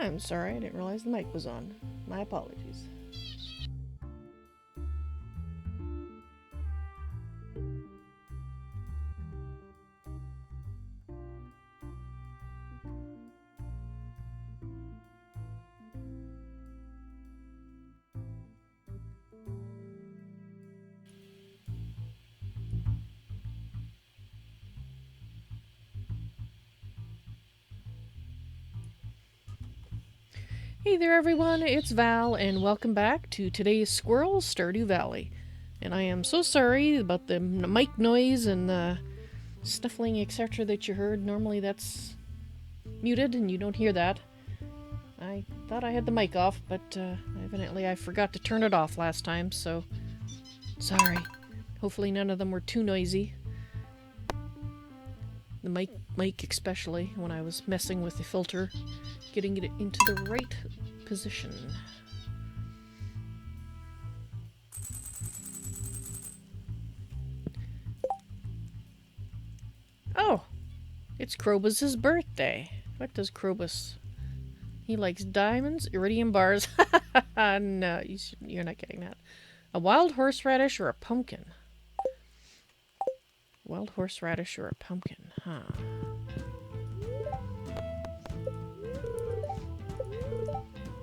I'm sorry, I didn't realize the mic was on. My apologies. Hey there everyone, it's Val, and welcome back to today's Squirrel Stardew Valley. And I am so sorry about the mic noise and the snuffling etc. that you heard. Normally that's muted and you don't hear that. I thought I had the mic off, but evidently I forgot to turn it off last time, so sorry. Hopefully none of them were too noisy. The mic especially, when I was messing with the filter, getting it into the right position. Oh! It's Krobus' birthday. What does Krobus... He likes diamonds, iridium bars. No, you're not getting that. A wild horseradish or a pumpkin? Wild horseradish or a pumpkin, huh?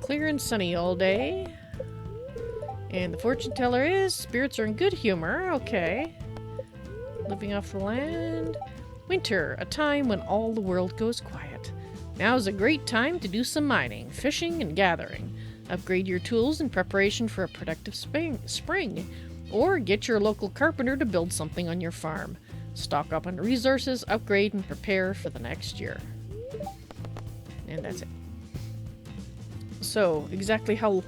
Clear and sunny all day. And the fortune teller is spirits are in good humor. Okay. Living off the land. Winter, a time when all the world goes quiet. Now's a great time to do some mining, fishing, and gathering. Upgrade your tools in preparation for a productive spring. Or get your local carpenter to build something on your farm. Stock up on resources, upgrade, and prepare for the next year. And that's it. So, exactly how...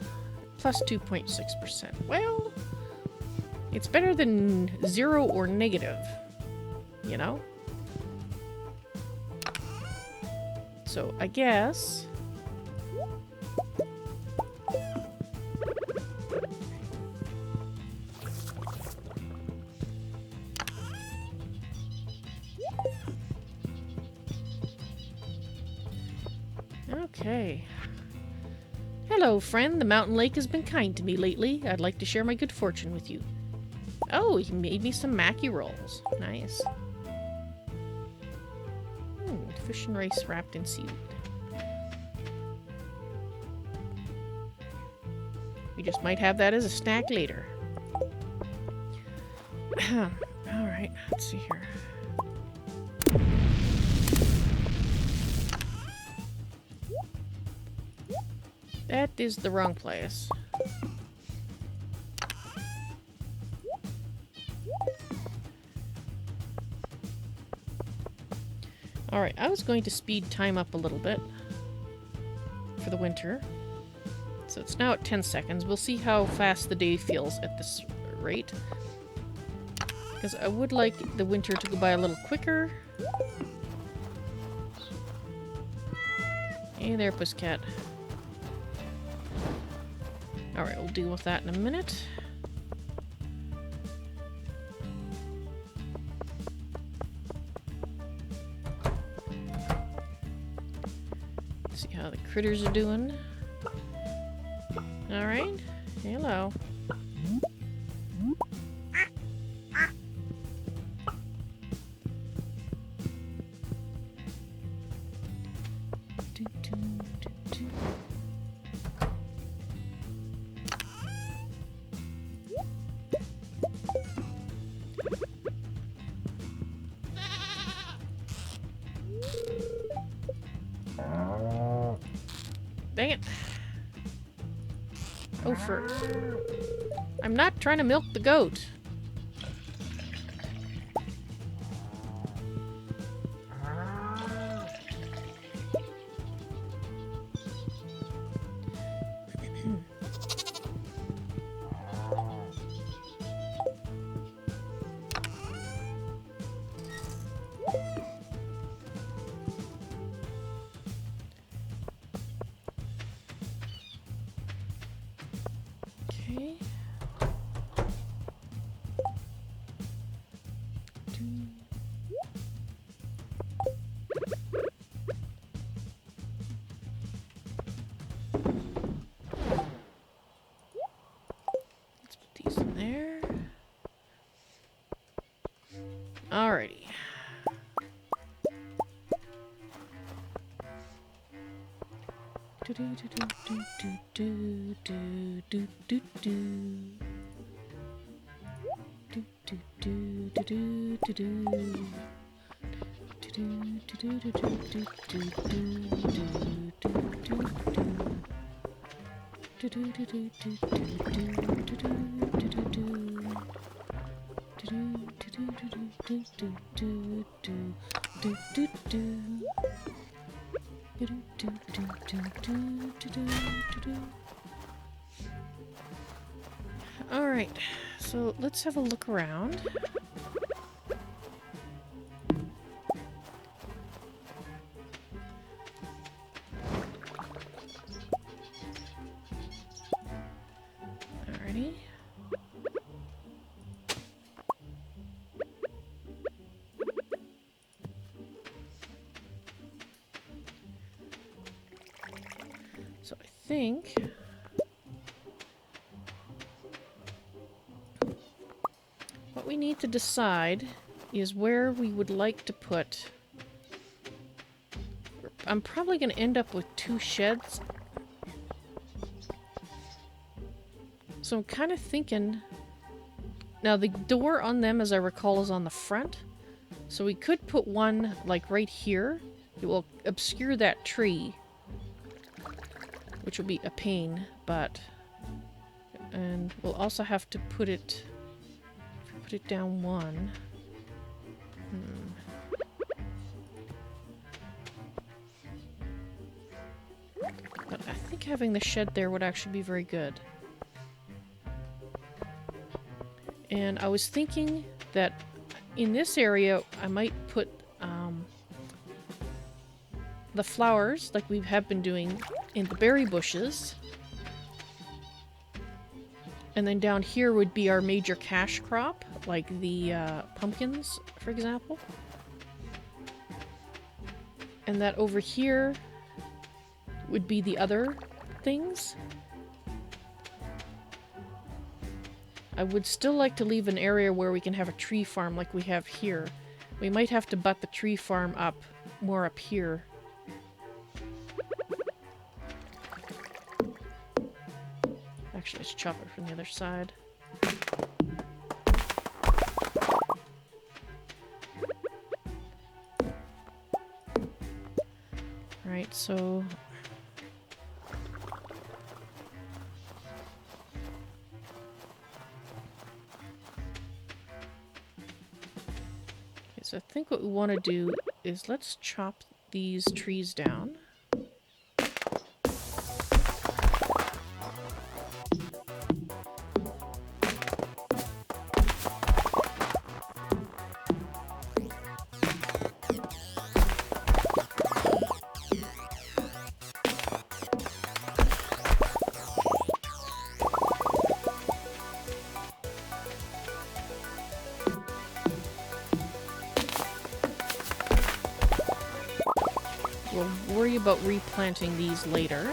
Plus 2.6%. Well, it's better than 0 or negative. You know? So, I guess... Okay. Hello, friend. The mountain lake has been kind to me lately. I'd like to share my good fortune with you. Oh, he made me some mackie rolls. Nice. Fish and rice wrapped in seaweed. We just might have that as a snack later. Alright, let's see here. That is the wrong place. Alright, I was going to speed time up a little bit for the winter. So it's now at 10 seconds. We'll see how fast the day feels at this rate. Because I would like the winter to go by a little quicker. Hey there, Pussycat. Alright, we'll deal with that in a minute. See how the critters are doing. Alright. Hello. Dang it. Oh, first. I'm not trying to milk the goat. Okay. Let's put these in there. Alrighty. Do do do do do do do do do. Do do do do do do do. Do do do do do do do do do do do. Do do do do do do do do do do do. Alright, so let's have a look around. Alrighty. So I think what we need to decide is where we would like to put. I'm probably going to end up with 2 sheds. So I'm kind of thinking... Now the door on them, as I recall, is on the front. So we could put one, like, right here. It will obscure that tree. Which will be a pain, but... And we'll also have to put it down 1. But I think having the shed there would actually be very good. And I was thinking that in this area I might put the flowers, like we have been doing, in the berry bushes. And then down here would be our major cash crop, like the pumpkins, for example. And that over here would be the other things. I would still like to leave an area where we can have a tree farm like we have here. We might have to butt the tree farm up, more up here. Actually, let's chop it from the other side. Right, so... Okay, so I think what we want to do is let's chop these trees down. We'll worry about replanting these later.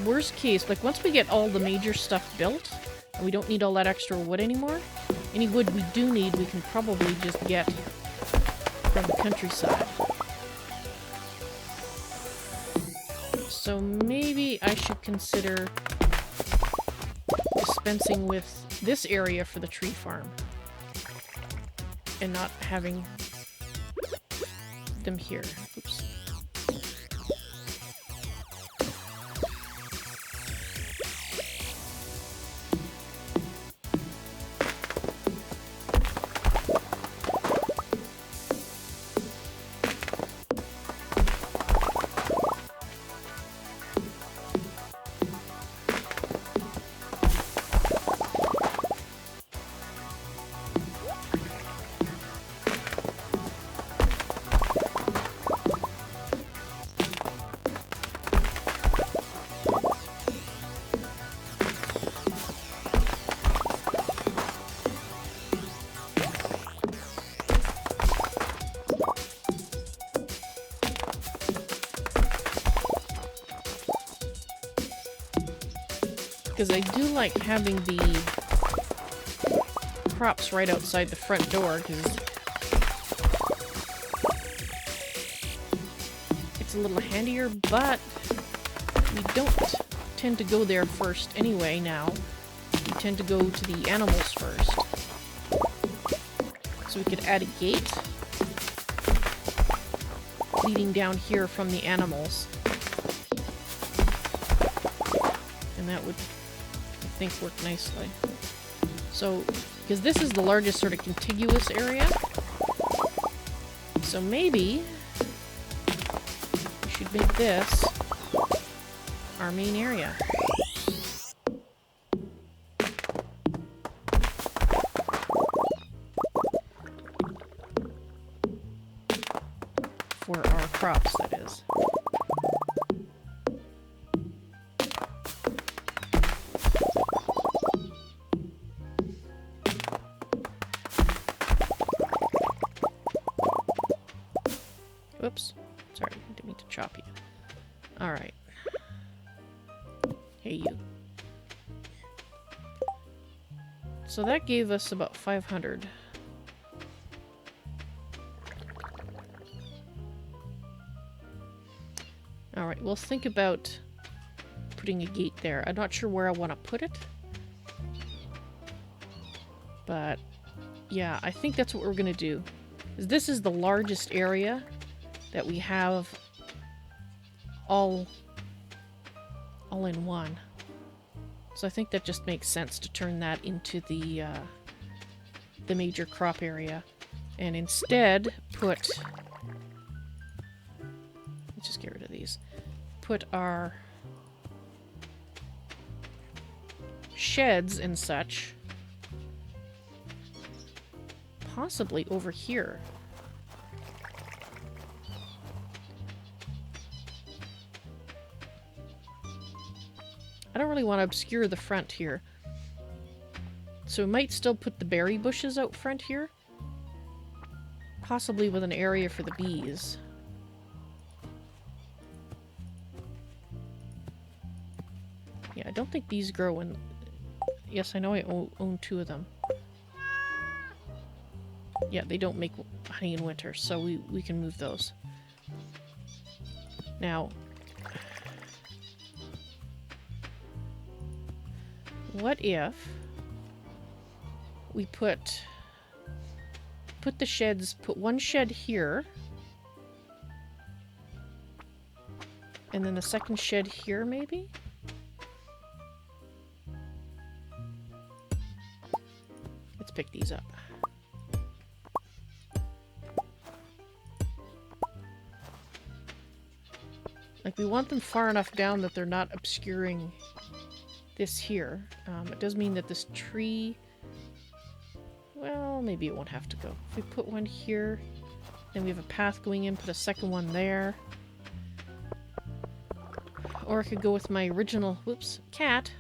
Worst case, like once we get all the major stuff built, and we don't need all that extra wood anymore, any wood we do need we can probably just get from the countryside. So maybe I should consider dispensing with this area for the tree farm. And not having them here. Oops. Because I do like having the crops right outside the front door, because it's a little handier, but we don't tend to go there first anyway now. We tend to go to the animals first. So we could add a gate leading down here from the animals. And that would, I think, work nicely. So, because this is the largest sort of contiguous area, so maybe we should make this our main area. For our crops, that is. Whoops. Sorry, I didn't mean to chop you. Alright. Hey, you. So that gave us about 500. Alright, we'll think about putting a gate there. I'm not sure where I want to put it. But, yeah, I think that's what we're going to do. This is the largest area that we have all in one. So I think that just makes sense to turn that into the major crop area. And instead, let's just get rid of these. Put our sheds and such possibly over here. I don't really want to obscure the front here. So we might still put the berry bushes out front here. Possibly with an area for the bees. Yeah, I don't think bees grow in... Yes, I know I own 2 of them. Yeah, they don't make honey in winter, so we can move those. Now... what if we put the sheds, put one shed here, and then the second shed here, maybe? Let's pick these up. Like, we want them far enough down that they're not obscuring this here. It does mean that this tree... well, maybe it won't have to go. If we put one here, then we have a path going in, put a second one there. Or I could go with my original... whoops, cat!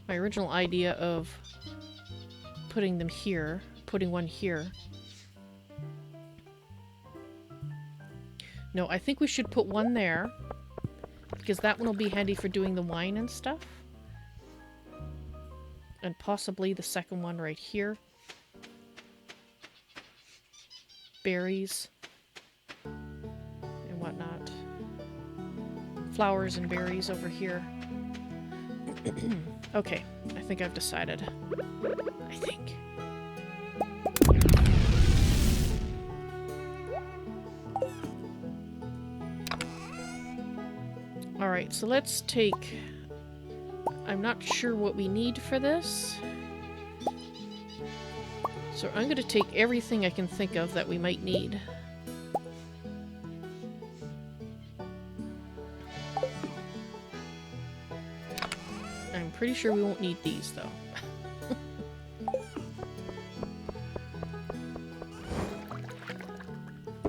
My original idea of putting them here. Putting one here. No, I think we should put one there. Because that one will be handy for doing the wine and stuff. And possibly the second one right here. Berries. And whatnot. Flowers and berries over here. Okay, I think I've decided. I think. Alright, so let's take... I'm not sure what we need for this. So I'm going to take everything I can think of that we might need. I'm pretty sure we won't need these, though.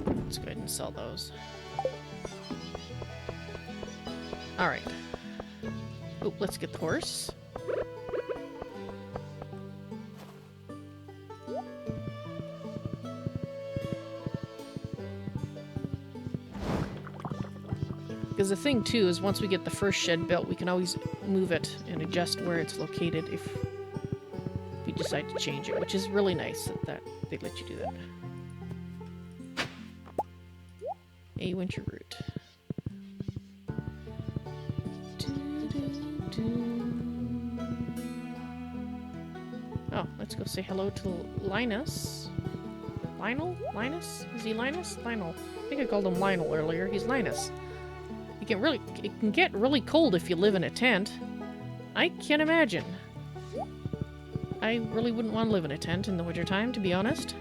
Let's go ahead and sell those. Alright. Oh, let's get the horse. Because the thing, too, is once we get the first shed built, we can always move it and adjust where it's located if we decide to change it, which is really nice that they let you do that. A winter root. Oh, let's go say hello to Linus. Lionel? Linus? Is he Linus? Lionel. I think I called him Lionel earlier. He's Linus. It can get really cold if you live in a tent. I can't imagine. I really wouldn't want to live in a tent in the wintertime, to be honest.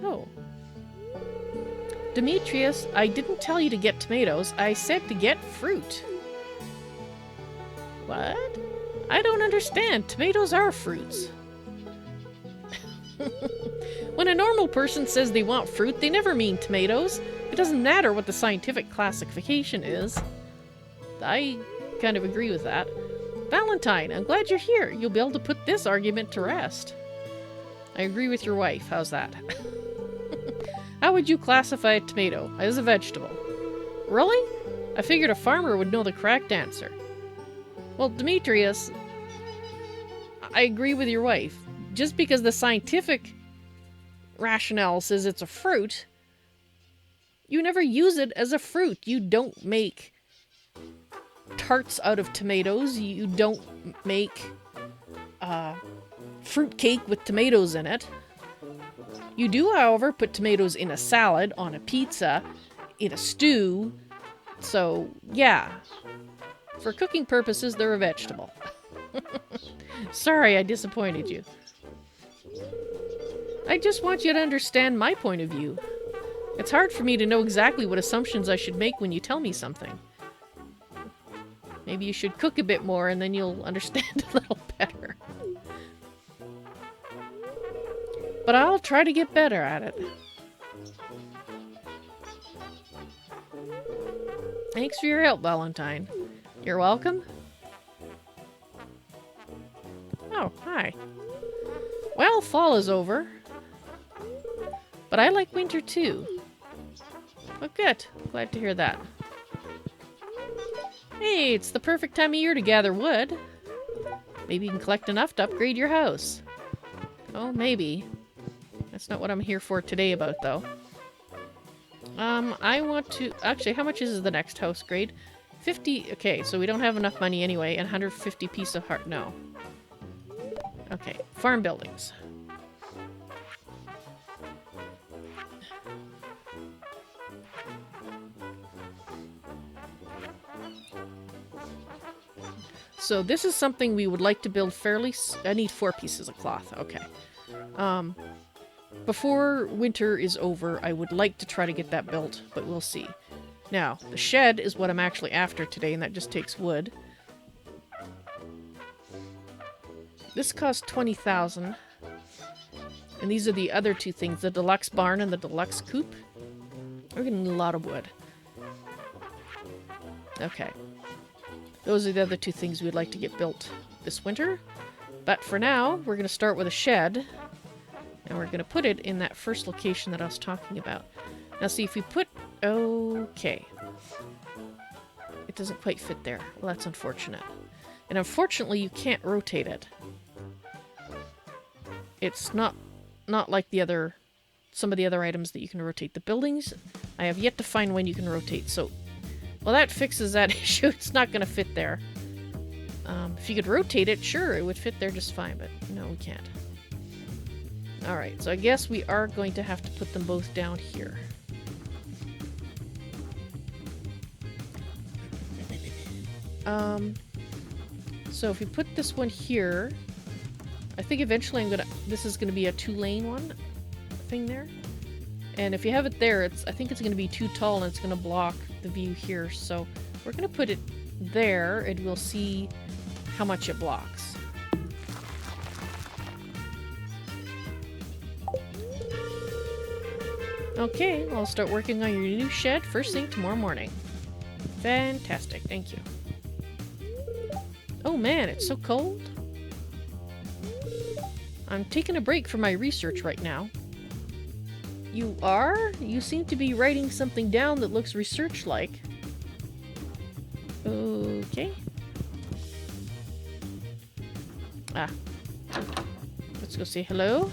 Oh. Demetrius, I didn't tell you to get tomatoes. I said to get fruit. What? I don't understand. Tomatoes are fruits. When a normal person says they want fruit, they never mean tomatoes. It doesn't matter what the scientific classification is. I kind of agree with that. Valentine, I'm glad you're here. You'll be able to put this argument to rest. I agree with your wife. How's that? How would you classify a tomato? As a vegetable. Really? I figured a farmer would know the correct answer. Well, Demetrius, I agree with your wife. Just because the scientific rationale says it's a fruit, you never use it as a fruit. You don't make tarts out of tomatoes. You don't make fruit cake with tomatoes in it. You do, however, put tomatoes in a salad, on a pizza, in a stew. So, yeah. For cooking purposes, they're a vegetable. Sorry, I disappointed you. I just want you to understand my point of view. It's hard for me to know exactly what assumptions I should make when you tell me something. Maybe you should cook a bit more and then you'll understand a little better. But I'll try to get better at it. Thanks for your help, Valentine. You're welcome. Oh, hi. Well, fall is over. But I like winter too. Oh, good. Glad to hear that. Hey, it's the perfect time of year to gather wood. Maybe you can collect enough to upgrade your house. Oh, maybe. That's not what I'm here for today about, though. I want to... Actually, how much is the next house grade? 50... Okay, so we don't have enough money anyway, and 150 piece of heart... No. Okay, farm buildings. So this is something we would like to build fairly... I need 4 pieces of cloth. Okay. Before winter is over, I would like to try to get that built, but we'll see. Now, the shed is what I'm actually after today, and that just takes wood. This costs 20,000. And these are the other 2 things, the deluxe barn and the deluxe coop. We're getting a lot of wood. Okay. Those are the other 2 things we'd like to get built this winter. But for now, we're going to start with a shed. And we're going to put it in that first location that I was talking about. Now see, if we put... Okay. It doesn't quite fit there. Well, that's unfortunate. And unfortunately, you can't rotate it. It's not like the other some of the other items that you can rotate. The buildings, I have yet to find when you can rotate, so... Well, that fixes that issue. It's not going to fit there. If you could rotate it, sure, it would fit there just fine, but no, we can't. Alright, so I guess we are going to have to put them both down here. So if we put this one here, I think eventually this is gonna be a 2-lane one thing there. And if you have it there, I think it's gonna be too tall and it's gonna block the view here. So we're gonna put it there and we'll see how much it blocks. Okay, I'll start working on your new shed first thing tomorrow morning. Fantastic, thank you. Oh man, it's so cold. I'm taking a break from my research right now. You are? You seem to be writing something down that looks research-like. Okay. Ah. Let's go say hello.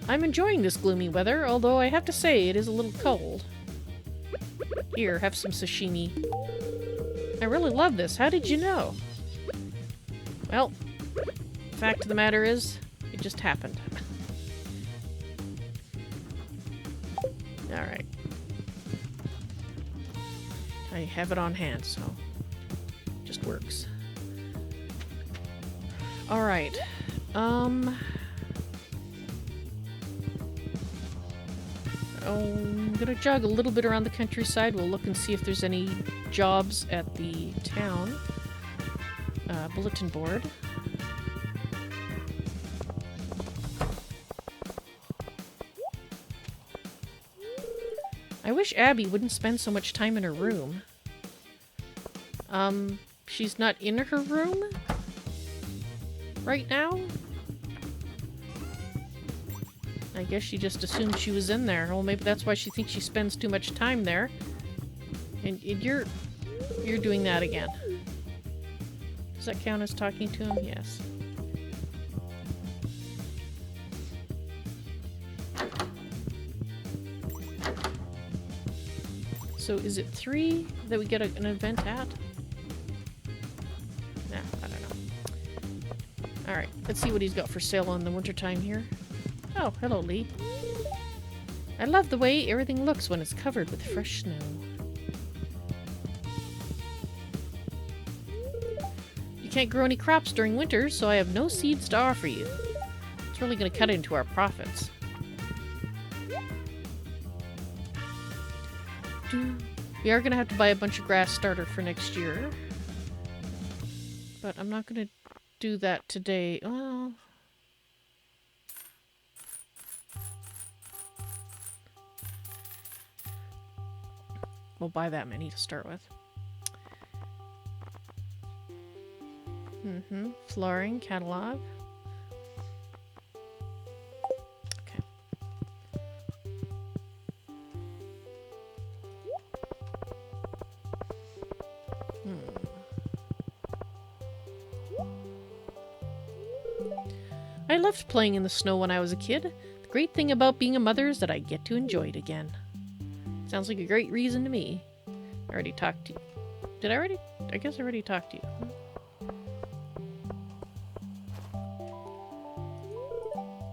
I'm enjoying this gloomy weather, although I have to say it is a little cold. Here, have some sashimi. I really love this. How did you know? Well, fact of the matter is, it just happened. Alright. I have it on hand, so it just works. Alright. I'm gonna jog a little bit around the countryside. We'll look and see if there's any jobs at the town bulletin board. I wish Abby wouldn't spend so much time in her room. She's not in her room right now? I guess she just assumed she was in there. Well, maybe that's why she thinks she spends too much time there. And you're doing that again. Does that count as talking to him? Yes. So is it 3 that we get an event at? Nah, I don't know. Alright, let's see what he's got for sale in the wintertime here. Oh, hello, Lee. I love the way everything looks when it's covered with fresh snow. You can't grow any crops during winter, so I have no seeds to offer you. It's really going to cut into our profits. We are going to have to buy a bunch of grass starter for next year. But I'm not going to do that today. Well... We'll buy that many to start with. Flooring catalog. Okay. I loved playing in the snow when I was a kid. The great thing about being a mother is that I get to enjoy it again. Sounds like a great reason to me. I already talked to you. Did I already? I guess I already talked to you.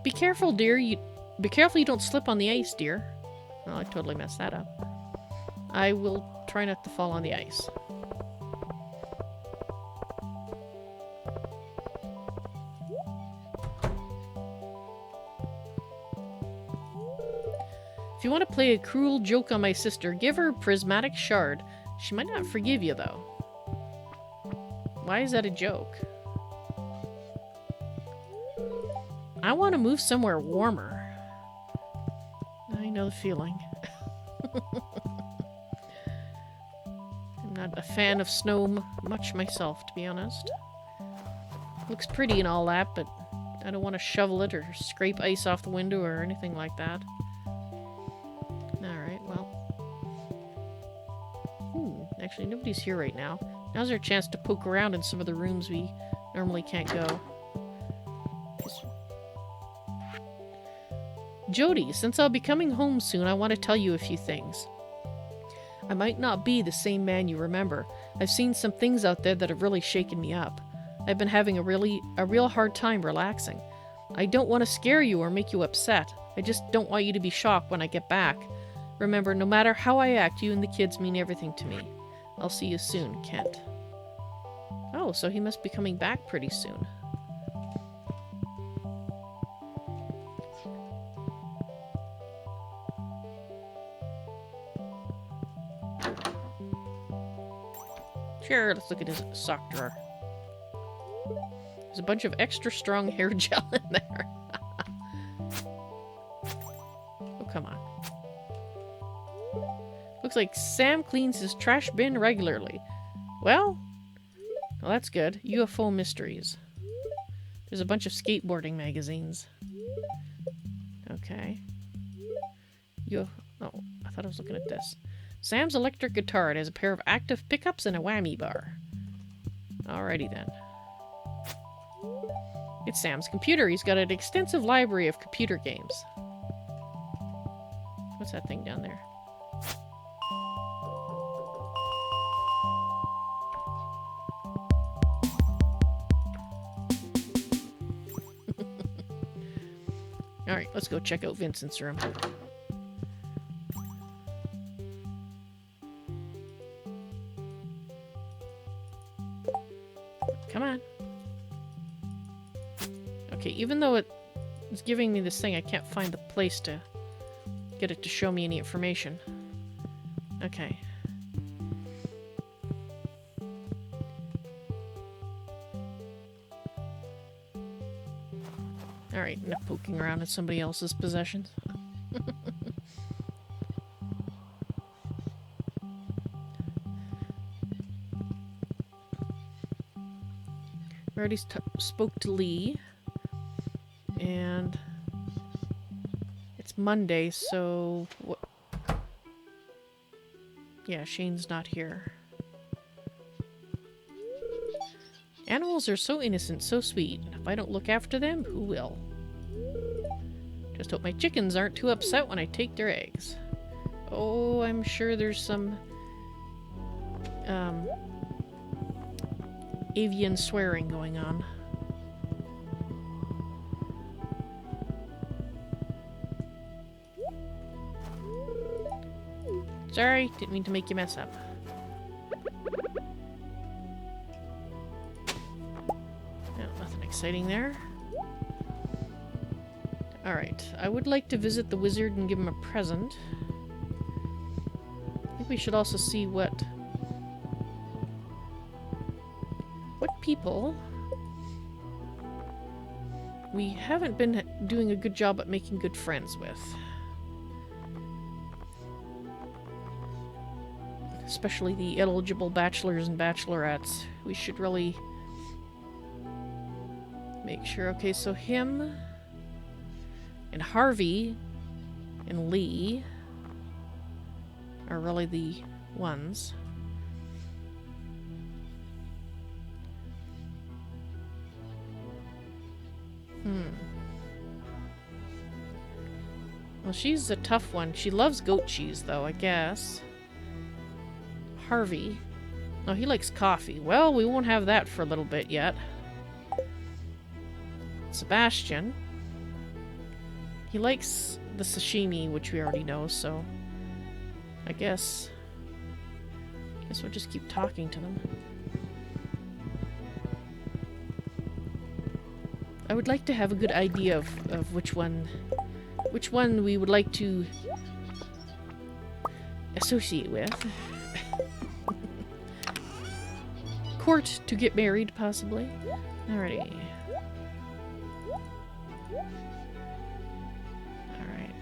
Be careful, dear. Be careful you don't slip on the ice, dear. Oh, I totally messed that up. I will try not to fall on the ice. If you want to play a cruel joke on my sister, give her a prismatic shard. She might not forgive you, though. Why is that a joke? I want to move somewhere warmer. I know the feeling. I'm not a fan of snow much myself, to be honest. Looks pretty and all that, but I don't want to shovel it or scrape ice off the window or anything like that. Alright, well. Actually, nobody's here right now. Now's our chance to poke around in some of the rooms we normally can't go. Jody, since I'll be coming home soon, I want to tell you a few things. I might not be the same man you remember. I've seen some things out there that have really shaken me up. I've been having a real hard time relaxing. I don't want to scare you or make you upset. I just don't want you to be shocked when I get back. Remember, no matter how I act, you and the kids mean everything to me. I'll see you soon, Kent. Oh, so he must be coming back pretty soon. Sure, let's look at his sock drawer. There's a bunch of extra strong hair gel in there. Oh, come on. Looks like Sam cleans his trash bin regularly. Well, that's good. UFO mysteries. There's a bunch of skateboarding magazines. Okay. Oh, I thought I was looking at this. Sam's electric guitar. It has a pair of active pickups and a whammy bar. Alrighty then. It's Sam's computer. He's got an extensive library of computer games. What's that thing down there? Alright, let's go check out Vincent's room. Come on. Okay, even though it's giving me this thing, I can't find the place to get it to show me any information. Okay. Alright, enough poking around in somebody else's possessions. I already spoke to Lee. And it's Monday, so... Yeah, Shane's not here. Animals are so innocent, so sweet. If I don't look after them, who will? Just hope my chickens aren't too upset when I take their eggs. Oh, I'm sure there's some avian swearing going on. Sorry, didn't mean to make you mess up. No, nothing exciting there. Alright, I would like to visit the wizard and give him a present. I think we should also see what people we haven't been doing a good job at making good friends with. Especially the eligible bachelors and bachelorettes. We should really make sure. Okay, so him and Harvey and Lee are really the ones. Well, she's a tough one. She loves goat cheese, though, I guess. Harvey. Oh, he likes coffee. Well, we won't have that for a little bit yet. Sebastian. He likes the sashimi, which we already know, so... I guess we'll just keep talking to them. I would like to have a good idea of which one we would like to associate with. Court to get married, possibly. Alrighty. Alright.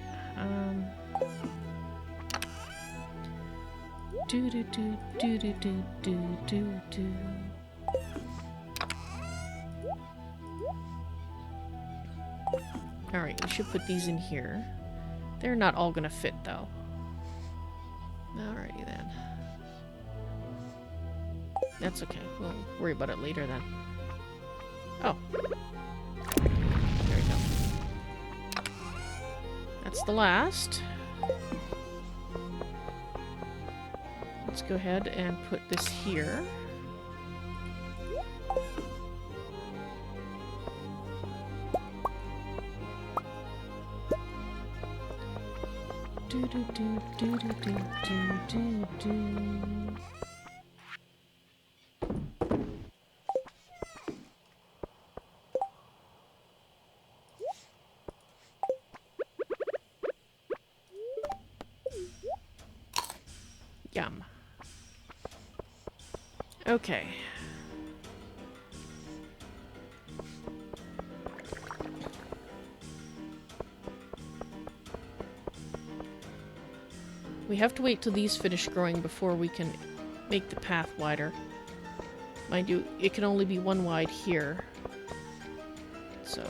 Do do do do do do do do do. Alright, we should put these in here. They're not all gonna fit, though. Alrighty then. That's okay. We'll worry about it later then. Oh. There we go. That's the last. Let's go ahead and put this here. Do do do do do do do do. Yum. Okay. We have to wait till these finish growing before we can make the path wider. Mind you, it can only be one wide here. So,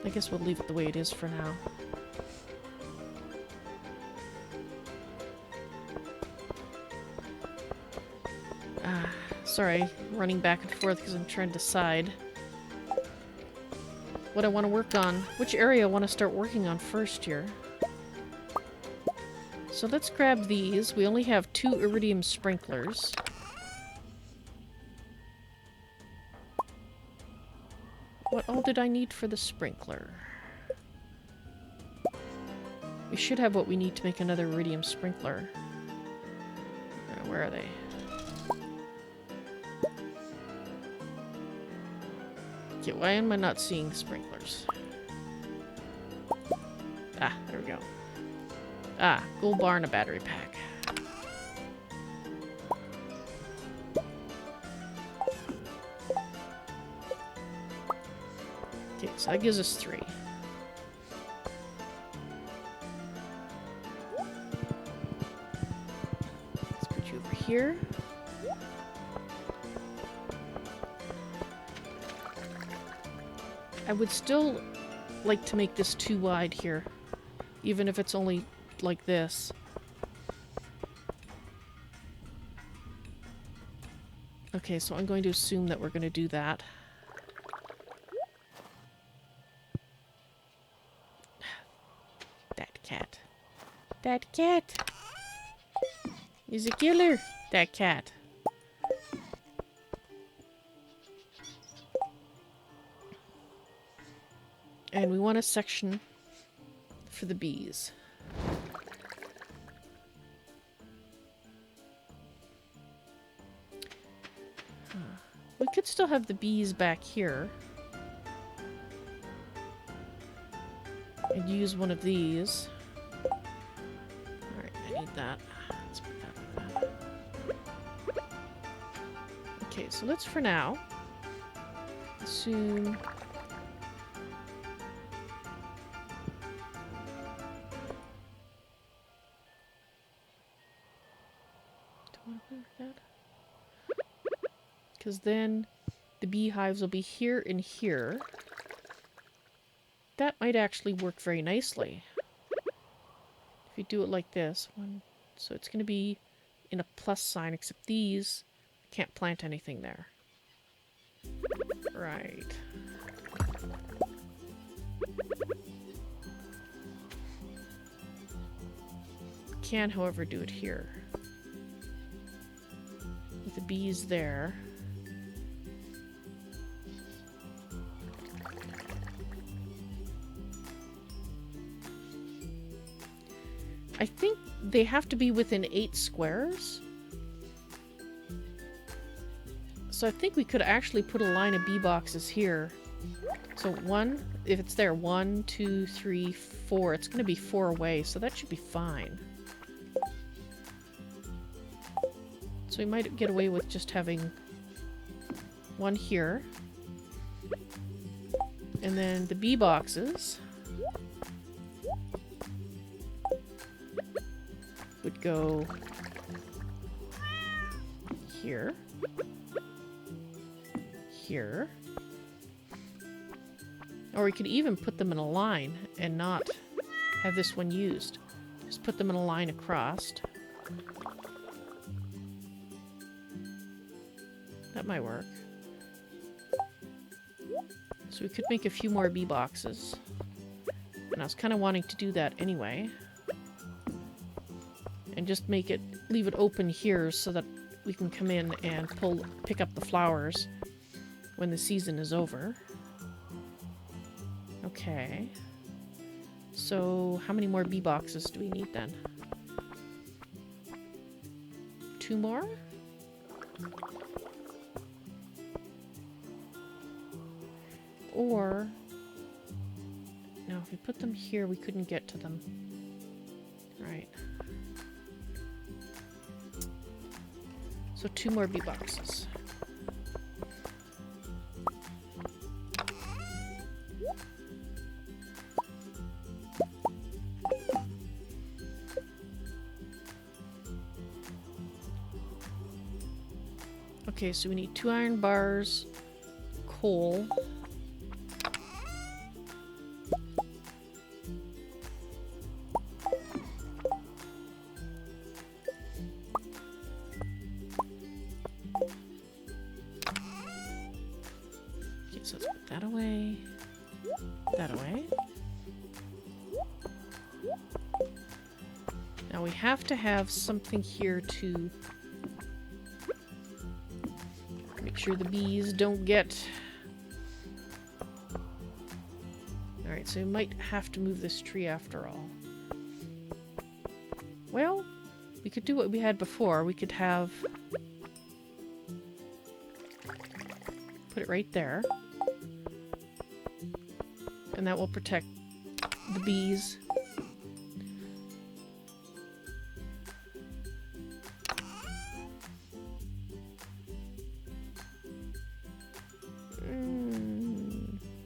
I guess we'll leave it the way it is for now. Sorry, running back and forth because I'm trying to decide what I want to work on. Which area I want to start working on first here. So let's grab these. We only have 2 iridium sprinklers. What all did I need for the sprinkler? We should have what we need to make another iridium sprinkler. Where are they? Okay, why am I not seeing sprinklers? Ah, there we go. Ah, gold bar and a battery pack. Okay, so that gives us 3. Let's put you over here. I would still like to make this too wide here, even if it's only like this. Okay, so I'm going to assume that we're going to do that. That cat. That cat! He's a killer! That cat. And we want a section for the bees. We could still have the bees back here. And use one of these. Alright, I need that. Let's put that like that. Okay, so let's for now assume... Because then the beehives will be here and here. That might actually work very nicely. If you do it like this. So it's going to be in a plus sign, except these, I can't plant anything there. Right. Can, however, do it here. With the bees there. I think they have to be within 8 squares. So I think we could actually put a line of bee boxes here. So 1, if it's there, 1, 2, 3, 4. It's going to be 4 away, so that should be fine. So we might get away with just having 1 here. And then the bee boxes would go here, here, or we could even put them in a line and not have this one used. Just put them in a line across. That might work. So we could make a few more bee boxes. And I was kind of wanting to do that anyway. And just leave it open here so that we can come in and pick up the flowers when the season is over. Okay. So, how many more bee boxes do we need then? 2 more? Or... no, if we put them here, we couldn't get to them. Right. So 2 more bee boxes. Okay, so we need 2 iron bars, coal. Okay, so let's put that away. That away. Now we have to have something here to make sure the bees don't get... Alright, so we might have to move this tree after all. Well, we could do what we had before. We could have... put it right there. And that will protect the bees.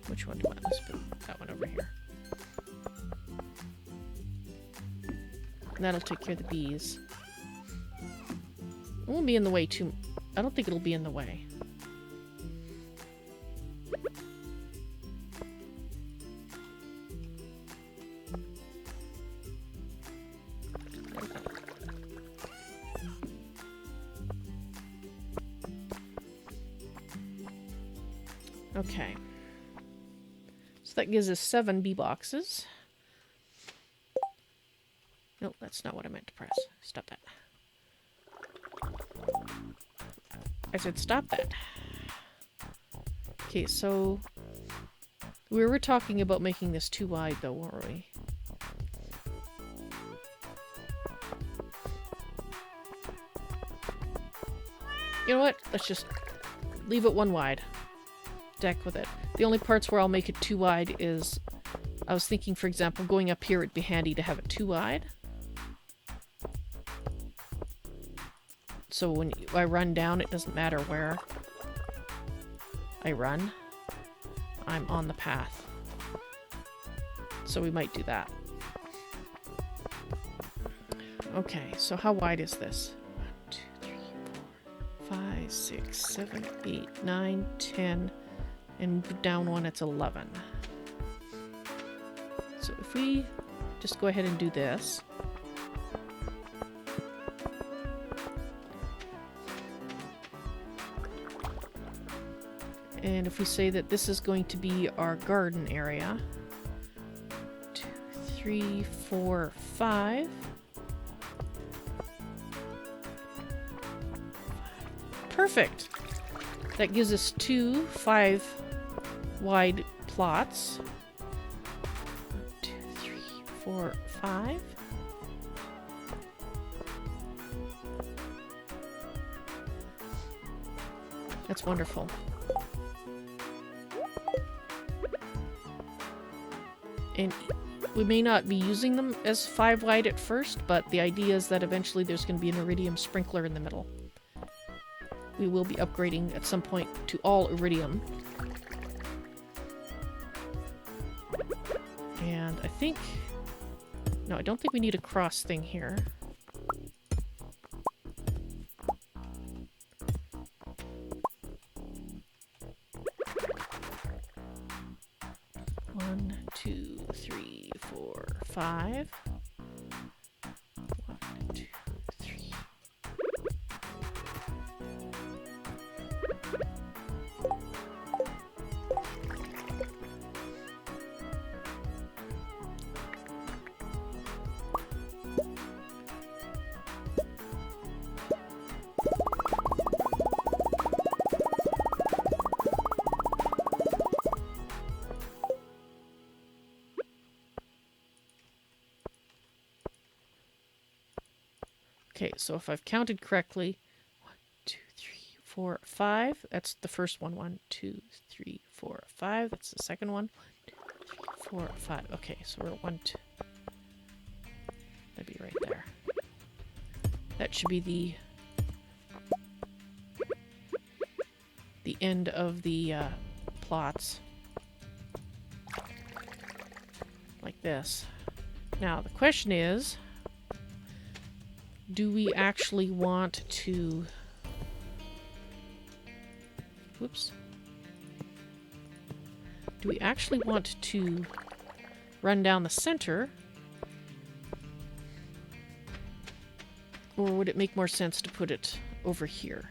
Which one do I want? Let's put that one over here. And that'll take care of the bees. It won't be in the way too... I don't think it'll be in the way. Okay. So that gives us 7 bee boxes. Nope, that's not what I meant to press. Stop that. I said stop that. Okay, so... we were talking about making this too wide though, weren't we? You know what? Let's just leave it 1 wide. Deck with it. The only parts where I'll make it too wide is... I was thinking, for example, going up here, it'd be handy to have it too wide. So when I run down, it doesn't matter where I run. I'm on the path. So we might do that. Okay, so how wide is this? 1, 2, 3, 4, 5, 6, 7, 8, 9, 10... and down 1, it's 11. So if we just go ahead and do this. And if we say that this is going to be our garden area. 2, 3, 4, 5. Perfect! That gives us 2 5 wide plots. 1, 2, 3, 4, 5. That's wonderful. And we may not be using them as 5 wide at first, but the idea is that eventually there's going to be an iridium sprinkler in the middle. We will be upgrading at some point to all iridium. And I think... no, I don't think we need a cross thing here. One, 2, 3, 4, 5. 1, 2, 3. Okay, so if I've counted correctly, 1, 2, 3, 4, 5. That's the first one. 1, 2, 3, 4, 5. That's the second one. 1, 2, 3, 4, 5. Okay, so we're at 1, 2. That'd be right there. That should be the end of the plots. Like this. Now, the question is, do we actually want to... Whoops. Do we actually want to run down the center? Or would it make more sense to put it over here?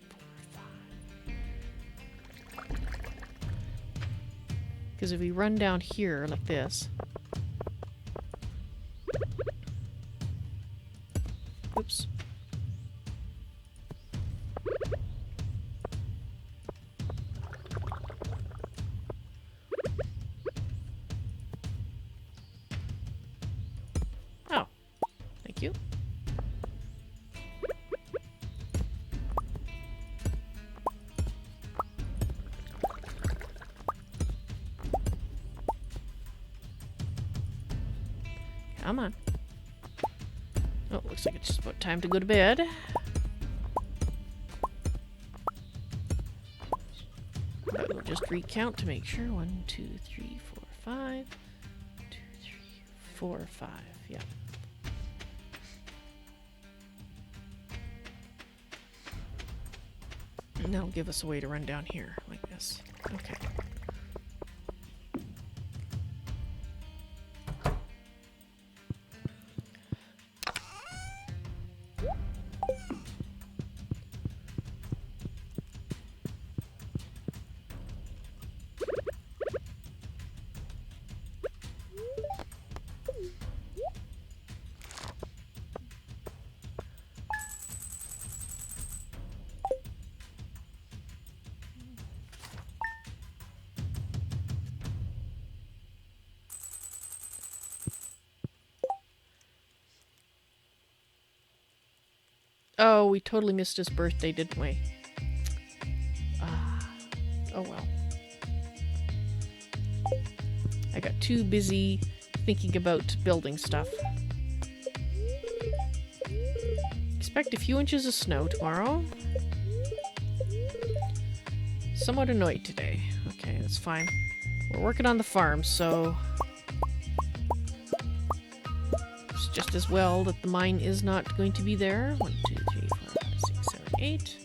4, 5. Because if we run down here like this... Oops. Oh, thank you. Come on. Oh, looks like it's just about time to go to bed. But we'll just recount to make sure. 1, 2, 3, 4, 5. 2, 3, 4, 5. Yeah. And that'll give us a way to run down here like this. Okay. Oh, we totally missed his birthday, didn't we? Oh well. I got too busy thinking about building stuff. Expect a few inches of snow tomorrow. Somewhat annoyed today. Okay, that's fine. We're working on the farm, so... it's just as well that the mine is not going to be there. 1, 2, 3, 4, 5, 6, 7, 8.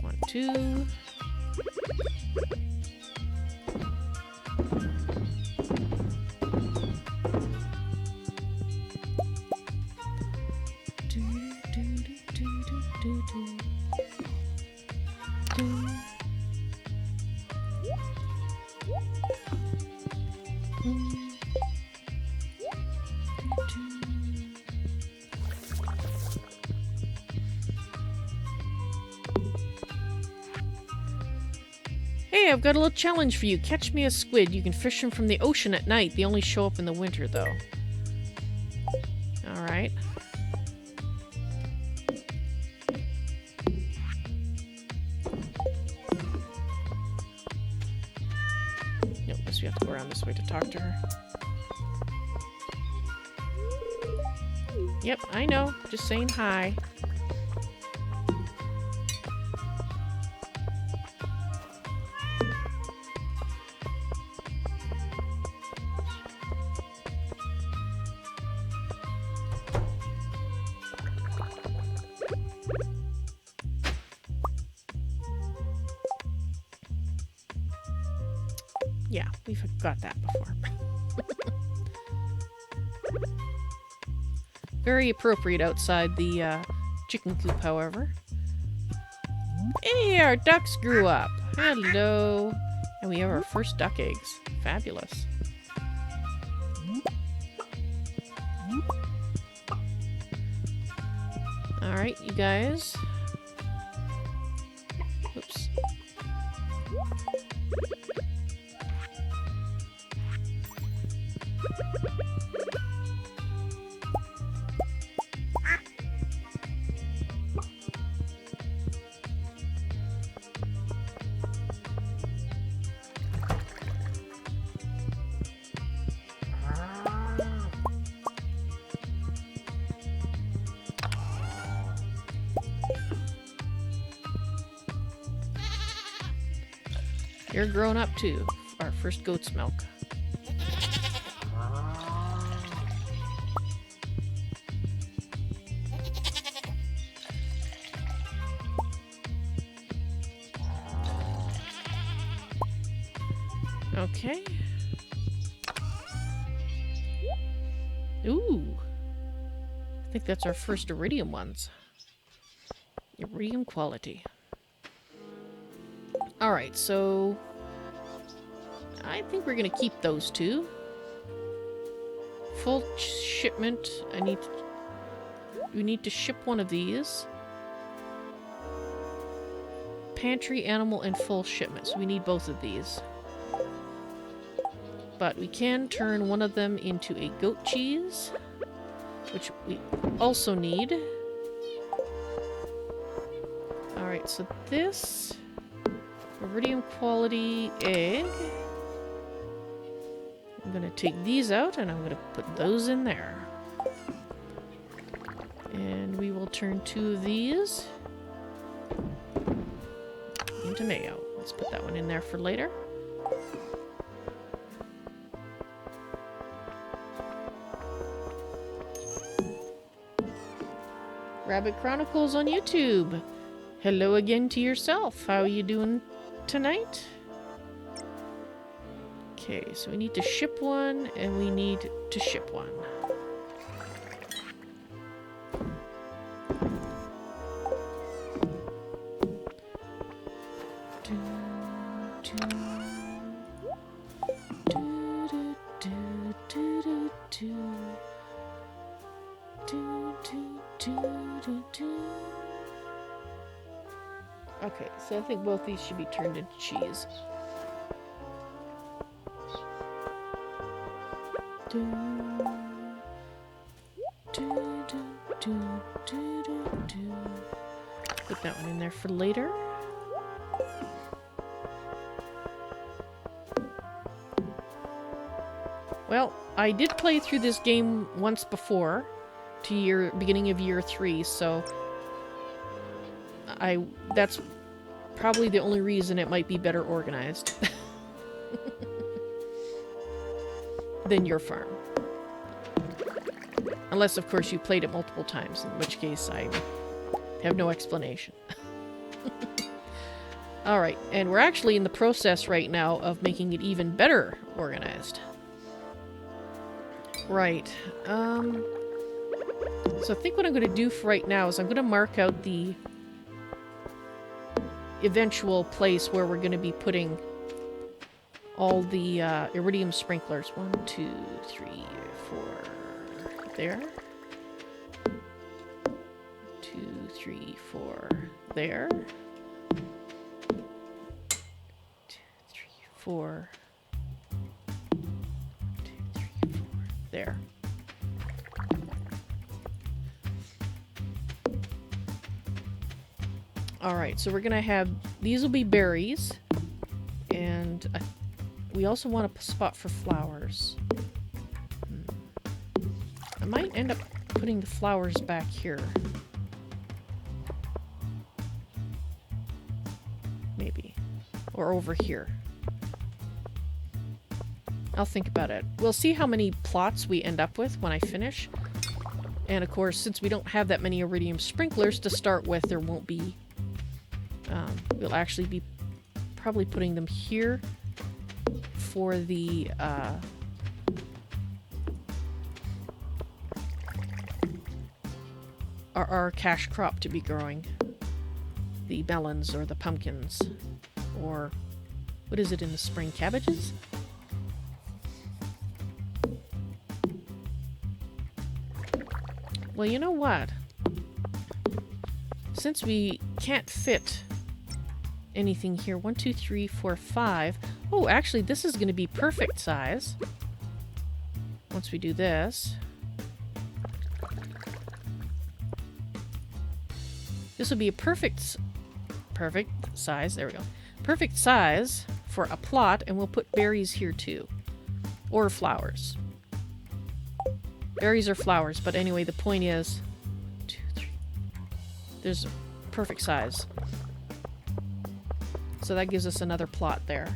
1, 2. Hey, I've got a little challenge for you. Catch me a squid. You can fish them from the ocean at night. They only show up in the winter, though. Alright. Nope, guess we have to go around this way to talk to her. Yep, I know. Just saying hi. Yeah, we've got that before. Very appropriate outside the chicken coop, however. Hey, our ducks grew up. Hello. And we have our first duck eggs. Fabulous. Alright, you guys. Oops. You're grown up too. Our first goat's milk. Okay. Ooh. I think that's our first iridium ones. Iridium quality. Alright, so I think we're gonna keep those two. Full shipment. We need to ship one of these. Pantry, animal, and full shipment. So we need both of these. But we can turn one of them into a goat cheese, which we also need. Alright, so this iridium quality egg. I'm going to take these out and I'm going to put those in there. And we will turn 2 of these into mayo. Let's put that one in there for later. Rabbit Chronicles on YouTube. Hello again to yourself. How are you doing tonight? Okay, so we need to ship one, and we need to ship one. Okay, so I think both these should be turned into cheese. Put that one in there for later. Well, I did play through this game once before, to beginning of year 3, so that's probably the only reason it might be better organized than your farm. Unless, of course, you played it multiple times, in which case I have no explanation. Alright, and we're actually in the process right now of making it even better organized. Right. So I think what I'm going to do for right now is I'm going to mark out the eventual place where we're going to be putting all the iridium sprinklers. 1, 2, 3, 4. There. 2, 3, 4. There. 2, 3, 4. 2, 3, 4. There. Alright, so we're gonna have, these will be berries, and we also want a spot for flowers. I might end up putting the flowers back here. Maybe. Or over here. I'll think about it. We'll see how many plots we end up with when I finish. And of course, since we don't have that many iridium sprinklers to start with, there won't be... we'll actually be probably putting them here for the our cash crop to be growing. The melons or the pumpkins, or what is it in the spring? Cabbages? Well, you know what? Since we can't fit anything here, 1, 2, 3, 4, 5. Oh, actually, this is going to be perfect size. Once we do this. This will be a perfect size. There we go. Perfect size for a plot, and we'll put berries here too. Or flowers. Berries or flowers, but anyway, the point is... 2, 3... There's a perfect size. So that gives us another plot there.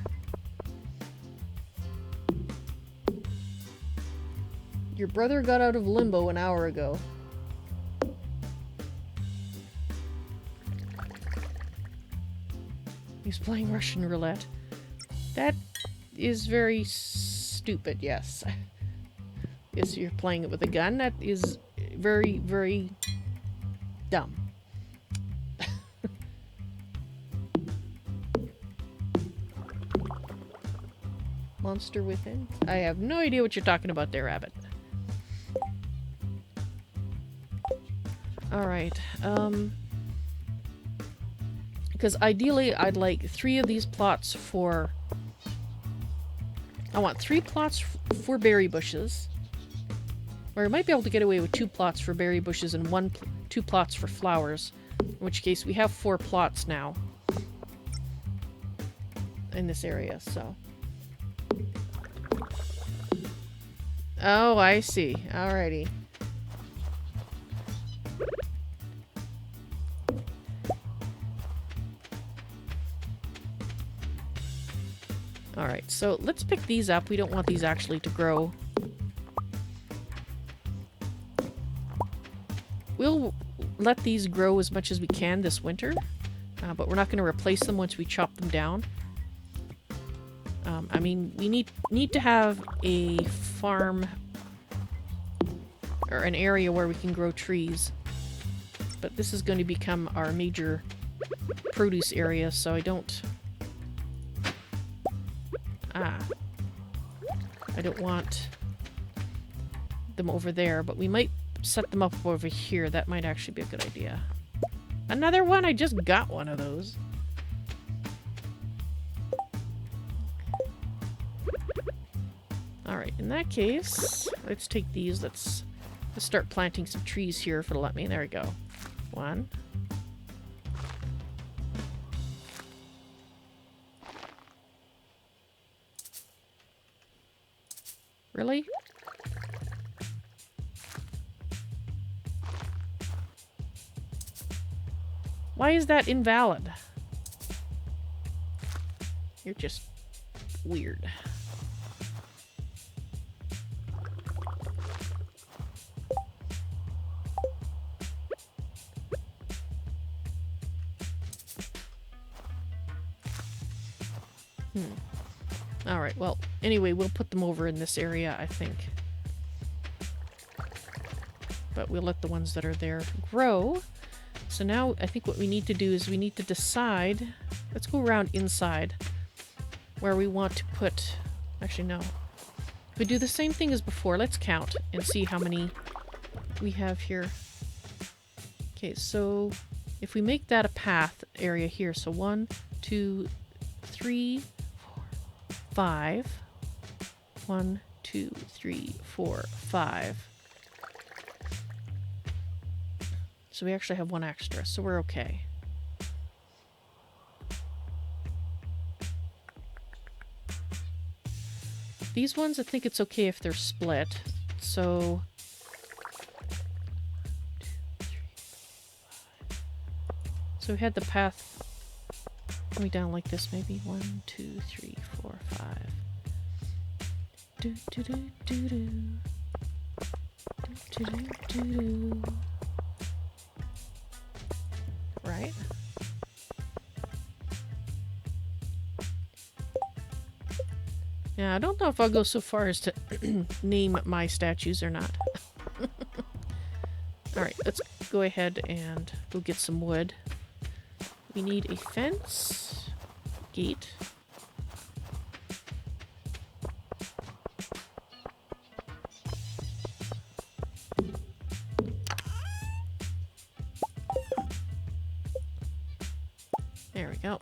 Your brother got out of limbo an hour ago. He's playing Russian roulette. That is very stupid, yes. Yes, you're playing it with a gun. That is very, very dumb. Monster within? I have no idea what you're talking about there, Rabbit. Alright, because ideally I'd like 3 of these plots for... I want 3 plots for berry bushes. Or I might be able to get away with 2 plots for berry bushes and 2 plots for flowers. In which case we have 4 plots now. In this area, so... Oh, I see. Alrighty. Alright, so let's pick these up. We don't want these actually to grow. We'll let these grow as much as we can this winter, but we're not going to replace them once we chop them down. I mean, we need to have a farm or an area where we can grow trees, but this is going to become our major produce area, so I don't... I don't want them over there, but we might set them up over here. That might actually be a good idea. Another one? I just got one of those. Alright, in that case, let's take these. Let's start planting some trees here if it'll let me. There we go. 1. Really? Why is that invalid? You're just weird. Alright, well, anyway, we'll put them over in this area, I think. But we'll let the ones that are there grow. So now, I think what we need to do is we need to decide... Let's go around inside where we want to put... Actually, no. We do the same thing as before. Let's count and see how many we have here. Okay, so if we make that a path area here, so 1, 2, 3... 5. 1, 2, 3, 4, 5. So we actually have 1 extra, so we're okay. These ones, I think it's okay if they're split. So... 2, 3, 5. So we had the path coming down like this, maybe. 1, 2, 3, 4, 5. Do do do do do. Do do do do. Right? Yeah, I don't know if I'll go so far as to name my statues or not. Alright, let's go ahead and go get some wood. We need a fence, gate. There we go.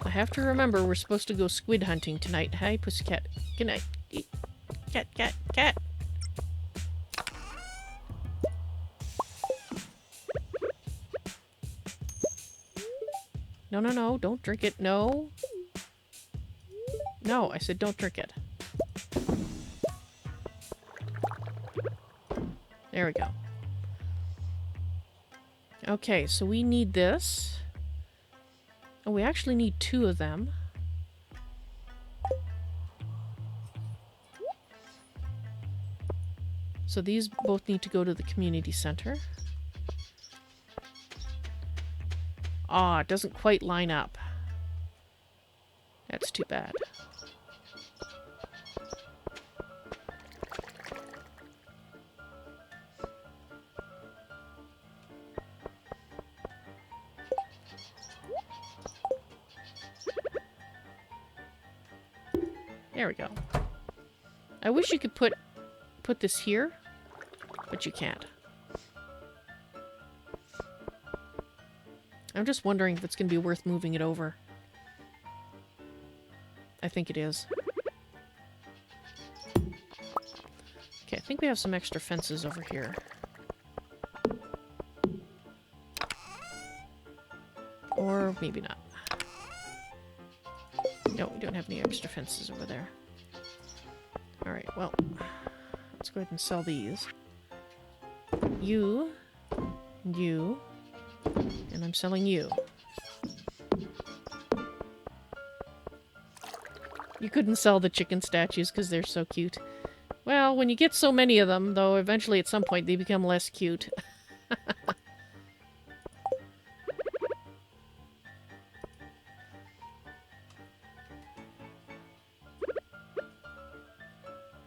I have to remember we're supposed to go squid hunting tonight. Hi, pussycat. Good night. Cat, cat, cat. No, no, no, don't drink it. No. No, I said don't drink it. There we go. Okay, so we need this. Oh, we actually need 2 of them. So these both need to go to the community center. Ah, it doesn't quite line up. That's too bad. There we go. I wish you could put this here, but you can't. I'm just wondering if it's going to be worth moving it over. I think it is. Okay, I think we have some extra fences over here. Or maybe not. No, we don't have any extra fences over there. Alright, well, let's go ahead and sell these. You, you, and I'm selling you. You couldn't sell the chicken statues because they're so cute. Well, when you get so many of them, though, eventually at some point they become less cute.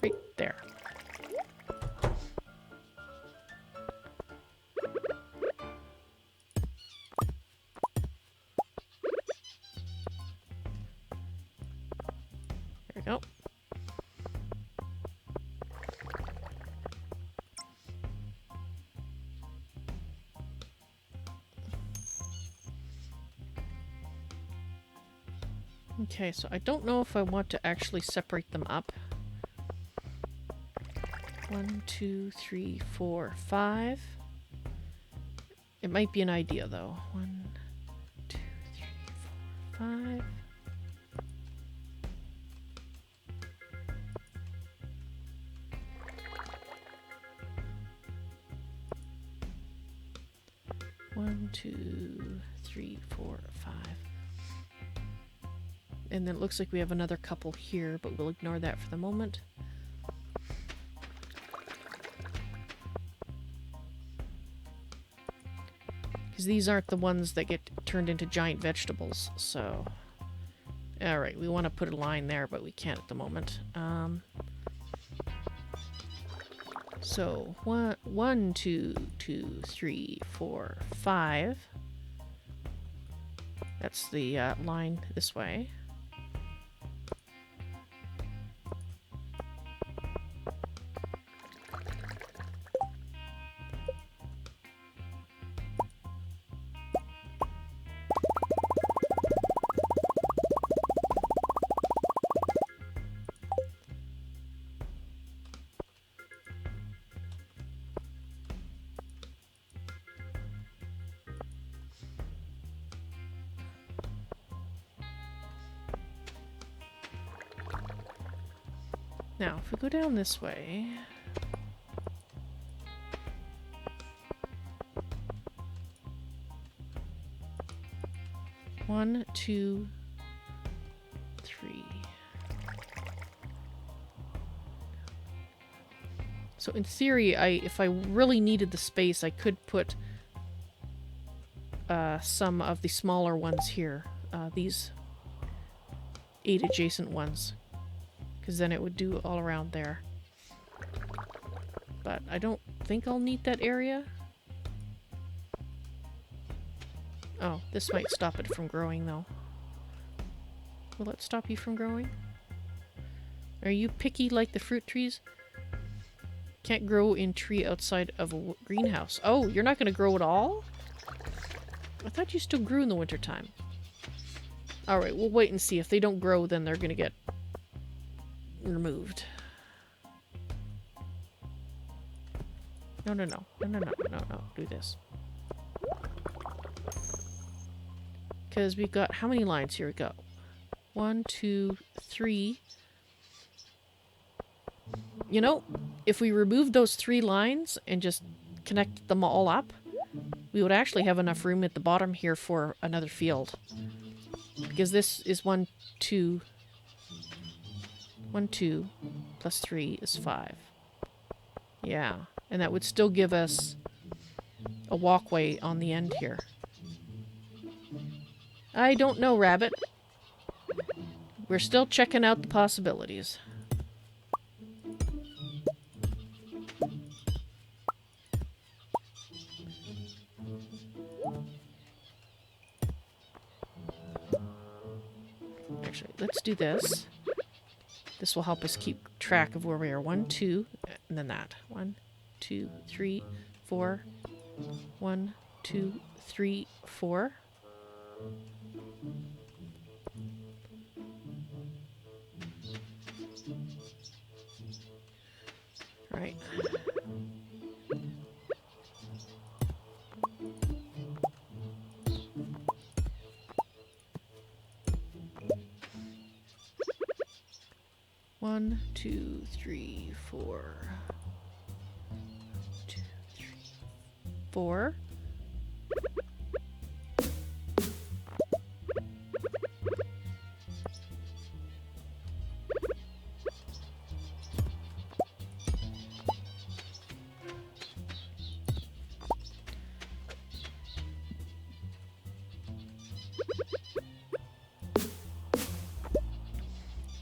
Right there. There we go. Okay, so I don't know if I want to actually separate them up. 1, 2, 3, 4, 5. It might be an idea, though. 1, 2, 3, 4, 5. One, 2, 3, 4, 5. And then it looks like we have another couple here, but we'll ignore that for the moment. Because these aren't the ones that get turned into giant vegetables, so... Alright, we want to put a line there, but we can't at the moment. So, 1, 2, 2, 3, 4, 5. That's the line this way. Now, if we go down this way... One, 2, 3. So in theory, if I really needed the space, I could put some of the smaller ones here. These 8 adjacent ones. Because then it would do all around there. But I don't think I'll need that area. Oh, this might stop it from growing, though. Will it stop you from growing? Are you picky like the fruit trees? Can't grow in tree outside of a greenhouse. Oh, you're not going to grow at all? I thought you still grew in the wintertime. Alright, we'll wait and see. If they don't grow, then they're going to get removed. No, no, no. No, no, no, no, no. Do this. Because we've got how many lines? Here we go. 1, 2, 3. You know, if we remove those 3 lines and just connect them all up, we would actually have enough room at the bottom here for another field. Because this is 1, 2. 1, 2 plus 3 is 5. Yeah, and that would still give us a walkway on the end here. I don't know, Rabbit. We're still checking out the possibilities. Actually, let's do this. This will help us keep track of where we are. 1, 2, and then that. 1, 2, 3, 4. 1, 2, 3, 4. Right. One, 2, 3, 4. 2, 3, 4.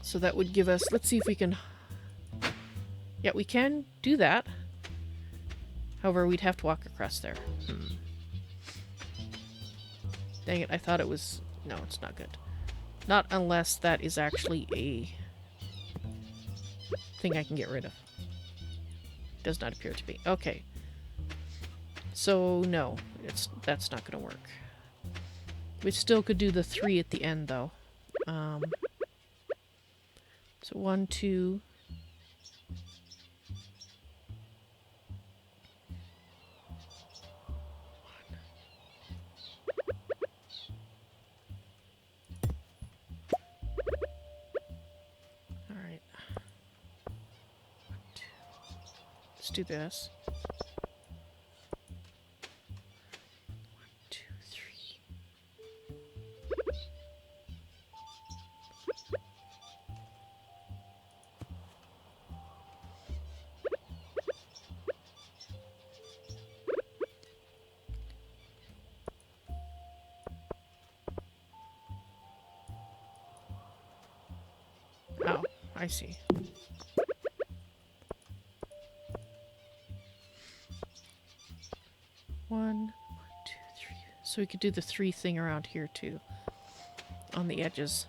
So that would give us, let's see if we can, yeah, we can do that. However, we'd have to walk across there. Dang it, I thought it was, no, it's not good. Not unless that is actually a thing I can get rid of. Does not appear to be. Okay. So, no, that's not going to work. We still could do the 3 at the end, though. So 1, 2. All right. 1, 2. Let's do this. 1, 2, 3. Oh, I see. One, 2, 3. So we could do the 3 thing around here too, on the edges.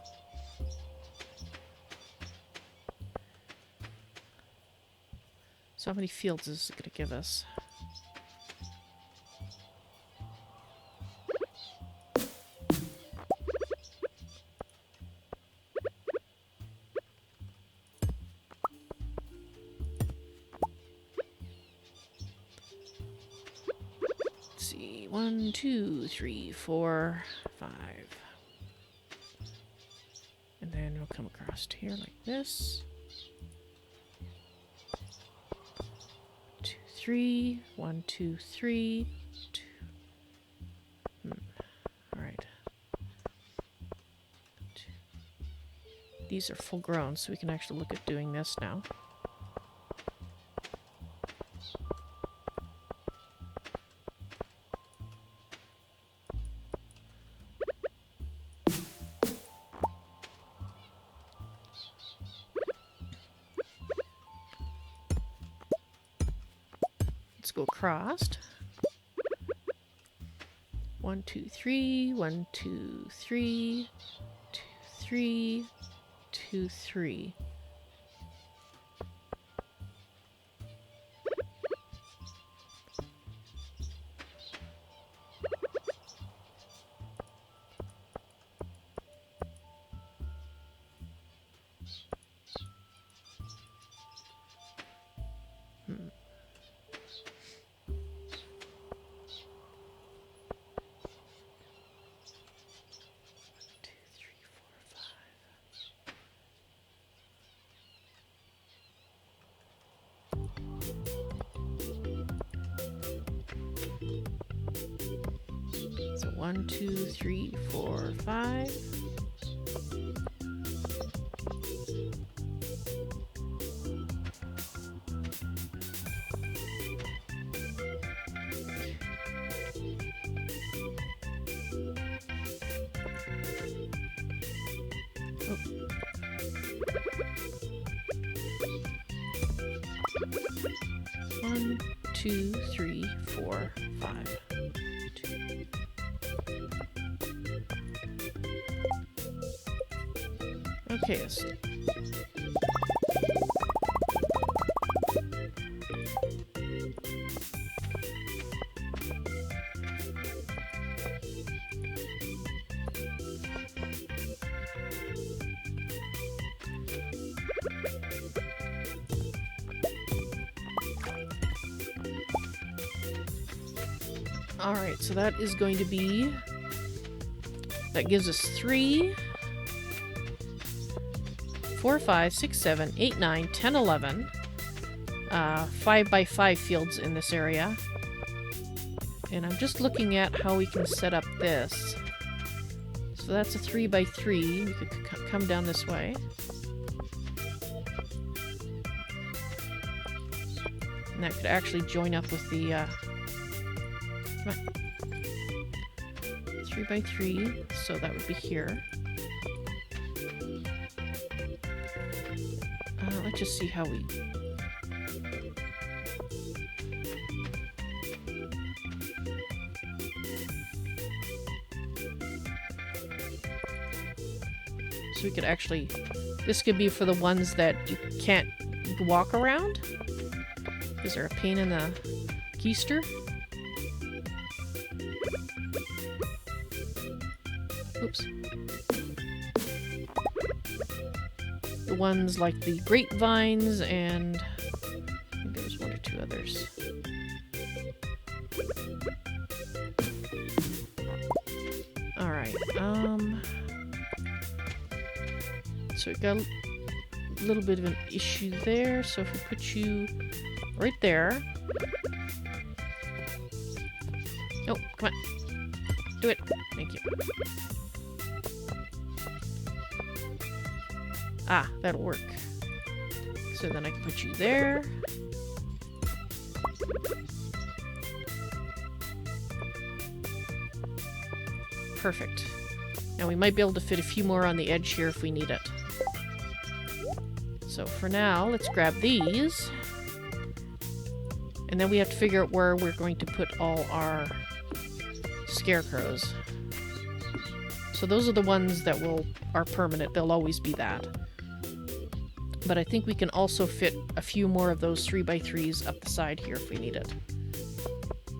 So how many fields is it going to give us? Let's see. 1, 2, 3, 4, 5. And then we'll come across to here like this. 2, 3. 1, 2, 3. 2. All right. 2. These are full grown, so we can actually look at doing this now. Let's go across. 1, 2, 3. 1, 2, 3. 2, 3. 2, 3. 1, 2, 3, 4, 5. Oh. 1, 2, 3, 4, 5. Okay, alright, so that is going to be... That gives us 3, 4, 5, 6, 7, 8, 9, 10, 11. 5 by 5 fields in this area. And I'm just looking at how we can set up this. So that's a 3 by 3. We could come down this way. And that could actually join up with the... Come on. 3 by 3, so that would be here. Let's just see how we... So we could actually... This could be for the ones that you can't walk around. Is there a pain in the keister? Oops. The ones like the grapevines and I think there was 1 or 2 others. Alright, so we got a little bit of an issue there, so if we put you right there. Oh, come on. Do it. Thank you. Ah, that'll work. So then I can put you there. Perfect. Now we might be able to fit a few more on the edge here if we need it. So for now, let's grab these. And then we have to figure out where we're going to put all our scarecrows. So those are the ones that are permanent. They'll always be that. But I think we can also fit a few more of those 3 by 3s up the side here if we need it.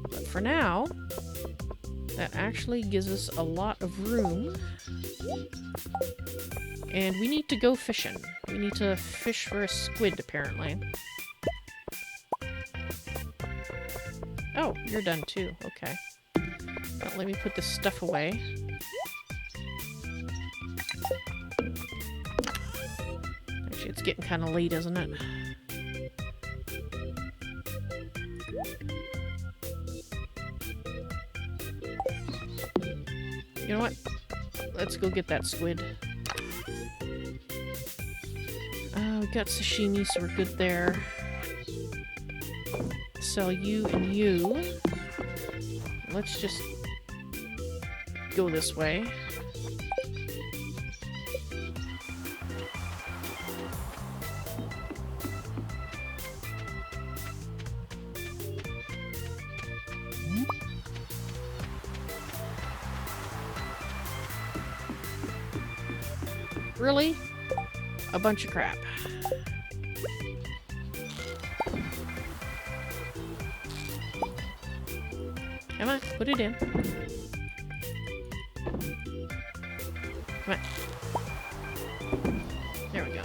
But for now, that actually gives us a lot of room. And we need to go fishing. We need to fish for a squid, apparently. Oh, you're done too. Okay. Well, let me put this stuff away. Actually, it's getting kind of late, isn't it? You know what? Let's go get that squid. We got sashimi, so we're good there. Sell you and you. Let's just go this way. Really? A bunch of crap. Come on, put it in. Come on. There we go.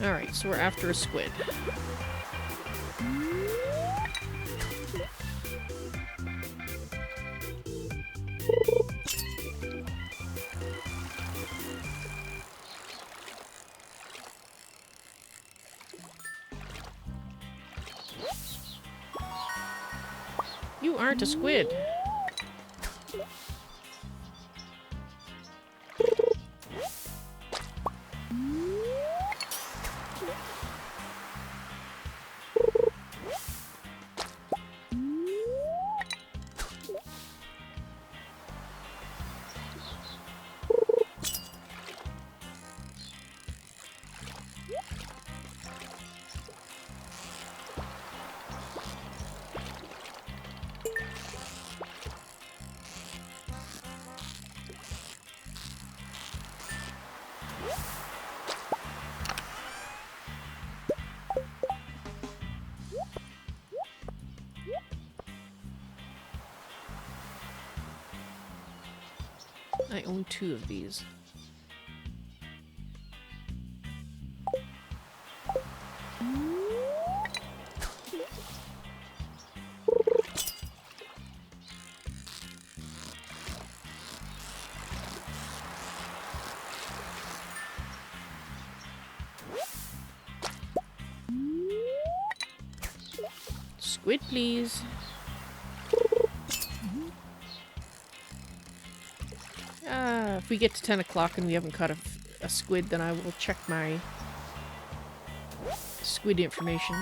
Alright, so we're after a squid. You aren't a squid. I own 2 of these. Squid, please. If we get to 10 o'clock and we haven't caught a squid, then I will check my squid information.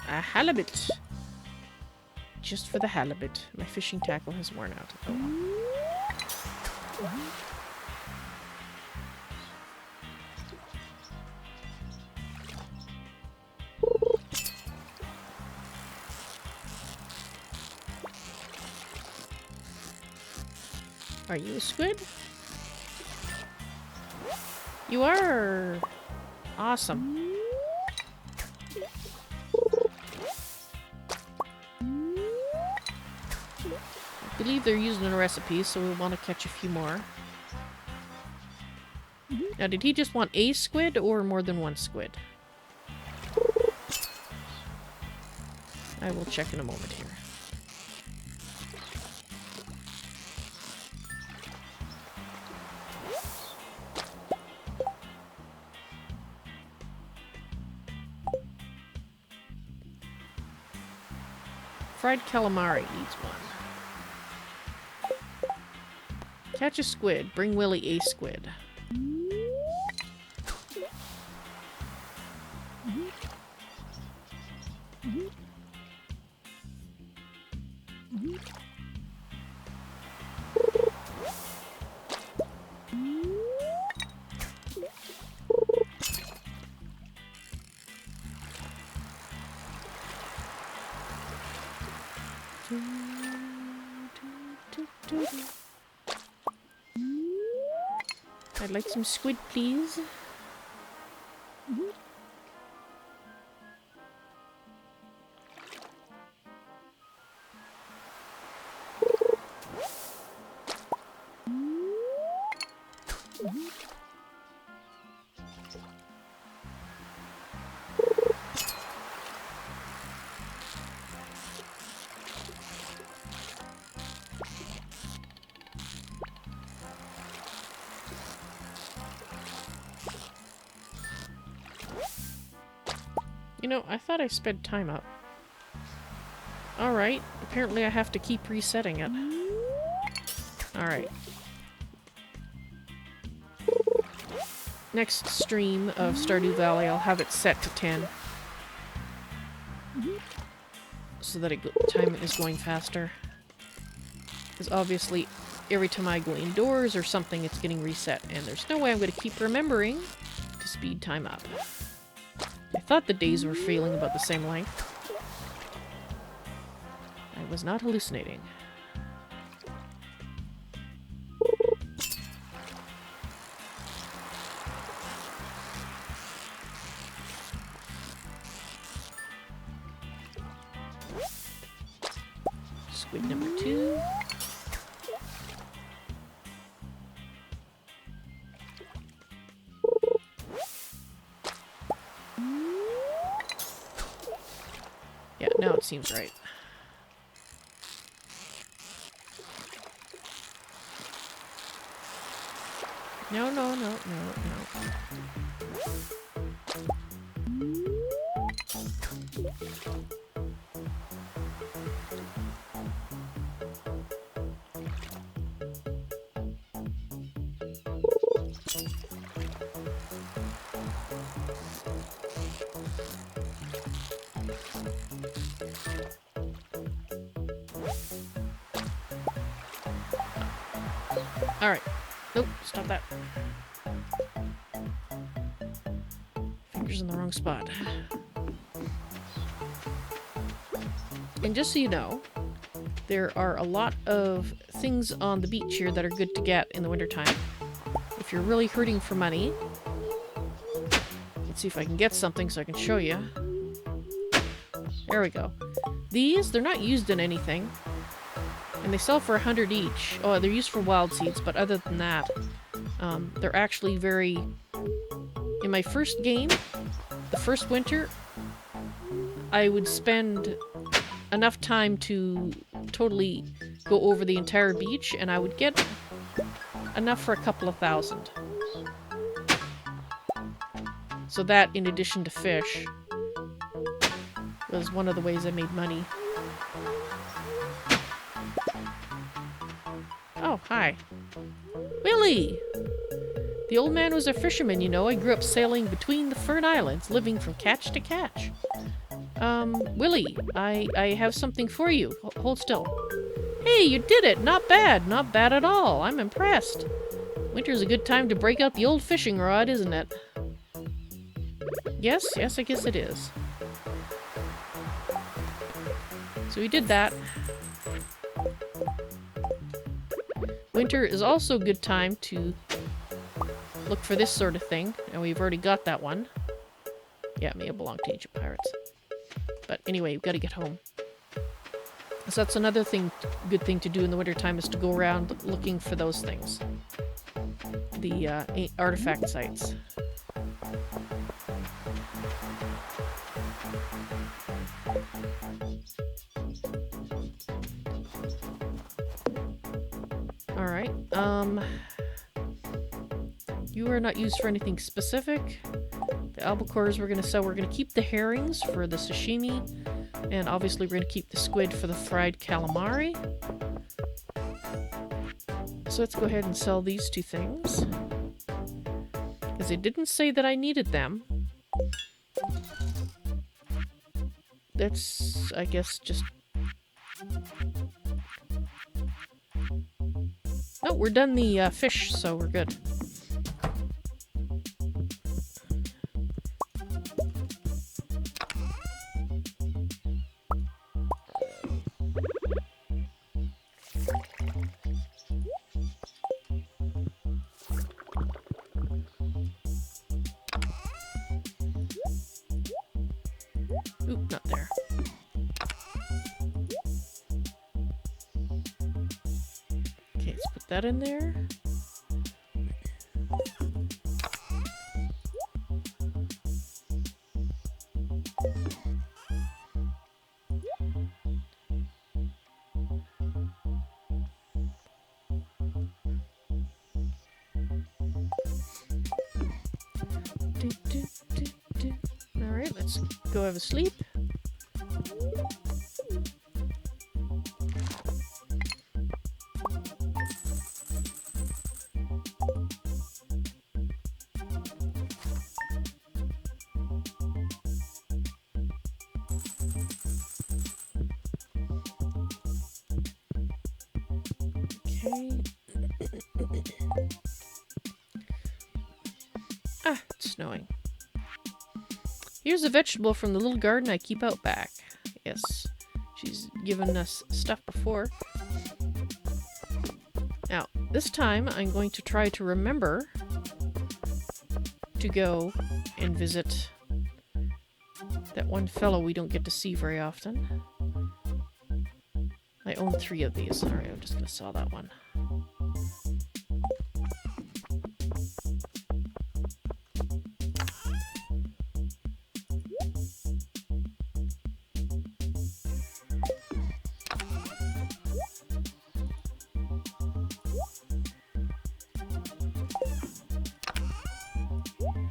A halibut! Just for the halibut. My fishing tackle has worn out. Oh. Are you a squid? You are! Awesome. I believe they're using a recipe, so we'll want to catch a few more. Now, did he just want a squid or more than one squid? I will check in a moment here. Fried calamari needs one. Catch a squid. Bring Willie a squid. I'd like some squid, please. You know, I thought I sped time up. Alright, apparently I have to keep resetting it. Alright. Next stream of Stardew Valley, I'll have it set to 10. So that time is going faster. Because obviously, every time I go indoors or something, it's getting reset. And there's no way I'm going to keep remembering to speed time up. I thought the days were feeling about the same length. I was not hallucinating. Squid number 2. Yeah, now it seems right. No, no, no, no, no. Alright. Nope, stop that. Fingers in the wrong spot. And just so you know, there are a lot of things on the beach here that are good to get in the wintertime. If you're really hurting for money, let's see if I can get something so I can show you. There we go. These, they're not used in anything. And they sell for 100 each. Oh, they're used for wild seeds, but other than that, they're actually very... In my first game, the first winter, I would spend enough time to totally go over the entire beach, and I would get enough for a couple of thousand. So that, in addition to fish, was one of the ways I made money. Oh, hi. Willie! The old man was a fisherman, you know. I grew up sailing between the Fern Islands, living from catch to catch. Willie, I have something for you. Hold still. Hey, you did it! Not bad! Not bad at all! I'm impressed. Winter's a good time to break out the old fishing rod, isn't it? Yes, yes, I guess it is. So we did that. Winter is also a good time to look for this sort of thing, and we've already got that one. Yeah, it may have belonged to ancient pirates. But anyway, we've got to get home. So that's another thing, good thing to do in the wintertime, is to go around looking for those things. The artifact sites. Alright, you are not used for anything specific. The albacores we're going to sell. We're going to keep the herrings for the sashimi, and obviously we're going to keep the squid for the fried calamari. So let's go ahead and sell these two things, because it didn't say that I needed them. That's, I guess, just... Oh, we're done the fish, so we're good. Oop, not there. Okay, let's put that in there. Alright, let's go have a sleep. Okay. Ah, it's snowing. Here's a vegetable from the little garden I keep out back. Yes, she's given us stuff before. Now, this time I'm going to try to remember to go and visit that one fellow we don't get to see very often. I own 3 of these. Alright, I'm just going to sell that one.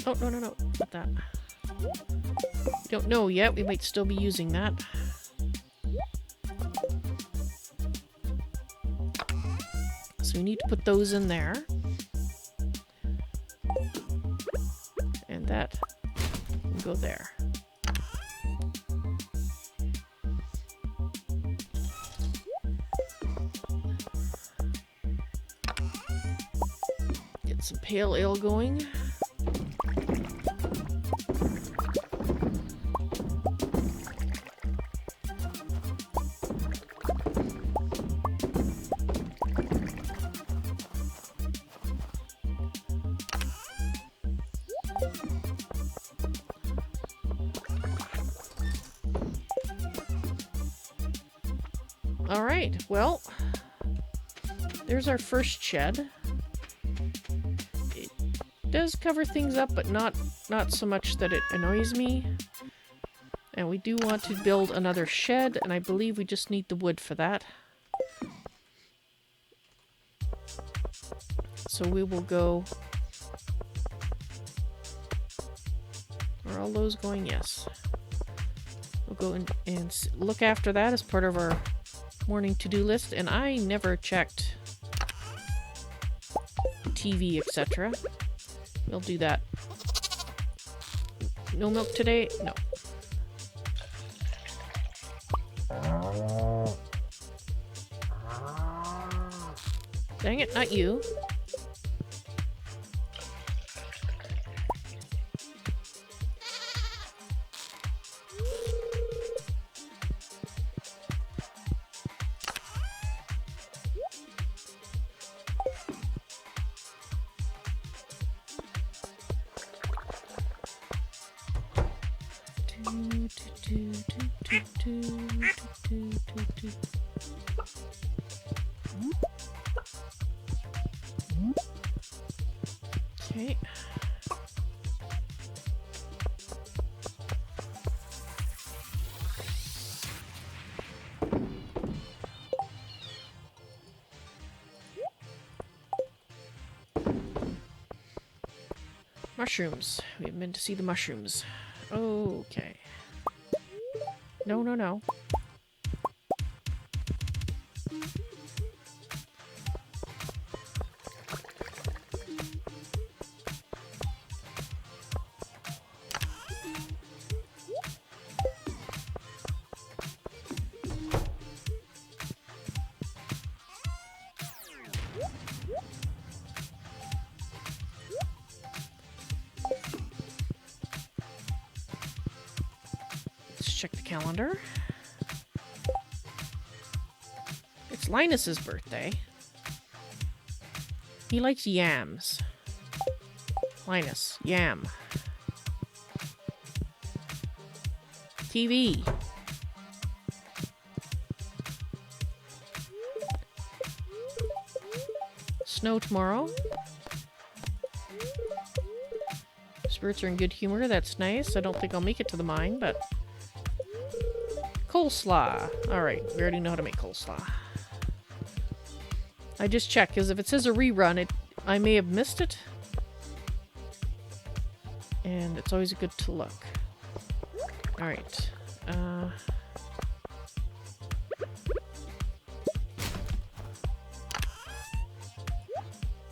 Oh, no, no, no. Not that. We don't know yet. We might still be using that. So we need to put those in there. And that will go there. some pale ale going. All right, well, there's our first shed. It does cover things up, but not so much that it annoys me. And we do want to build another shed, and I believe we just need the wood for that. So we will go... Are all those going? Yes. We'll go and look after that as part of our morning to-do list, and I never checked TV, etc. We'll do that. No milk today? No. Dang it, not you. Okay. Mushrooms. We have been to see the mushrooms. Okay. No, no, no. Check the calendar. It's Linus's birthday. He likes yams. Linus, yam. TV. Snow tomorrow. Spirits are in good humor. That's nice. I don't think I'll make it to the mine, but... Coleslaw. Alright, we already know how to make coleslaw. I just checked, because if it says a rerun, I may have missed it. And it's always good to look. Alright.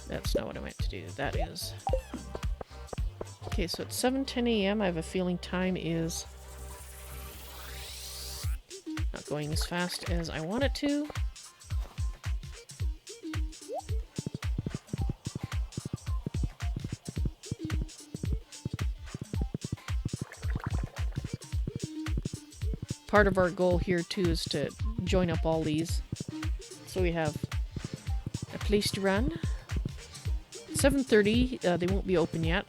That's not what I meant to do. That is... Okay, so it's 7:10 a.m. I have a feeling time is... not going as fast as I want it to. Part of our goal here too is to join up all these. So we have a place to run. 7:30, they won't be open yet.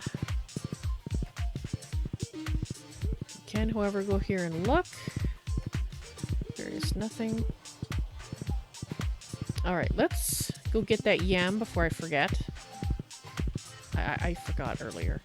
Can, however, go here and look. There is nothing. Alright, let's go get that yam before I forget. I forgot earlier.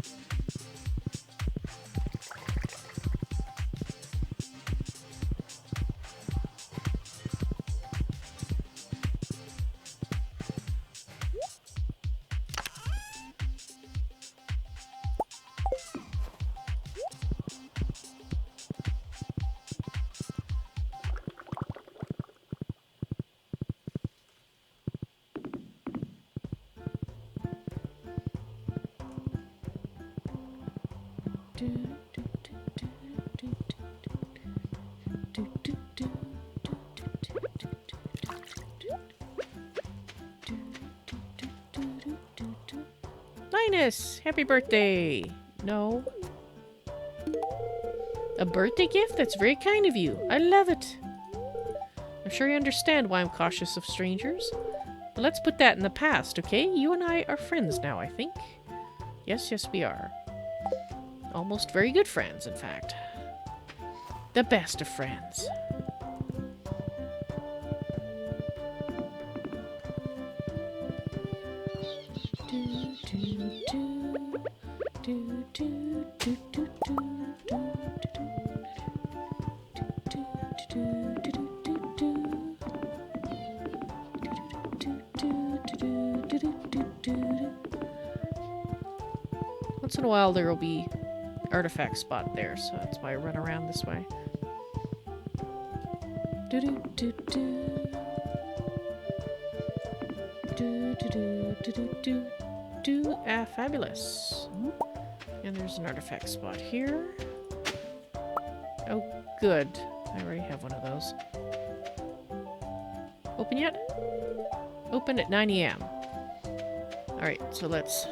Linus! Happy birthday! No. A birthday gift? That's very kind of you. I love it. I'm sure you understand why I'm cautious of strangers. But let's put that in the past, okay? You and I are friends now, I think. Yes, yes, we are. Almost very good friends, in fact. The best of friends. Once in a while there will be artifact spot there, so that's why I run around this way. Ah, fabulous. And there's an artifact spot here. Oh, good. I already have one of those. Open yet? Open at 9 AM. Alright, so let's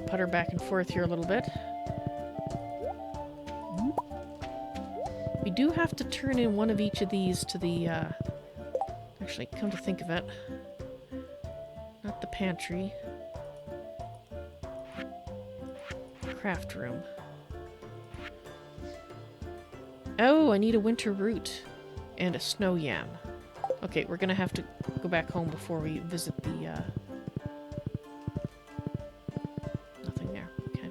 putter back and forth here a little bit. We do have to turn in one of each of these to the, actually, come to think of it. Not the pantry. Craft room. Oh, I need a winter root. And a snow yam. Okay, we're gonna have to go back home before we visit the, nothing there. Okay.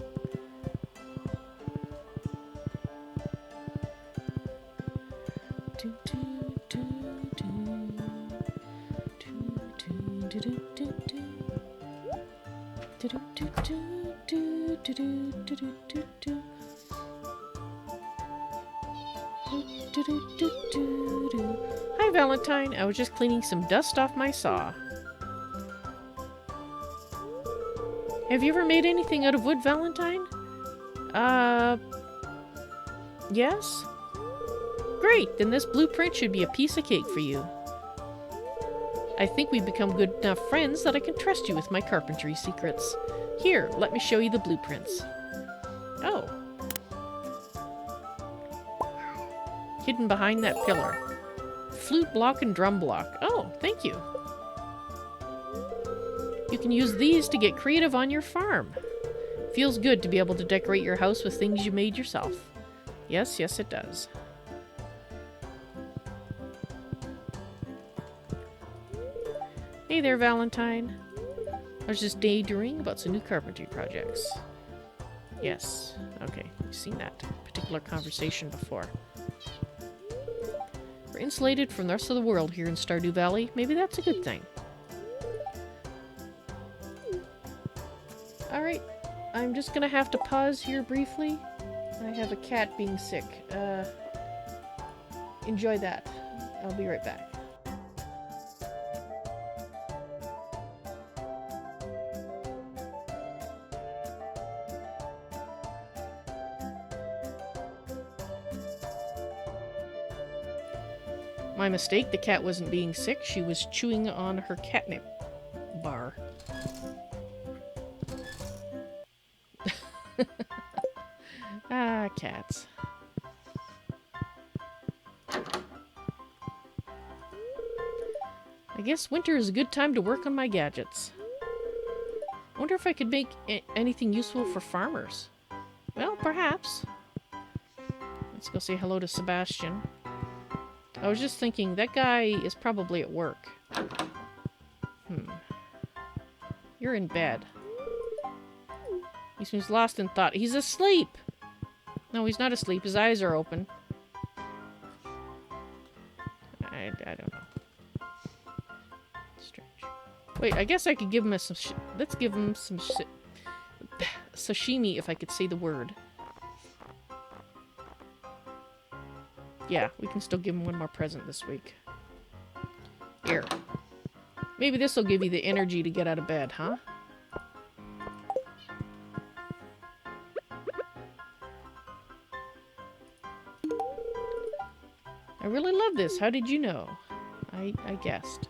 Hi, Valentine. I was just cleaning some dust off my saw. Have you ever made anything out of wood, Valentine? Yes? Great, then this blueprint should be a piece of cake for you. I think we've become good enough friends that I can trust you with my carpentry secrets. Here, let me show you the blueprints. Oh. Hidden behind that pillar. Flute block and drum block. Oh, thank you. You can use these to get creative on your farm. Feels good to be able to decorate your house with things you made yourself. Yes, yes it does. Hey there, Valentine. I was just daydreaming about some new carpentry projects. Yes. Okay, we've seen that particular conversation before. We're insulated from the rest of the world here in Stardew Valley. Maybe that's a good thing. Alright, I'm just gonna have to pause here briefly. I have a cat being sick. Enjoy that. I'll be right back. My mistake, the cat wasn't being sick, she was chewing on her catnip bar. Ah, cats. I guess winter is a good time to work on my gadgets. I wonder if I could make anything useful for farmers. Well, perhaps. Let's go say hello to Sebastian. I was just thinking, that guy is probably at work. You're in bed. He seems lost in thought. He's asleep! No, he's not asleep. His eyes are open. I don't know. Strange. Wait, I guess I could give him some let's give him some sashimi, if I could say the word. Yeah, we can still give him one more present this week. Here. Maybe this will give you the energy to get out of bed, huh? I really love this. How did you know? I guessed.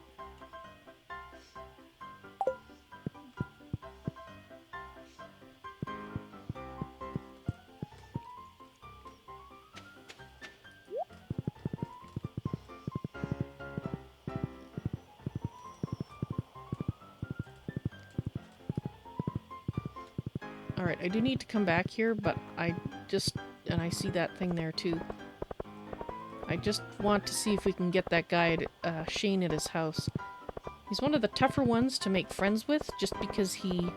Alright, I do need to come back here, but I just... And I see that thing there, too. I just want to see if we can get that guy, Shane, at his house. He's one of the tougher ones to make friends with, just because he...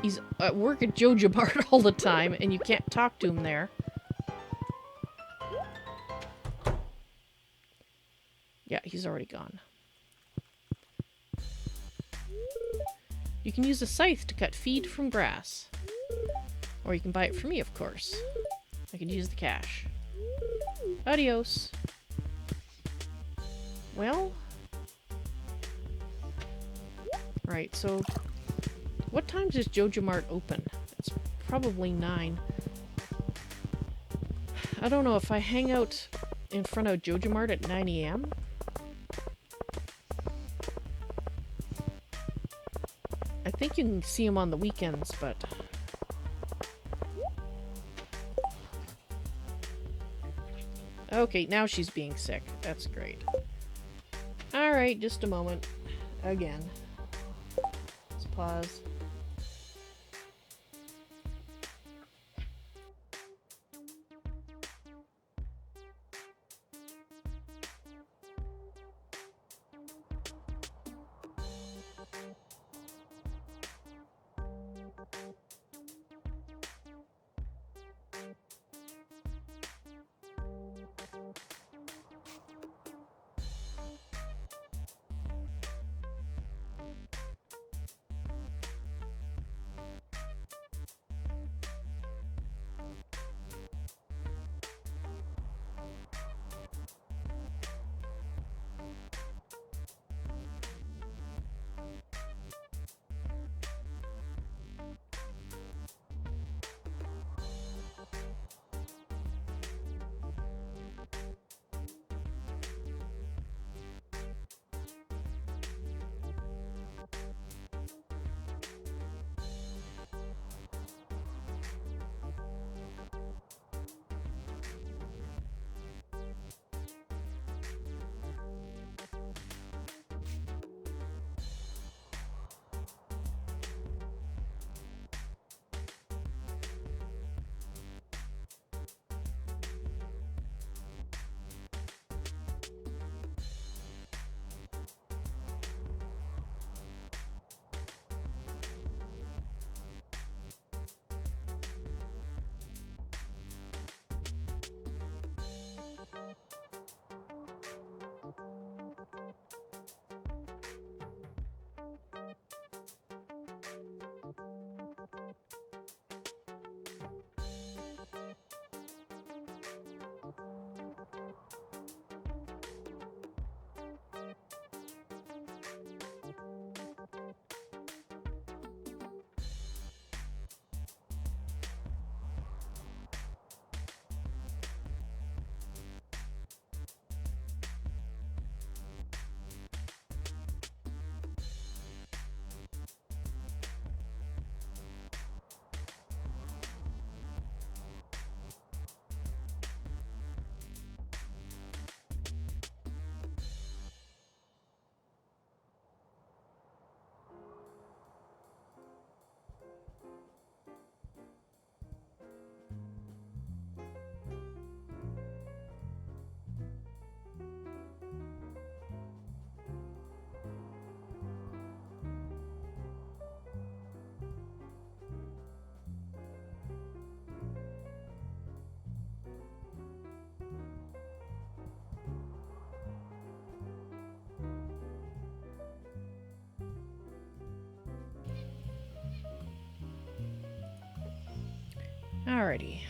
he's at work at Jojo Mart all the time, and you can't talk to him there. Yeah, he's already gone. You can use a scythe to cut feed from grass. Or you can buy it from me, of course. I could use the cash. Adios. Well... Right, so... What time does Jojo Mart open? It's probably 9. I don't know, if I hang out in front of Jojo Mart at 9 AM? I think you can see him on the weekends, but... Okay, now she's being sick. That's great. Alright, just a moment. Again. Let's pause. Alrighty.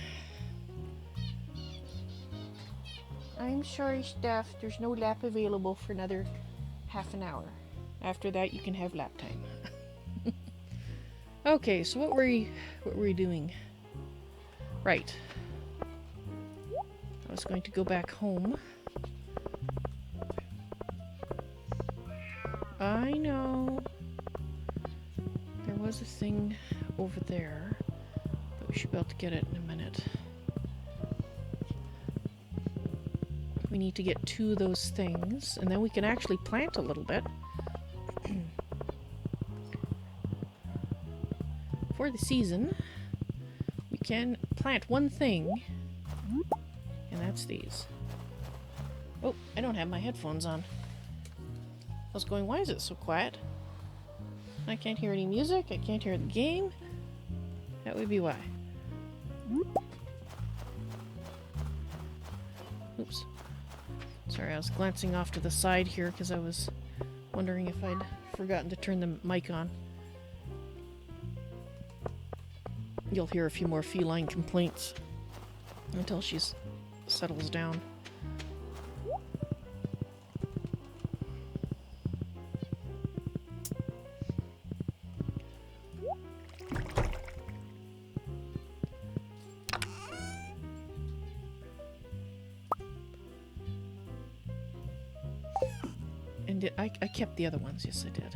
I'm sorry, Steph. There's no lap available for another half an hour. After that, you can have lap time. Okay, so what were we doing? Right. I was going to go back home. I know. There was a thing over there. But we should be able to get it in a minute. We need to get 2 of those things, and then we can actually plant a little bit. For the season, we can plant 1 thing, and that's these. Oh, I don't have my headphones on. I was going, why is it so quiet? I can't hear any music, I can't hear the game. That would be why. Oops. Sorry, I was glancing off to the side here because I was wondering if I'd forgotten to turn the mic on. You'll hear a few more feline complaints until she settles down. And I kept the other ones, yes I did.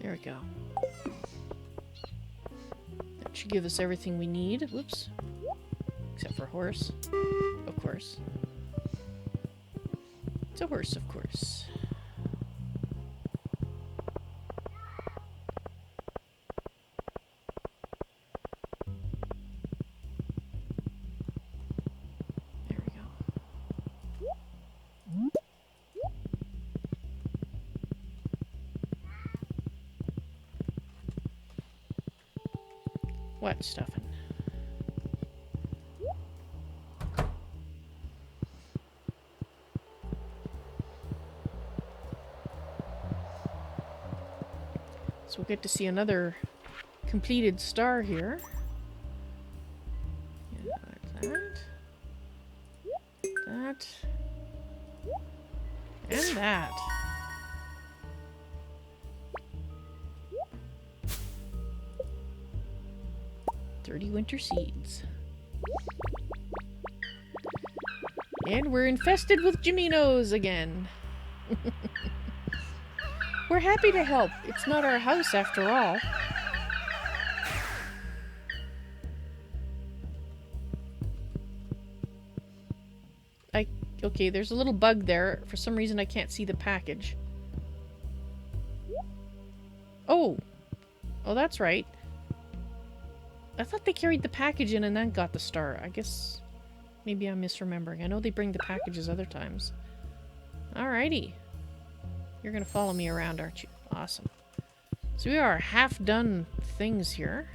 There we go. That should give us everything we need. Whoops. Except for horse. Of course. It's a horse, of course. There we go. What stuffing? So we'll get to see another completed star here. Yeah, that. And that. Winter seeds. And we're infested with Jiminos again. We're happy to help. It's not our house after all. Okay, there's a little bug there. For some reason I can't see the package. Oh, that's right. I thought they carried the package in and then got the star. I guess maybe I'm misremembering. I know they bring the packages other times. Alrighty. You're gonna follow me around, aren't you? Awesome. So we are half done things here.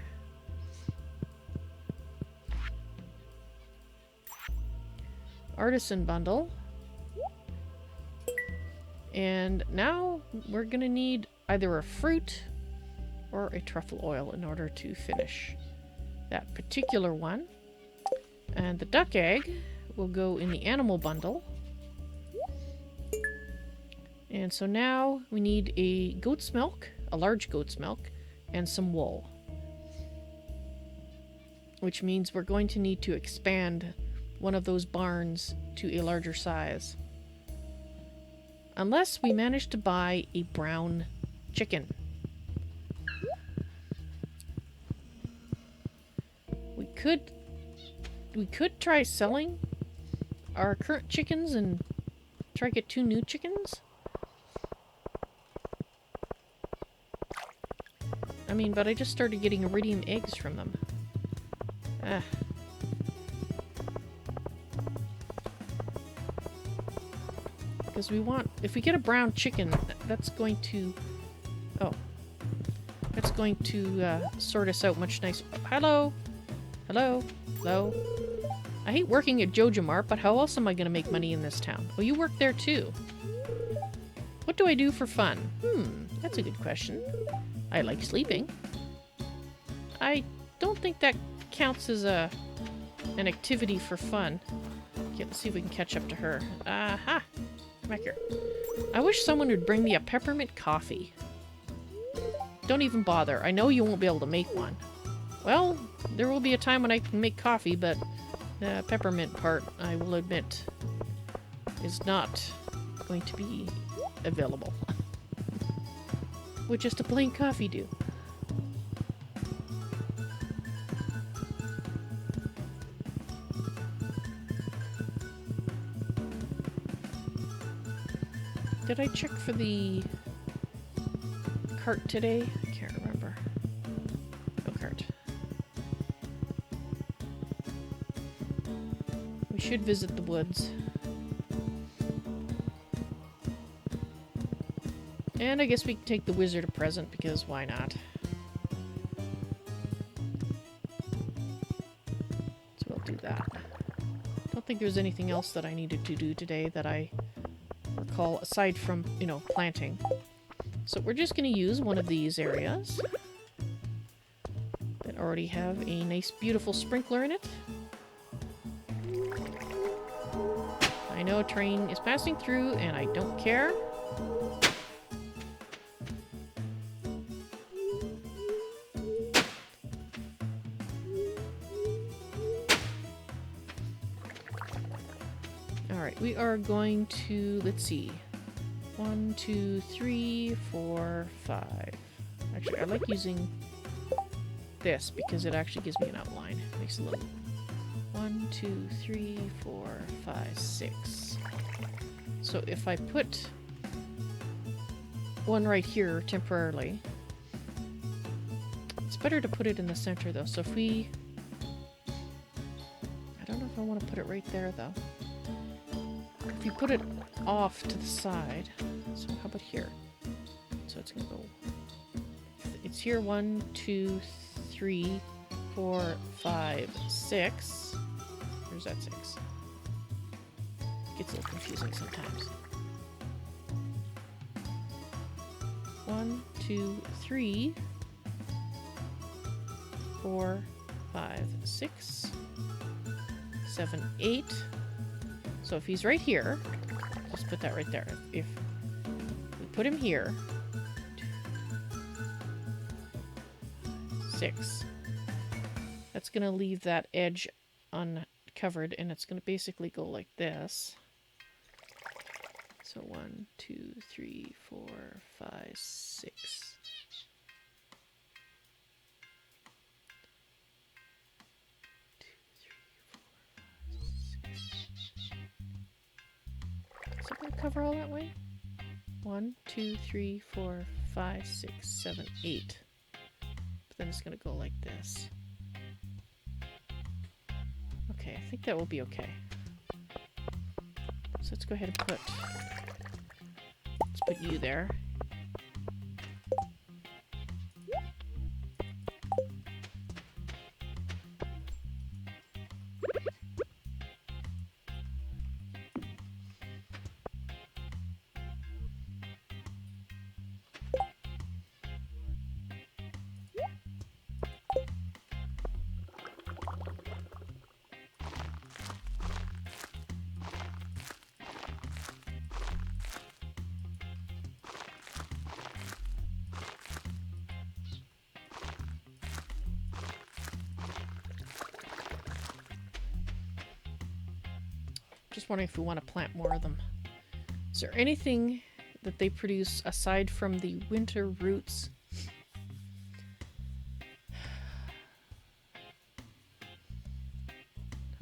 Artisan bundle. And now we're gonna need either a fruit or a truffle oil in order to finish that particular one. And the duck egg will go in the animal bundle. And so now we need a goat's milk, a large goat's milk, and some wool. Which means we're going to need to expand one of those barns to a larger size. Unless we manage to buy a brown chicken. We could try selling our current chickens and try to get 2 new chickens. I mean, but I just started getting iridium eggs from them. Because we want, if we get a brown chicken, that's going to, that's going to sort us out much nicer. Hello? Hello? Hello? I hate working at JojaMart, but how else am I going to make money in this town? Oh, you work there too. What do I do for fun? That's a good question. I like sleeping. I don't think that counts as an activity for fun. Okay, let's see if we can catch up to her. Aha! Come back here. I wish someone would bring me a peppermint coffee. Don't even bother. I know you won't be able to make one. Well, there will be a time when I can make coffee, but the peppermint part, I will admit, is not going to be available. Would just a plain coffee do? Did I check for the cart today? I can't remember. No cart. We should visit the woods. And I guess we can take the wizard a present, because why not? So we'll do that. Don't think there's anything else that I needed to do today that I recall, aside from, you know, planting. So we're just going to use one of these areas that already have a nice, beautiful sprinkler in it. I know a train is passing through, and I don't care. Alright, we are going to, let's see, 1, 2, 3, 4, 5. Actually, I like using this because it actually gives me an outline. Makes a little 1, 2, 3, 4, 5, 6. So if I put one right here temporarily, it's better to put it in the center though. So if we, I don't know if I want to put it right there though. If you put it off to the side, so how about here? So it's gonna go, it's here 1, 2, 3, 4, 5, 6. Where's that 6? Gets a little confusing sometimes. 1, 2, 3, 4, 5, 6, 7, 8. So if he's right here, just put that right there. If we put him here, 6, that's going to leave that edge uncovered, and it's going to basically go like this. So 1, 2, 3, 4, 5, 6. Is it going to cover all that way? 1, 2, 3, 4, 5, 6, 7, 8. But then it's going to go like this. Okay, I think that will be okay. So let's go ahead and put you there. Just wondering if we want to plant more of them. Is there anything that they produce aside from the winter roots?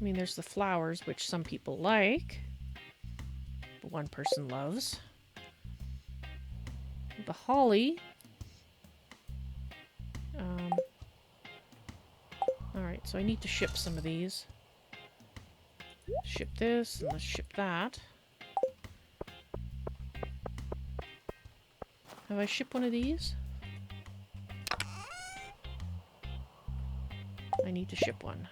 I mean, there's the flowers, which some people like, but one person loves. The holly. Alright, so I need to ship some of these. Ship this, and let's ship that. Have I shipped one of these? I need to ship one.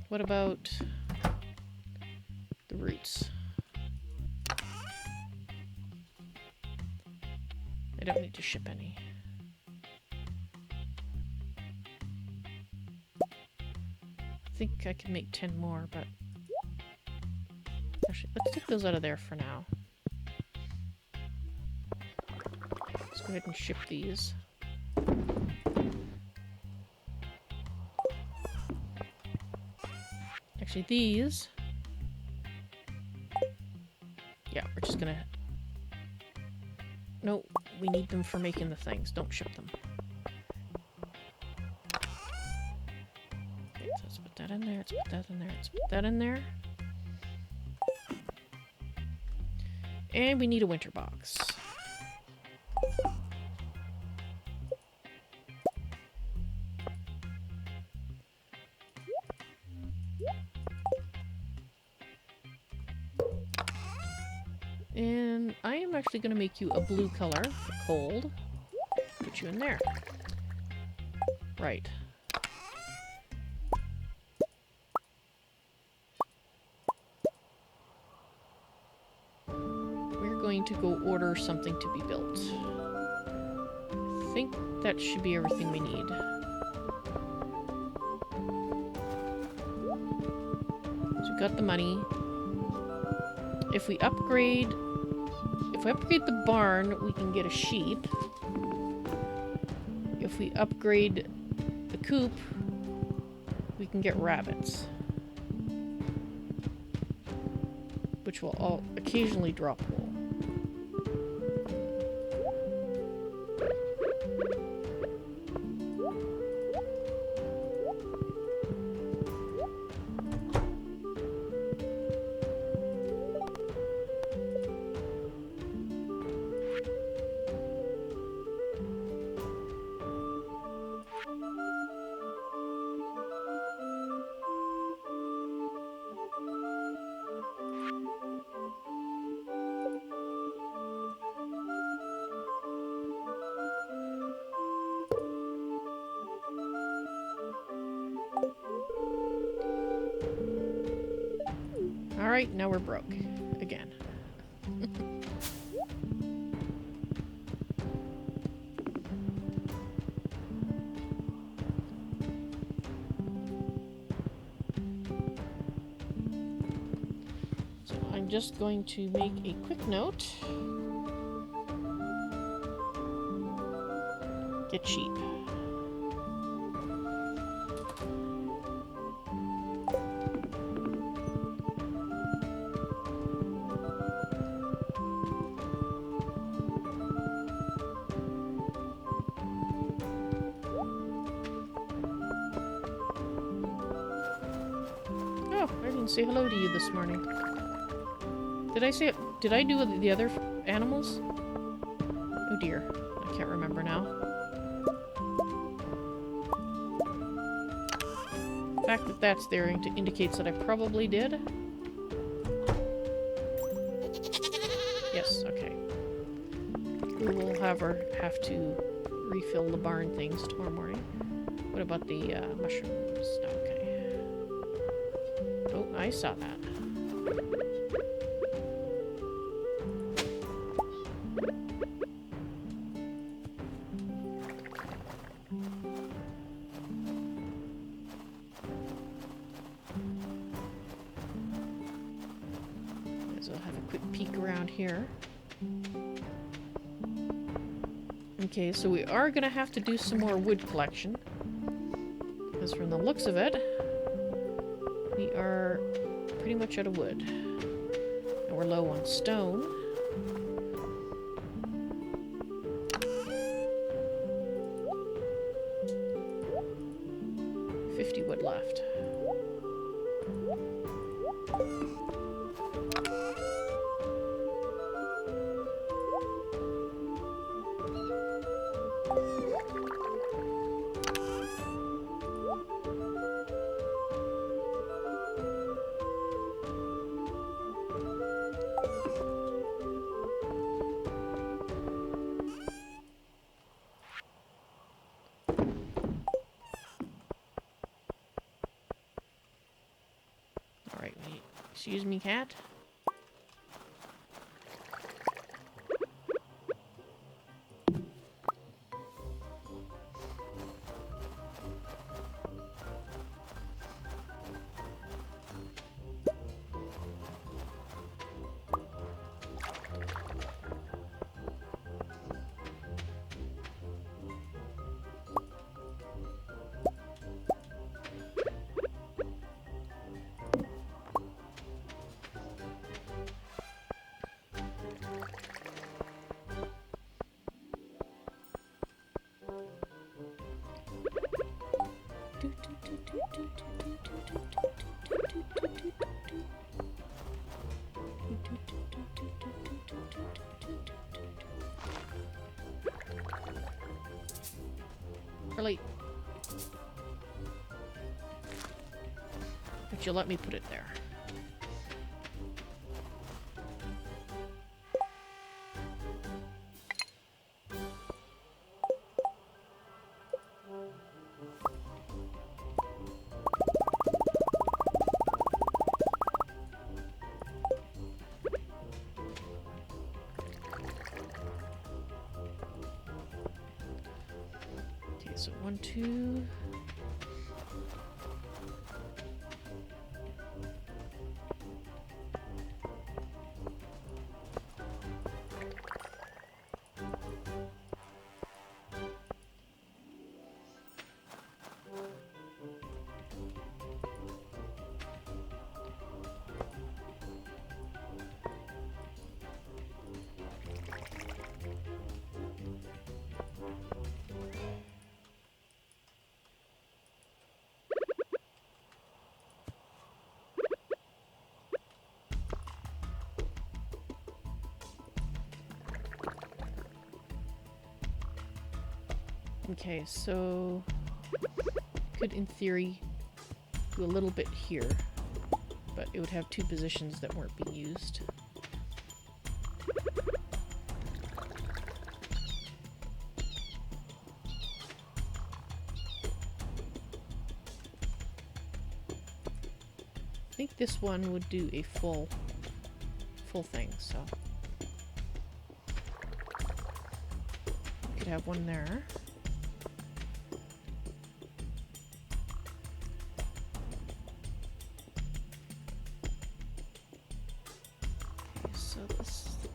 What about the roots? I don't need to ship any. I think I can make 10 more, but actually, let's take those out of there for now. Let's go ahead and ship these. Actually, these... yeah, we're just gonna... no, we need them for making the things. Don't ship them. Okay, so let's put that in there, let's put that in there, let's put that in there. And we need a winter box. And I am actually going to make you a blue color for cold. Put you in there. Right. We're going to go order something to be built. I think that should be everything we need. So we got the money. If we upgrade the barn, we can get a sheep. If we upgrade the coop, we can get rabbits. Which will all occasionally drop wool. Alright, now we're broke. Again. So I'm just going to make a quick note. Get sheep. I didn't say hello to you this morning. Did I do the other animals? Oh dear. I can't remember now. The fact that that's there indicates that I probably did. Yes, okay. We will have to refill the barn things tomorrow morning. What about the mushrooms? Okay. Oh, I saw that. So I'll have a quick peek around here. Okay, so we are going to have to do some more wood collection. Because from the looks of it, we are pretty much out of wood. And we're low on stone. Wood left. Excuse me, cat. you'll let me put it there. Okay, so 1, 2... Okay, so could in theory do a little bit here, but it would have 2 positions that weren't being used. I think this one would do a full thing, so could have one there.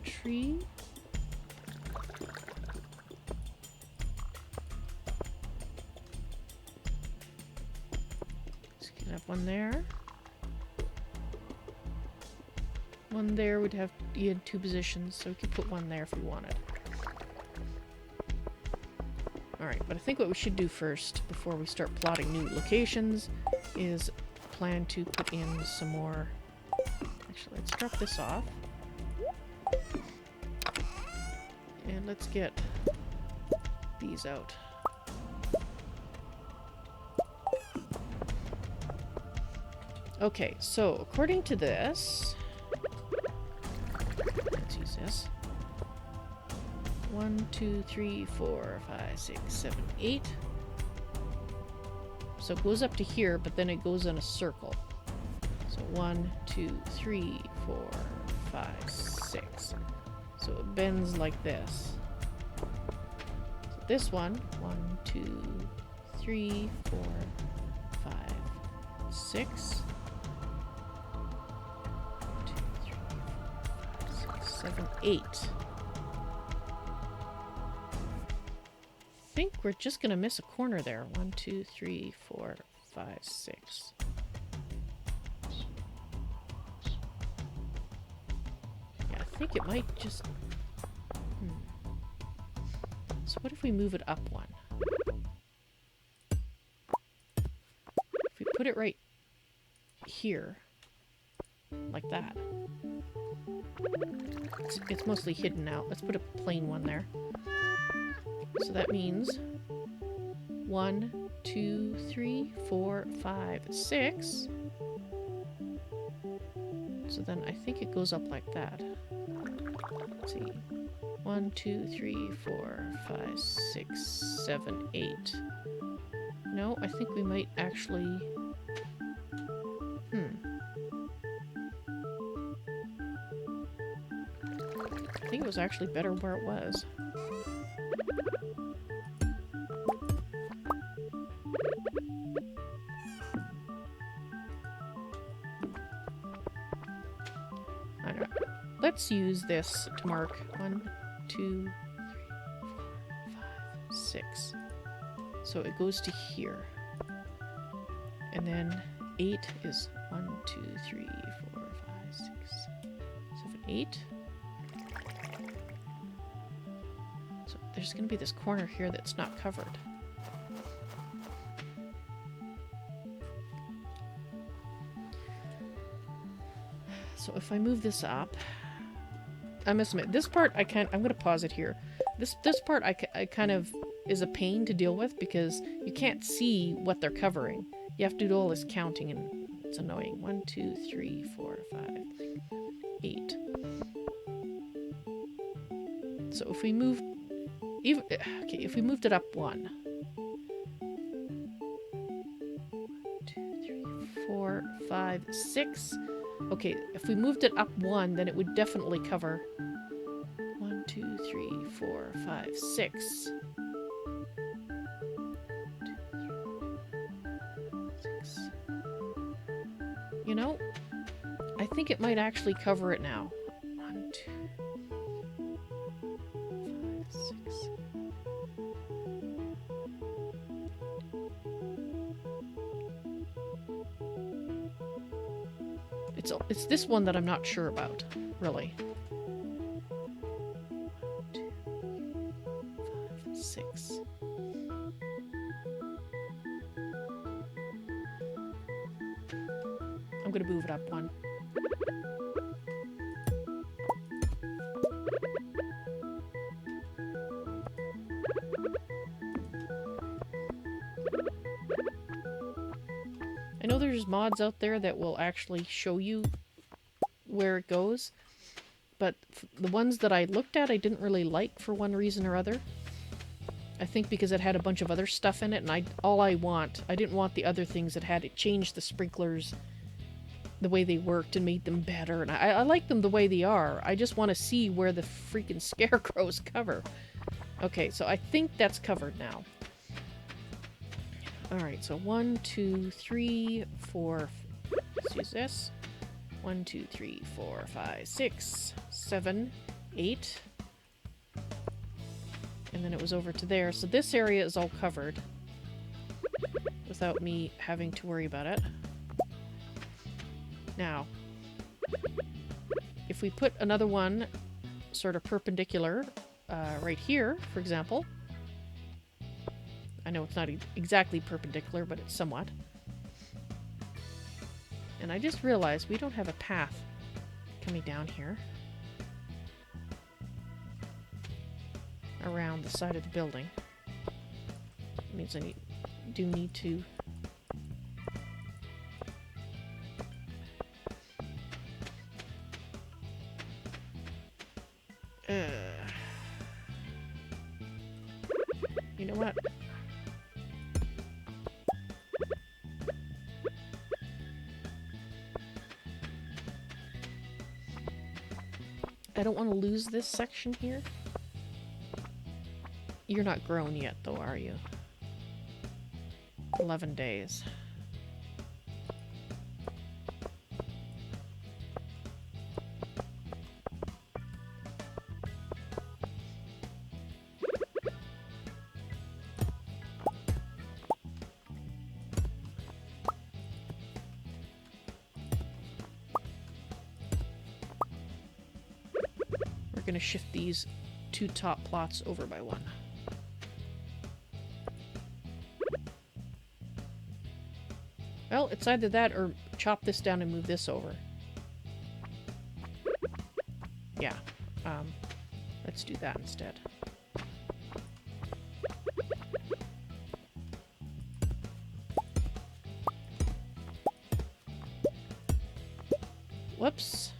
Tree. So you can have one there. One there would have, you had 2 positions, so we could put one there if we wanted. Alright, but I think what we should do first, before we start plotting new locations, is plan to put in some more... Actually, let's drop this off. And let's get these out. Okay, so according to this, let's use this. 1, 2, 3, 4, 5, 6, 7, 8. So it goes up to here, but then it goes in a circle. So 1, 2, 3, 4, 5, 6. So it bends like this. So this one, 1, 2, 3, 4, 5, 6. 2, 3, 4, 5, 6, 7, 8. I think we're just gonna miss a corner there. 1, 2, 3, 4, 5, 6. I think it might just... So what if we move it up one? If we put it right here, like that. It's mostly hidden out. Let's put a plain one there. So that means 1, 2, 3, 4, 5, 6. So then I think it goes up like that. Let's see. 1, 2, 3, 4, 5, 6, 7, 8. No, I think we might actually... I think it was actually better where it was. I don't know. Let's use this to mark 1, 2, 3, 4, 5, 6. So it goes to here. And then 8 is 1, 2, 3, 4, 5, 6, 7, 8. So there's going to be this corner here that's not covered. So if I move this up, I must admit, this part I'm going to pause it here. This part I kind of is a pain to deal with because you can't see what they're covering. You have to do all this counting and That's annoying. 1, 2, 3, 4, 5, 8. So if we move, even okay, if we moved it up 1, 2, 3, 4, 5, 6. Okay, if we moved it up 1, then it would definitely cover 1, 2, 3, 4, 5, 6. 6. You know, I think it might actually cover it now. 1, 2, 5, 6. It's this one that I'm not sure about, really. 1, 2, 5, 6. I'm gonna move it up 1. I know there's mods out there that will actually show you where it goes, but the ones that I looked at I didn't really like for one reason or other. I think because it had a bunch of other stuff in it, and I didn't want the other things that had it changed the sprinklers, the way they worked, and made them better. And I like them the way they are. I just want to see where the freaking scarecrows cover. Okay, so I think that's covered now. Alright, so 1, 2, 3, 4. Let's use this. 1, 2, 3, 4, 5, 6, 7, 8. And then it was over to there. So this area is all covered without me having to worry about it. Now, if we put another one sort of perpendicular right here, for example. I know it's not exactly perpendicular, but it's somewhat. And I just realized we don't have a path coming down here around the side of the building. It means I do need to you know what? I don't want to lose this section here. You're not grown yet, though, are you? 11 days. We're going to shift these 2 top plots over by 1. Well, it's either that or chop this down and move this over. Yeah, let's do that instead. Whoops.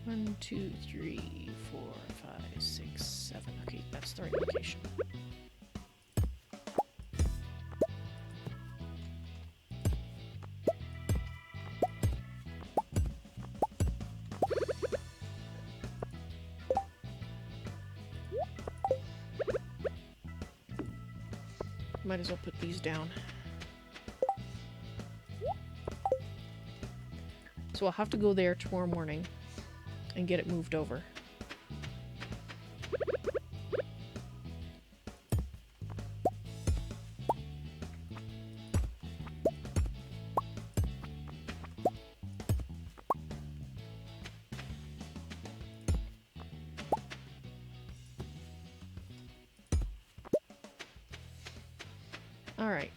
One, 2, 3, 4, 5, 6, 7. Okay, that's the right location. Might as well put these down. So I'll have to go there tomorrow morning and get it moved over. Alright.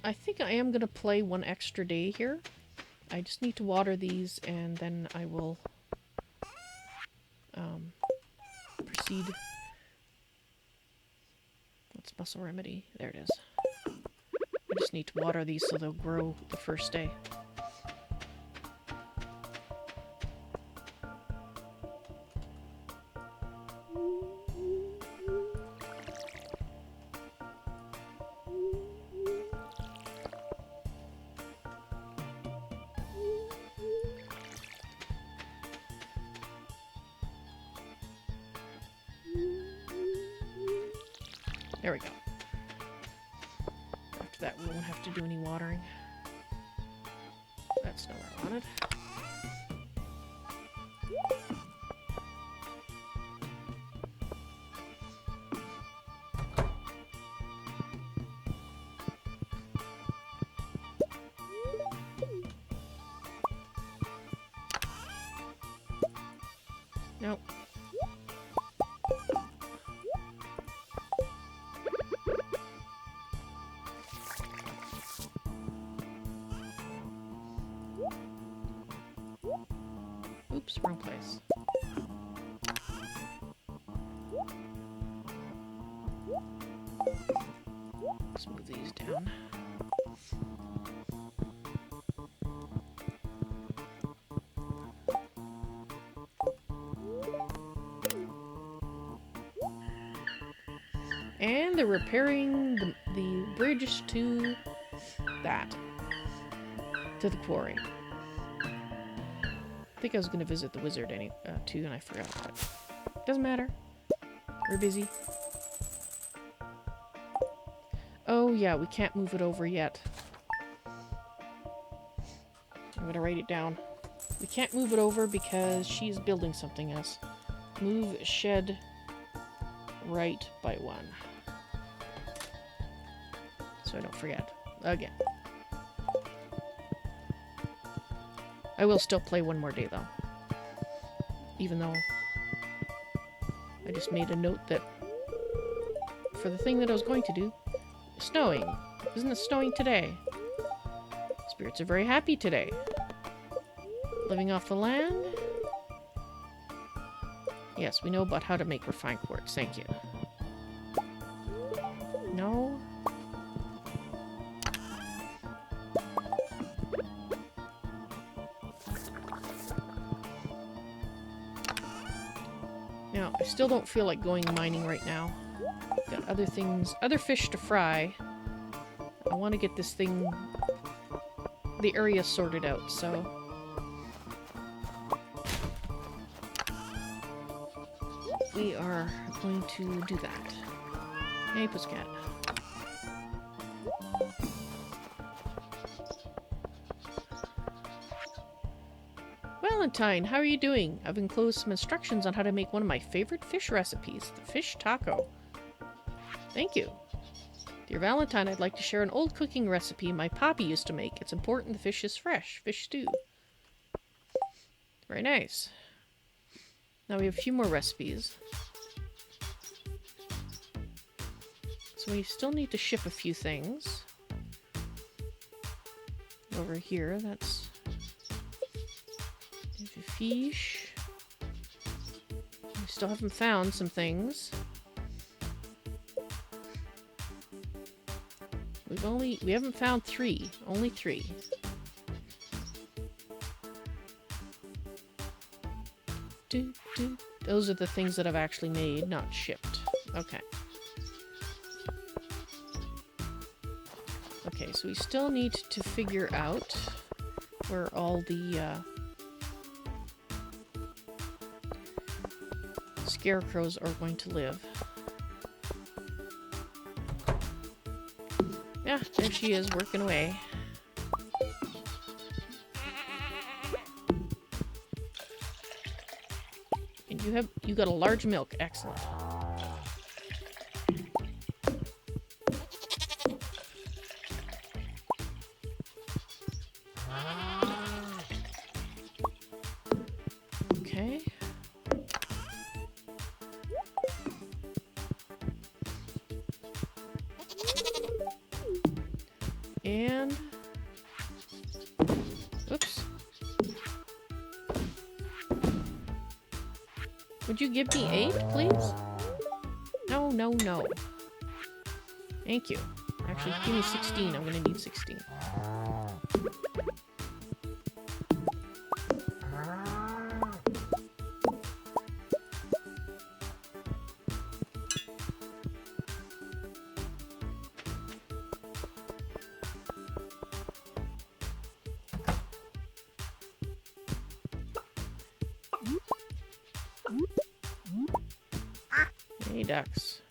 I think I am going to play one extra day here. I just need to water these and then I will seed. What's muscle remedy? There it is. I just need to water these so they'll grow the first day. There we go. After that, we won't have to do any watering. That's not what I wanted. Nope. Oops, wrong place. Let's move these down. And they're repairing the bridge to that. To the quarry. I think I was going to visit the wizard too, and I forgot, but doesn't matter. We're busy. Oh yeah, we can't move it over yet. I'm going to write it down. We can't move it over because she's building something else. Move shed right by 1. So I don't forget. Again. I will still play one more day, though. Even though I just made a note that for the thing that I was going to do, snowing. Isn't it snowing today? Spirits are very happy today. Living off the land? Yes, we know about how to make refined quartz. Thank you. No. Now, I still don't feel like going mining right now. Got other things, other fish to fry. I want to get this thing, the area sorted out, so... we are going to do that. Hey, Pussycat. Valentine, how are you doing? I've enclosed some instructions on how to make one of my favorite fish recipes, the fish taco. Thank you. Dear Valentine, I'd like to share an old cooking recipe my papi used to make. It's important the fish is fresh. Fish stew. Very nice. Now we have a few more recipes. So we still need to ship a few things. Over here, that's... fish. We still haven't found some things. We haven't found 3. Only 3. Those are the things that I've actually made, not shipped. Okay. Okay, so we still need to figure out where all the scarecrows are going to live. Yeah, there she is, working away. And you got a large milk, excellent. Okay. And... oops. Would you give me 8, please? No, no, no. Thank you. Actually, give me 16. I'm gonna need 16. Hey, ducks.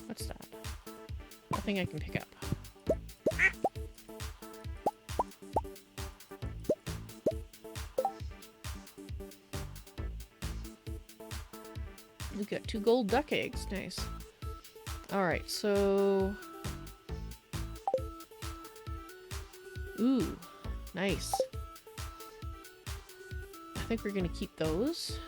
What's that? Nothing I can pick up. We've got 2 gold duck eggs. Nice. Alright, so... Ooh, nice. I think we're gonna keep those.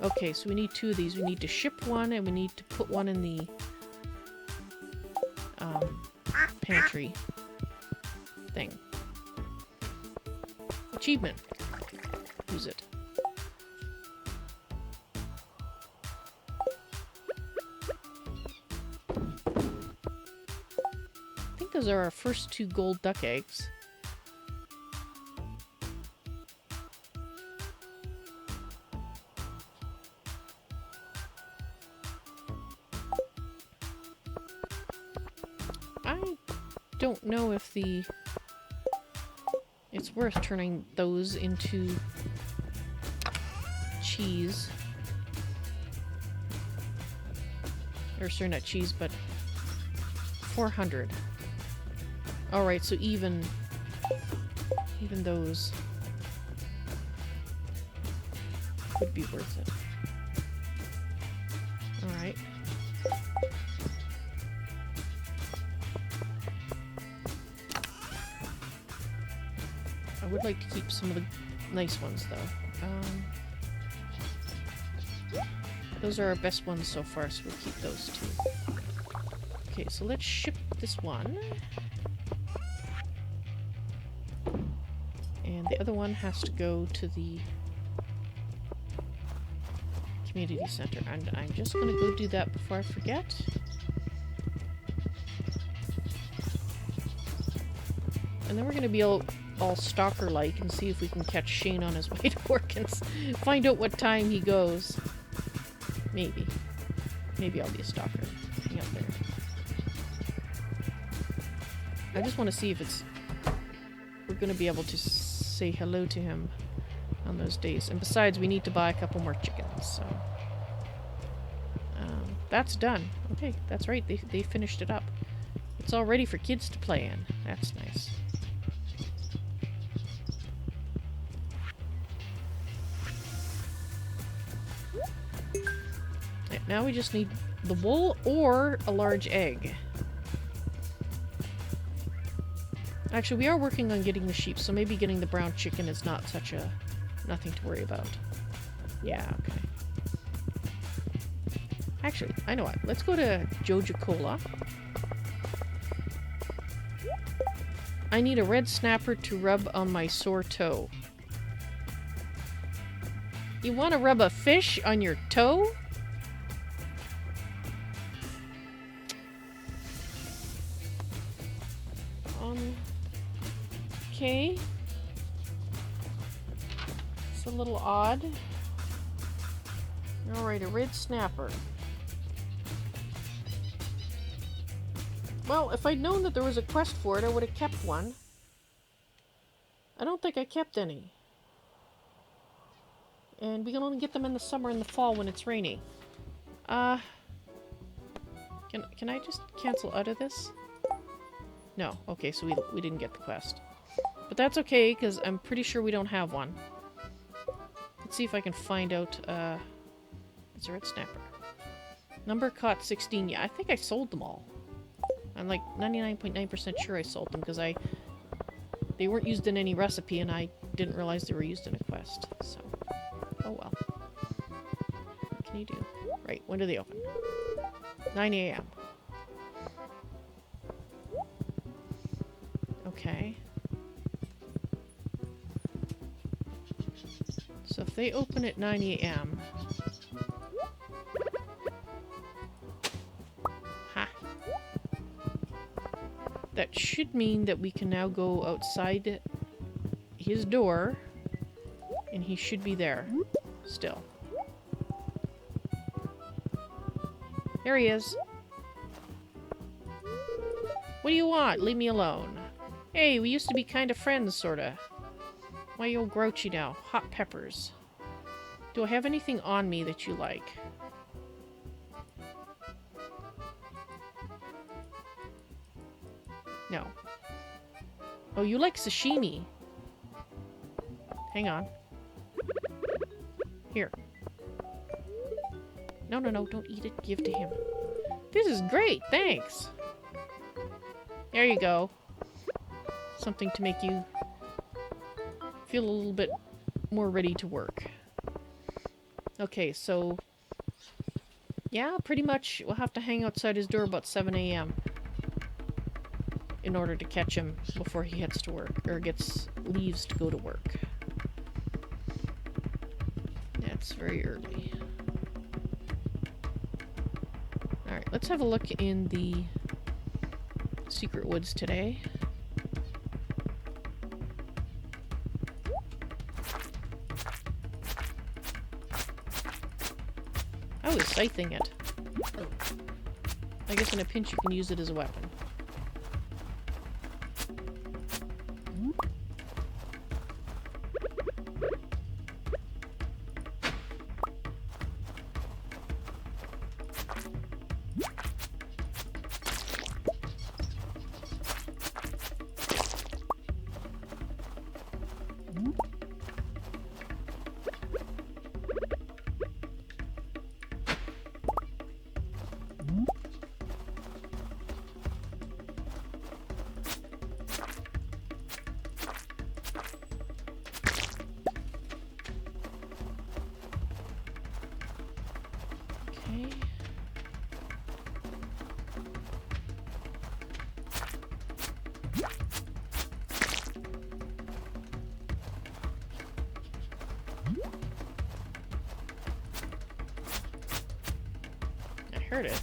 Okay, so we need 2 of these. We need to ship one, and we need to put one in the pantry thing. Achievement. Use it. I think those are our first 2 gold duck eggs. Don't know if it's worth turning those into cheese. Or sorry, not cheese, but 400. Alright, so even those would be worth it. Alright. I would like to keep some of the nice ones, though. Those are our best ones so far, so we'll keep those 2. Okay, so let's ship this one. And the other one has to go to the community center. And I'm just gonna go do that before I forget. And then we're gonna be all stalker-like and see if we can catch Shane on his way to work and find out what time he goes. Maybe. Maybe I'll be a stalker. Hang out there. I just want to see if we're going to be able to say hello to him on those days. And besides, we need to buy a couple more chickens, so... that's done. Okay, that's right. They finished it up. It's all ready for kids to play in. That's nice. Now we just need the wool or a large egg. Actually, we are working on getting the sheep, so maybe getting the brown chicken is not such a... nothing to worry about. Yeah, okay. Actually, I know what. Let's go to Joja-Cola. I need a red snapper to rub on my sore toe. You want to rub a fish on your toe? Okay. It's a little odd. Alright, a red snapper. Well, if I'd known that there was a quest for it, I would have kept one. I don't think I kept any. And we can only get them in the summer and the fall when it's rainy. Can I just cancel out of this? No. Okay, so we didn't get the quest. But that's okay, because I'm pretty sure we don't have one. Let's see if I can find out, it's a red snapper. Number caught 16. Yeah, I think I sold them all. I'm like 99.9% sure I sold them, because they weren't used in any recipe, and I didn't realize they were used in a quest, so... Oh well. What can you do? Right, when do they open? 9 a.m. they open at 9 a.m. Ha! That should mean that we can now go outside his door, and he should be there still. There he is. What do you want? Leave me alone. Hey, we used to be kind of friends, sorta. Why are you all grouchy now? Hot peppers. Do I have anything on me that you like? No. Oh, you like sashimi. Hang on. Here. No, no, no, don't eat it. Give to him. This is great, thanks. There you go. Something to make you feel a little bit more ready to work. Okay, so... yeah, pretty much we'll have to hang outside his door about 7 a.m. in order to catch him before he heads to work, or leaves to go to work. That's very early. Alright, let's have a look in the secret woods today. I was scything it. I guess in a pinch you can use it as a weapon. Heard it.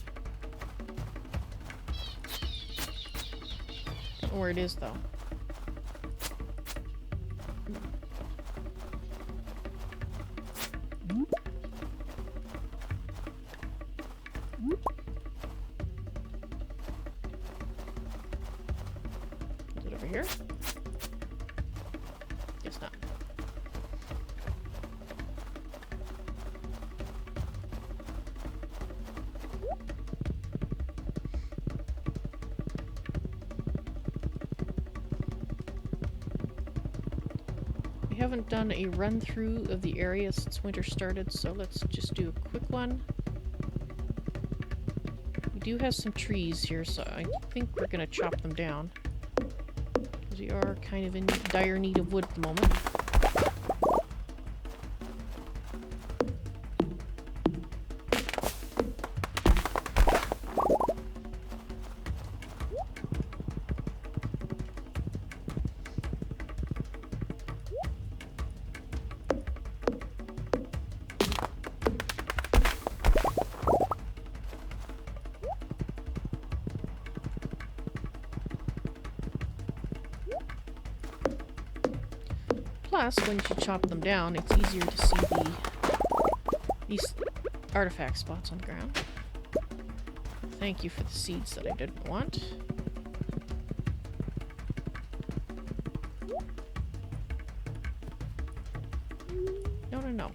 Don't know where it is, though. Is it over here? Guess not. We haven't done a run-through of the area since winter started, so let's just do a quick one. We do have some trees here, so I think we're gonna chop them down. Because we are kind of in dire need of wood at the moment. Plus, when you chop them down, it's easier to see these artifact spots on the ground. Thank you for the seeds that I didn't want. No, no, no.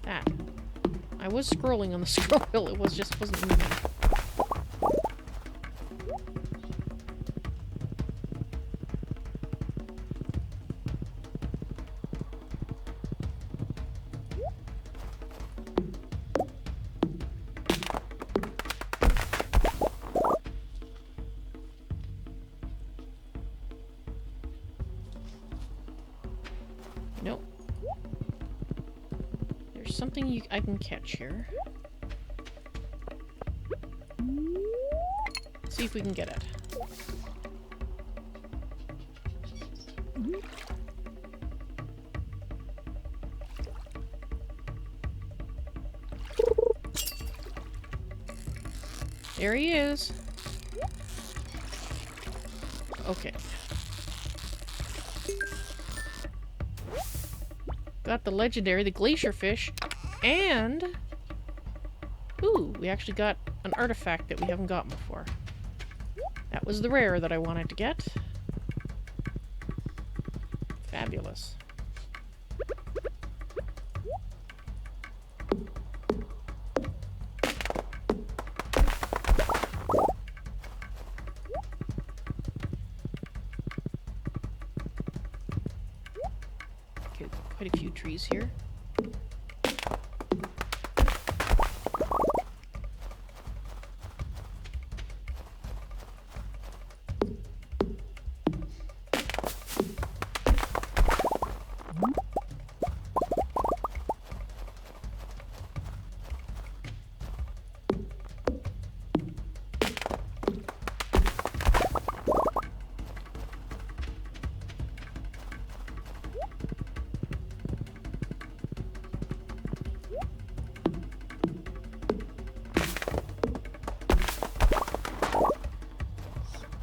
That. I was scrolling on the scroll, it wasn't moving. Nope. There's something I can catch here. Let's see if we can get it. There he is. Okay. Got the legendary, the glacier fish, and... Ooh, we actually got an artifact that we haven't gotten before. That was the rare that I wanted to get. Fabulous. Okay, quite a few trees here.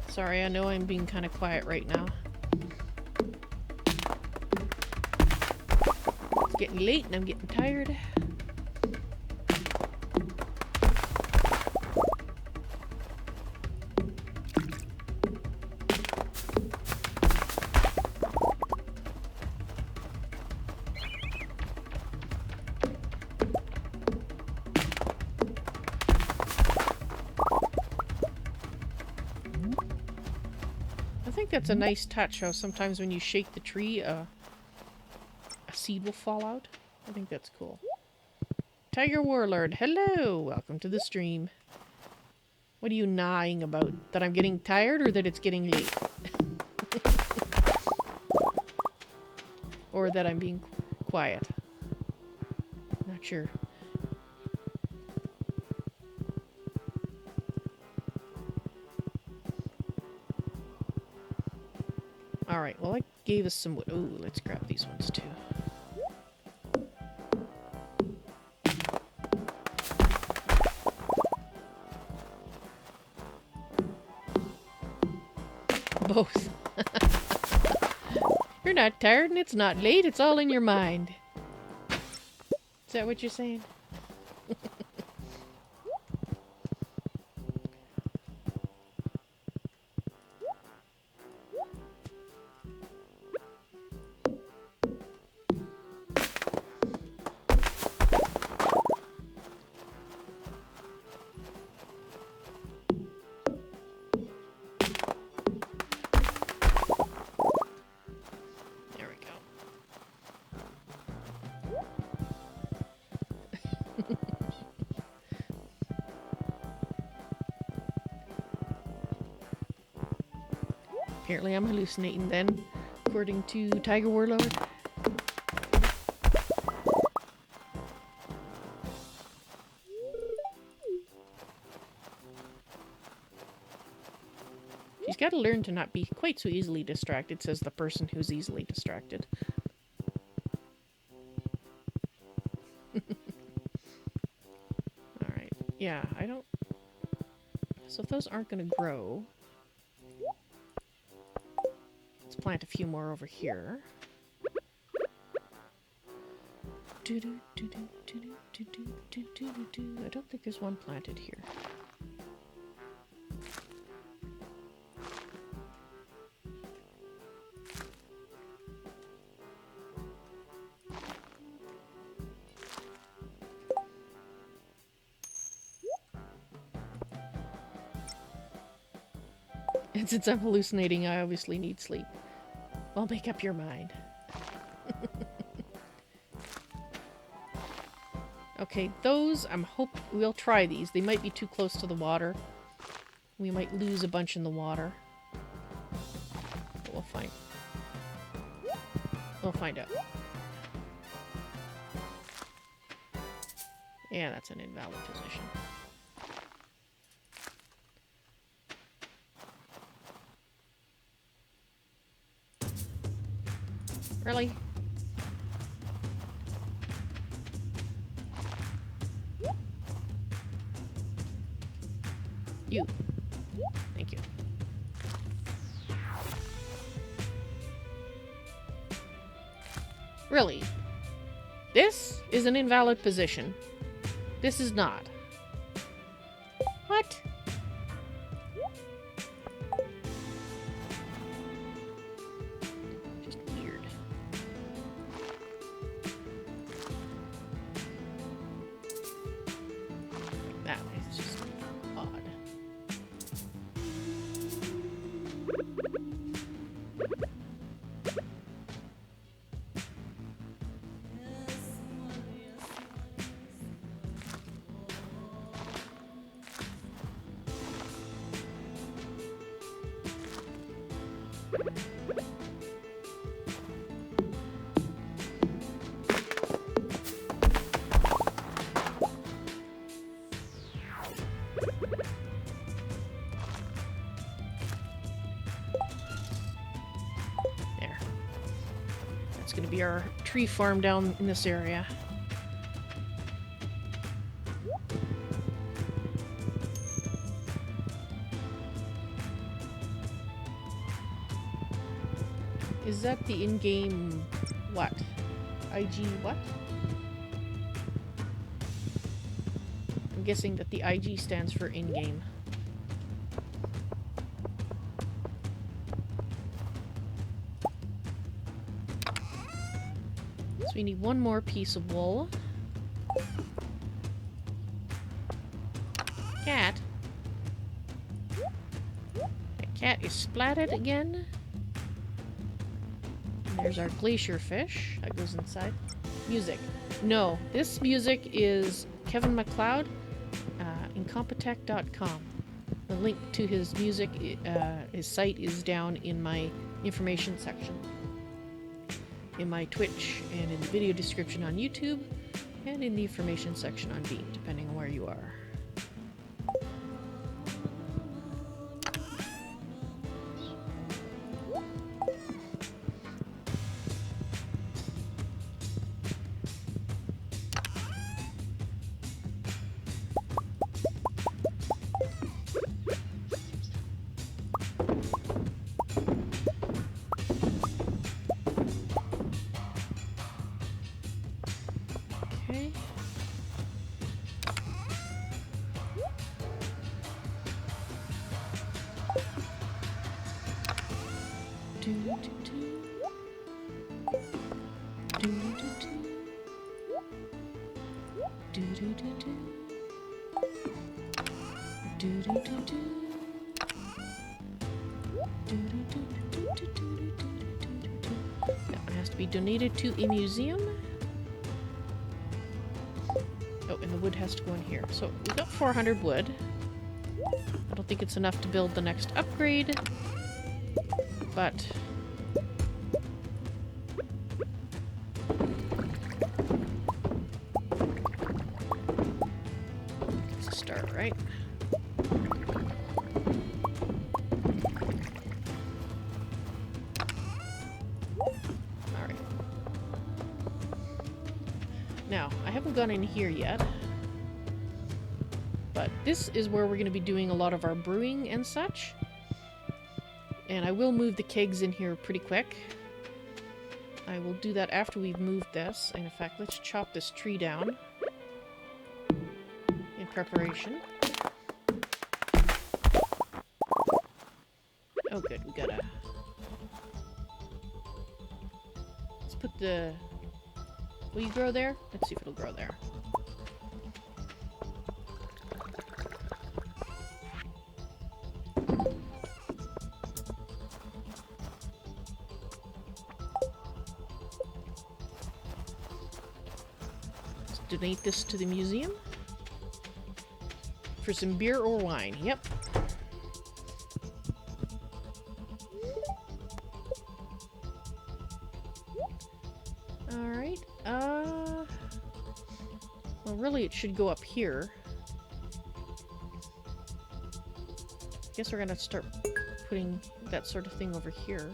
Sorry, I know I'm being kind of quiet right now. It's getting late and I'm getting tired. I think that's a nice touch how sometimes when you shake the tree, a seed will fall out. I think that's cool. Tiger Warlord, hello! Welcome to the stream. What are you gnawing about? That I'm getting tired or that it's getting late? Or that I'm being quiet? Not sure. Alright, well, I gave us some wood. Ooh, let's grab these ones too. Both. You're not tired and it's not late, it's all in your mind. Is that what you're saying? Apparently I'm hallucinating then, according to Tiger Warlord. She's got to learn to not be quite so easily distracted, says the person who's easily distracted. Alright, yeah, I don't... So if those aren't going to grow... Plant a few more over here. I don't think there's one planted here. And since I'm hallucinating, I obviously need sleep. Well, make up your mind. Okay, those, we'll try these. They might be too close to the water. We might lose a bunch in the water. But we'll find. We'll find out. Yeah, that's an invalid position. Really? You. Thank you. Really? This is an invalid position. This is not. What? Just weird. That is just odd. There. That's gonna be our tree farm down in this area. Is that the in-game what? IG what? I'm guessing that the IG stands for in-game. So we need one more piece of wool. Cat. That cat is splatted again. There's our glacier fish. That goes inside. Music. No, this music is Kevin MacLeod, incompetech.com. The link to his music, his site is down in my information section. In my Twitch, and in the video description on YouTube, and in the information section on Beat, depending on where you are. Okay. That one has to be donated to a museum. Oh, and the wood has to go in here. So we've got 400 wood. I don't think it's enough to build the next upgrade, but it's a start, right? Alright. Now, I haven't gone in here yet, but this is where we're going to be doing a lot of our brewing and such. And I will move the kegs in here pretty quick. I will do that after we've moved this. And in fact, let's chop this tree down in preparation. Oh good, we gotta... Let's put the... Will you grow there? Let's see if it'll grow there. Let's donate this to the museum. For some beer or wine. Yep. Alright. Well, really, it should go up here. Guess we're gonna start putting that sort of thing over here.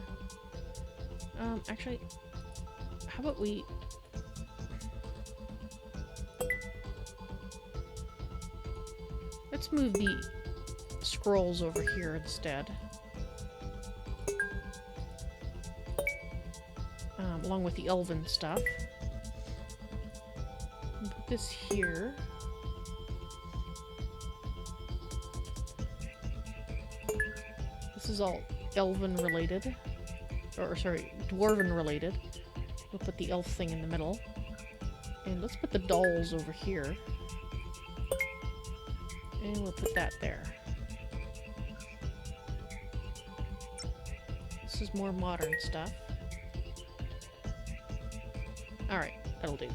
Actually, how about we... Let's move the scrolls over here instead. Along with the elven stuff. Put this here. This is all elven related. Or, sorry, dwarven related. We'll put the elf thing in the middle. And let's put the dolls over here. And we'll put that there. This is more modern stuff. Alright, that'll do.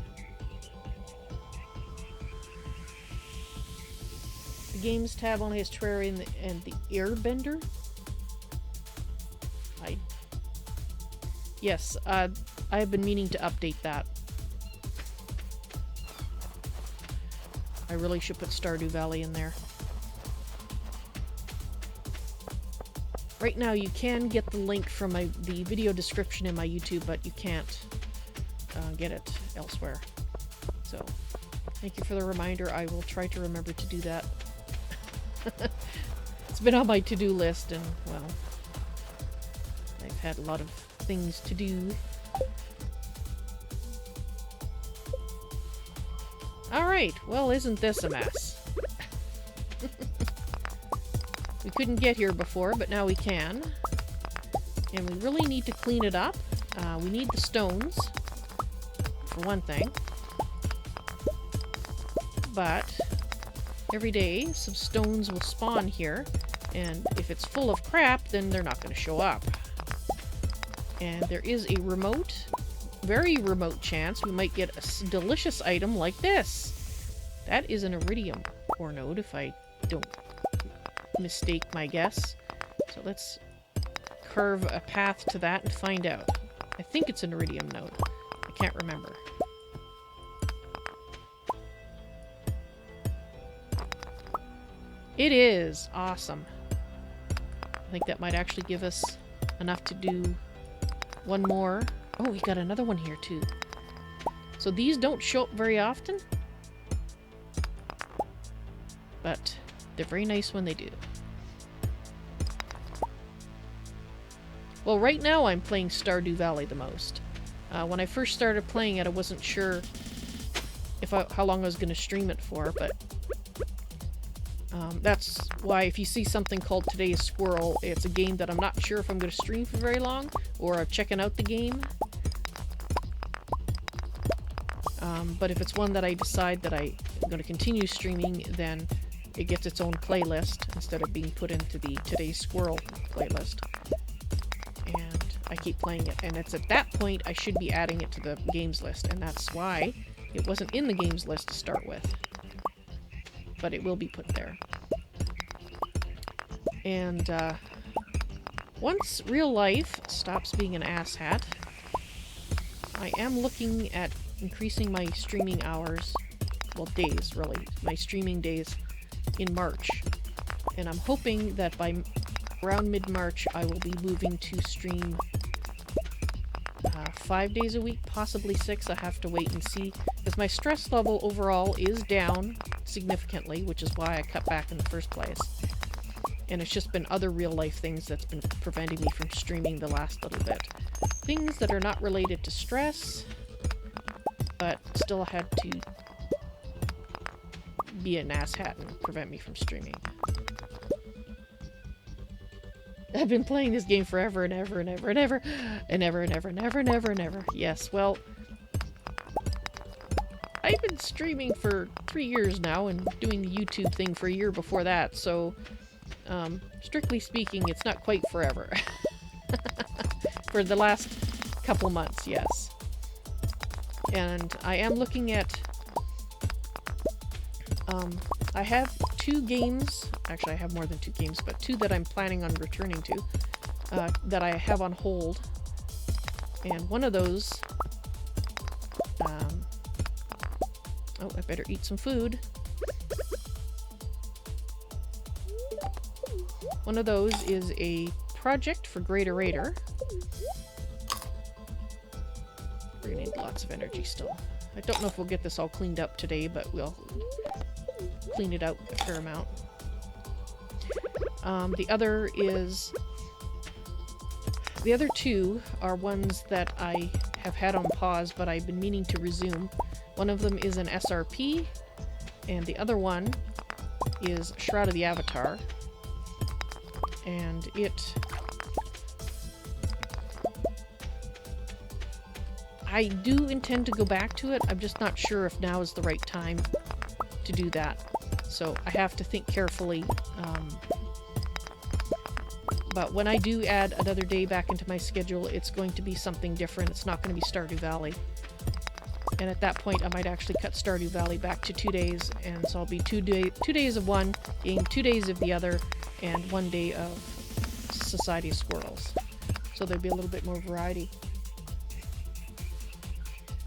The Games tab only has Terraria and the Airbender. Yes, I've been meaning to update that. I really should put Stardew Valley in there. Right now you can get the link from the video description in my YouTube, but you can't get it elsewhere. So, thank you for the reminder. I will try to remember to do that. It's been on my to-do list, and, well, I've had a lot of things to do. Alright, well, isn't this a mess? We couldn't get here before, but now we can. And we really need to clean it up. We need the stones, for one thing. But every day, some stones will spawn here, and if it's full of crap, then they're not going to show up. And there is a remote, very remote chance we might get a delicious item like this. That is an iridium ore node, if I don't mistake my guess. So let's carve a path to that and find out. I think it's an iridium node. I can't remember. It is! Awesome. I think that might actually give us enough to do one more. Oh, we got another one here too. So these don't show up very often, but they're very nice when they do. Well, right now I'm playing Stardew Valley the most. When I first started playing it, I wasn't sure if how long I was going to stream it for, but that's why if you see something called Today's Squirrel, it's a game that I'm not sure if I'm going to stream for very long, or I'm checking out the game. But if it's one that I decide that I'm going to continue streaming, then it gets its own playlist instead of being put into the Today's Squirrel playlist. And I keep playing it, and it's at that point I should be adding it to the games list, and that's why it wasn't in the games list to start with. But it will be put there. And once real life stops being an asshat, I am looking at increasing my streaming hours, well, days really, my streaming days in March. And I'm hoping that by around mid-March I will be moving to stream 5 days a week, possibly 6. I have to wait and see, because my stress level overall is down significantly, which is why I cut back in the first place. And it's just been other real-life things that's been preventing me from streaming the last little bit. Things that are not related to stress, but still had to be an asshat and prevent me from streaming. I've been playing this game forever and ever and ever and ever and ever and ever and ever and ever and ever. Yes, well, I've been streaming for 3 years now and doing the YouTube thing for a year before that, so strictly speaking, it's not quite forever. For the last couple months, yes. And I am looking at I have 2 games, actually I have more than 2 games, but 2 that I'm planning on returning to, that I have on hold. And one of those, oh, I better eat some food. One of those is a project for Greater Raider. We're gonna need lots of energy still. I don't know if we'll get this all cleaned up today, but we'll clean it out a fair amount. The other is... The other two are ones that I have had on pause, but I've been meaning to resume. One of them is an SRP, and the other one is Shroud of the Avatar. And it... I do intend to go back to it. I'm just not sure if now is the right time to do that. So I have to think carefully. But when I do add another day back into my schedule, it's going to be something different. It's not going to be Stardew Valley. And at that point, I might actually cut Stardew Valley back to 2 days. And so I'll be 2 days of one, being 2 days of the other, and 1 day of Society of Squirrels. So there'll be a little bit more variety.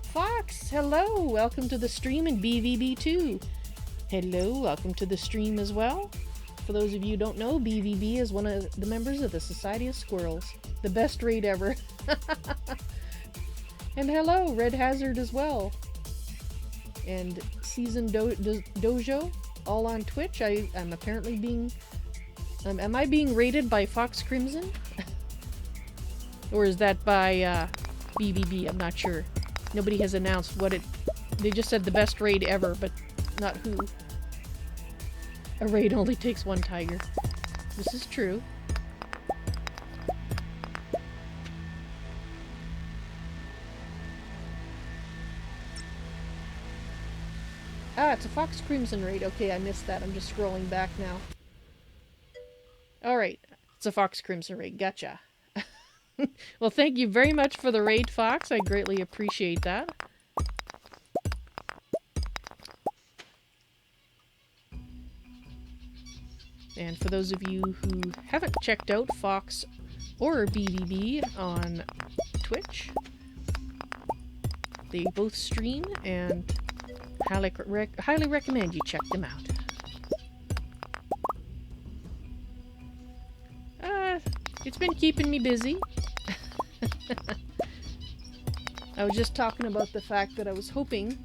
Fox, hello! Welcome to the stream in BVB2. Hello, welcome to the stream as well. For those of you who don't know, BVB is one of the members of the Society of Squirrels. The best raid ever. And hello, Red Hazard as well. And Season Dojo, all on Twitch. I'm apparently being... am I being raided by Fox Crimson? Or is that by BVB? I'm not sure. Nobody has announced what it... They just said the best raid ever, but not who. A raid only takes one tiger. This is true. Ah, it's a Fox Crimson raid. Okay, I missed that. I'm just scrolling back now. Alright, it's a Fox Crimson raid. Gotcha. Well, thank you very much for the raid, Fox. I greatly appreciate that. And for those of you who haven't checked out Fox or BVB on Twitch, they both stream, and highly recommend you check them out. It's been keeping me busy. I was just talking about the fact that I was hoping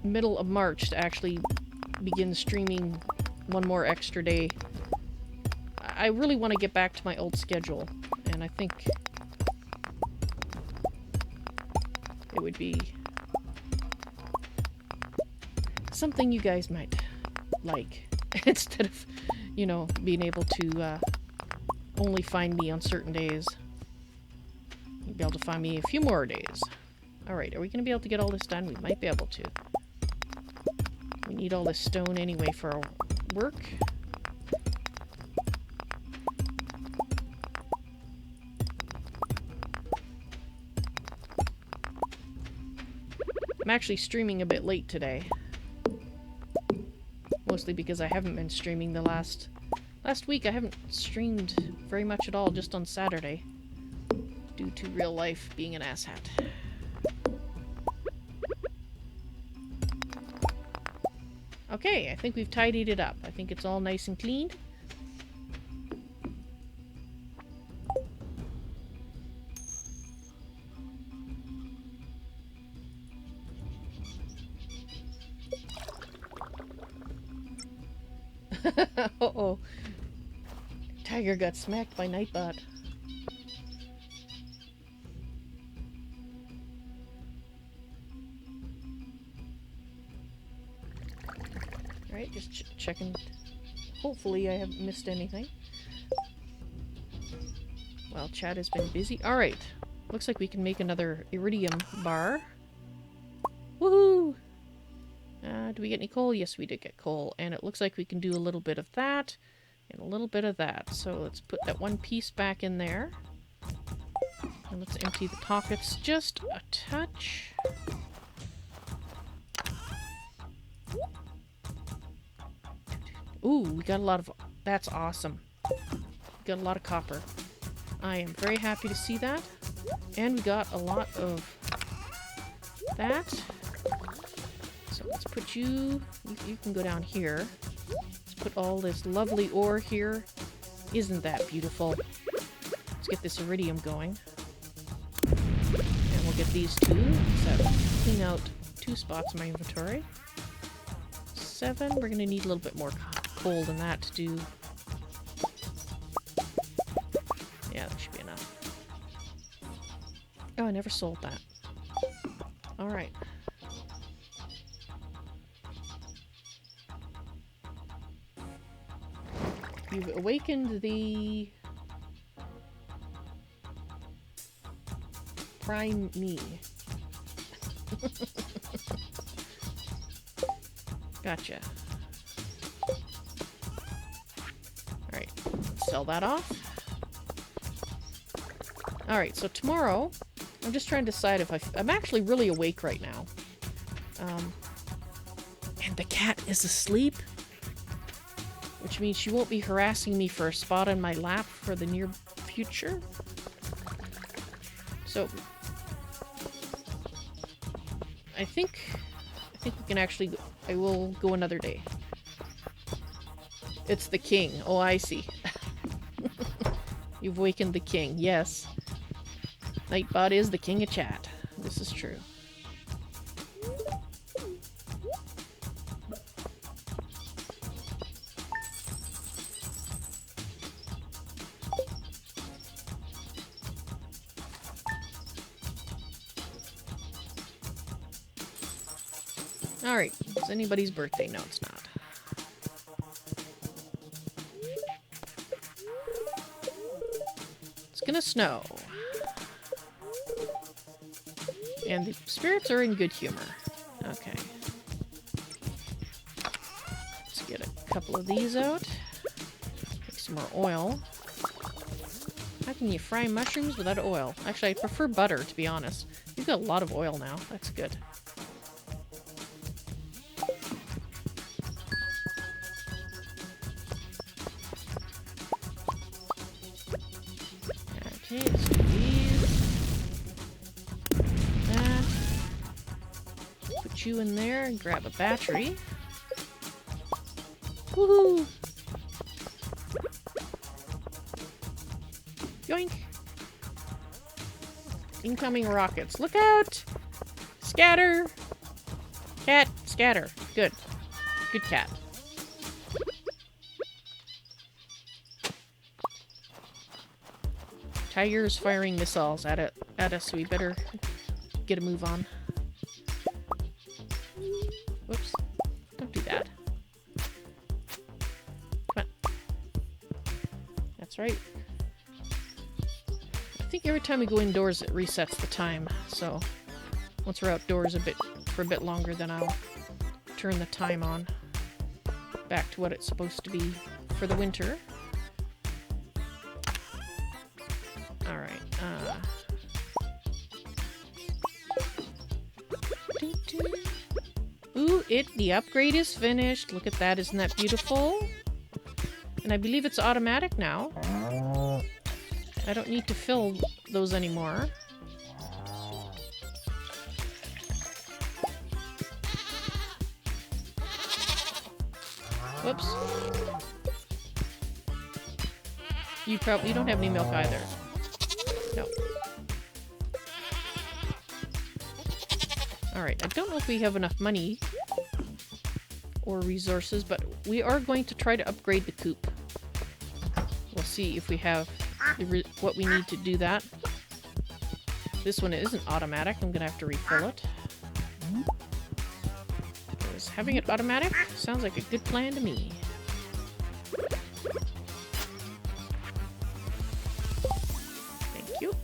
middle of March to actually begin streaming one more extra day. I really want to get back to my old schedule, and I think it would be something you guys might like, instead of, you know, being able to only find me on certain days. You'll be able to find me a few more days. Alright, are we going to be able to get all this done? We might be able to. We need all this stone anyway for our work. I'm actually streaming a bit late today. Mostly because I haven't been streaming the last week. I haven't streamed very much at all, just on Saturday. Due to real life being an asshat. Okay, I think we've tidied it up. I think it's all nice and clean. Uh-oh. Tiger got smacked by Nightbot. Alright, just checking. Hopefully I haven't missed anything. Well, chat has been busy. Alright. Looks like we can make another iridium bar. Woohoo! Do we get any coal? Yes, we did get coal. And it looks like we can do a little bit of that and a little bit of that. So let's put that one piece back in there. And let's empty the pockets just a touch. Ooh, we got a lot of... That's awesome. We got a lot of copper. I am very happy to see that. And we got a lot of that. So let's put you... You can go down here. Let's put all this lovely ore here. Isn't that beautiful? Let's get this iridium going. And we'll get these two. So clean out 2 spots in my inventory. 7. We're gonna need a little bit more coal than that to do. Yeah, that should be enough. Oh, I never sold that. Alright. You've awakened the prime me. Gotcha. Alright, sell that off. Alright, so tomorrow, I'm just trying to decide if I'm actually really awake right now. And the cat is asleep, which means she won't be harassing me for a spot on my lap for the near future. So, I think we can actually go. I will go another day. It's the king. Oh, I see. You've awakened the king. Yes. Nightbot is the king of chat. This is true. Alright, it's anybody's birthday. No, it's not. It's gonna snow. And the spirits are in good humor. Okay. Let's get a couple of these out. Make some more oil. How can you fry mushrooms without oil? Actually, I prefer butter, to be honest. You've got a lot of oil now. That's good. Okay, let's do these. That. Put you in there and grab a battery. Woohoo! Yoink! Incoming rockets. Look out! Scatter! Cat, scatter. Good. Good cat. Tiger's firing missiles at us, so we better get a move on. Whoops. Don't do that. Come on. That's right. I think every time we go indoors it resets the time, so once we're outdoors for a bit longer, then I'll turn the time on back to what it's supposed to be for the winter. Alright, ooh, the upgrade is finished. Look at that, isn't that beautiful? And I believe it's automatic now. I don't need to fill those anymore. Whoops. You don't have any milk either. No. Alright, I don't know if we have enough money or resources, but we are going to try to upgrade the coop. We'll see if we have what we need to do that. This one isn't automatic. I'm gonna have to refill it. Because having it automatic sounds like a good plan to me. Thank you.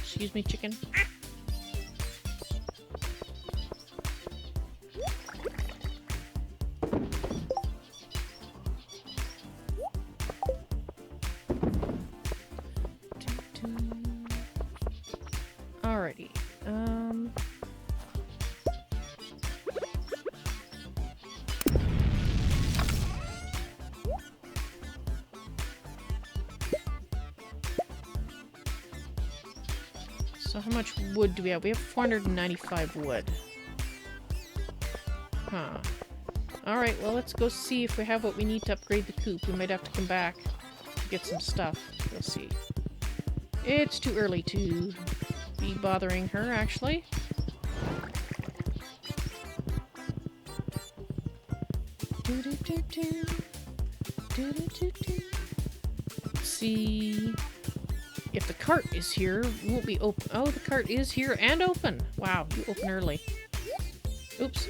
Excuse me, chicken. Alrighty. So how much wood do we have? We have 495 wood. Huh. Alright, well, let's go see if we have what we need to upgrade the coop. We might have to come back to get some stuff. We'll see. It's too early to be bothering her, actually. Let's see if the cart is here. Won't be open. Oh, the cart is here and open. Wow, you open early. Oops.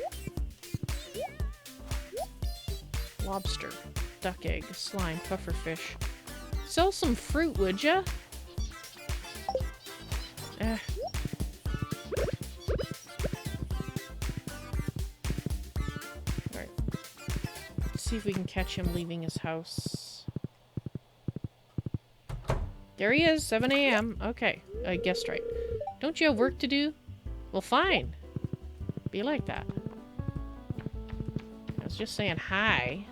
Lobster, duck egg, slime, pufferfish. Sell some fruit, would ya? Alright. Let's see if we can catch him leaving his house. There he is, 7 a.m. Okay, I guessed right. Don't you have work to do? Well, fine. Be like that. I was just saying hi.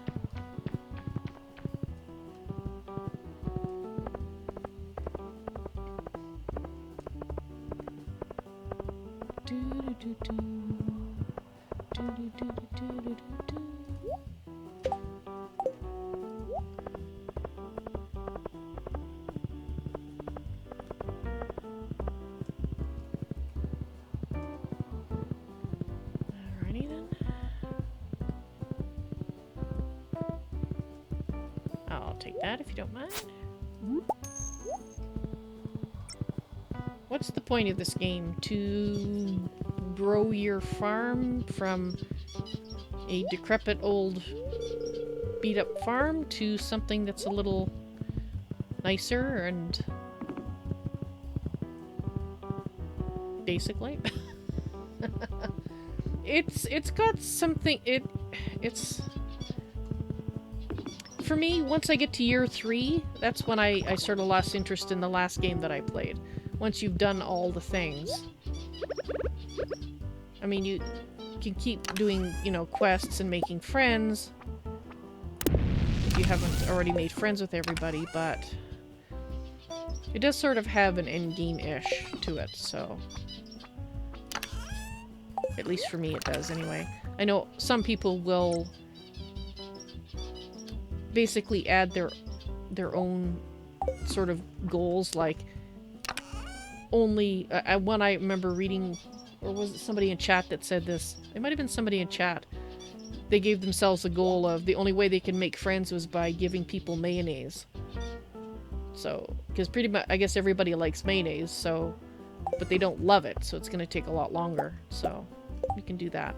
Alrighty then. I'll take that if you don't mind. What's the point of this game? To grow your farm from a decrepit old beat-up farm to something that's a little nicer and basically it's got something. It's for me, once I get to year 3, that's when I sort of lost interest in the last game that I played. Once you've done all the things. I mean, you can keep doing, you know, quests and making friends if you haven't already made friends with everybody, but it does sort of have an endgame-ish to it, so... At least for me it does, anyway. I know some people will basically add their own sort of goals, like only... one I remember reading, or was it somebody in chat that said this? It might have been somebody in chat. They gave themselves a goal of the only way they can make friends was by giving people mayonnaise. So, because pretty much, I guess everybody likes mayonnaise, so... But they don't love it, so it's going to take a lot longer, so... We can do that.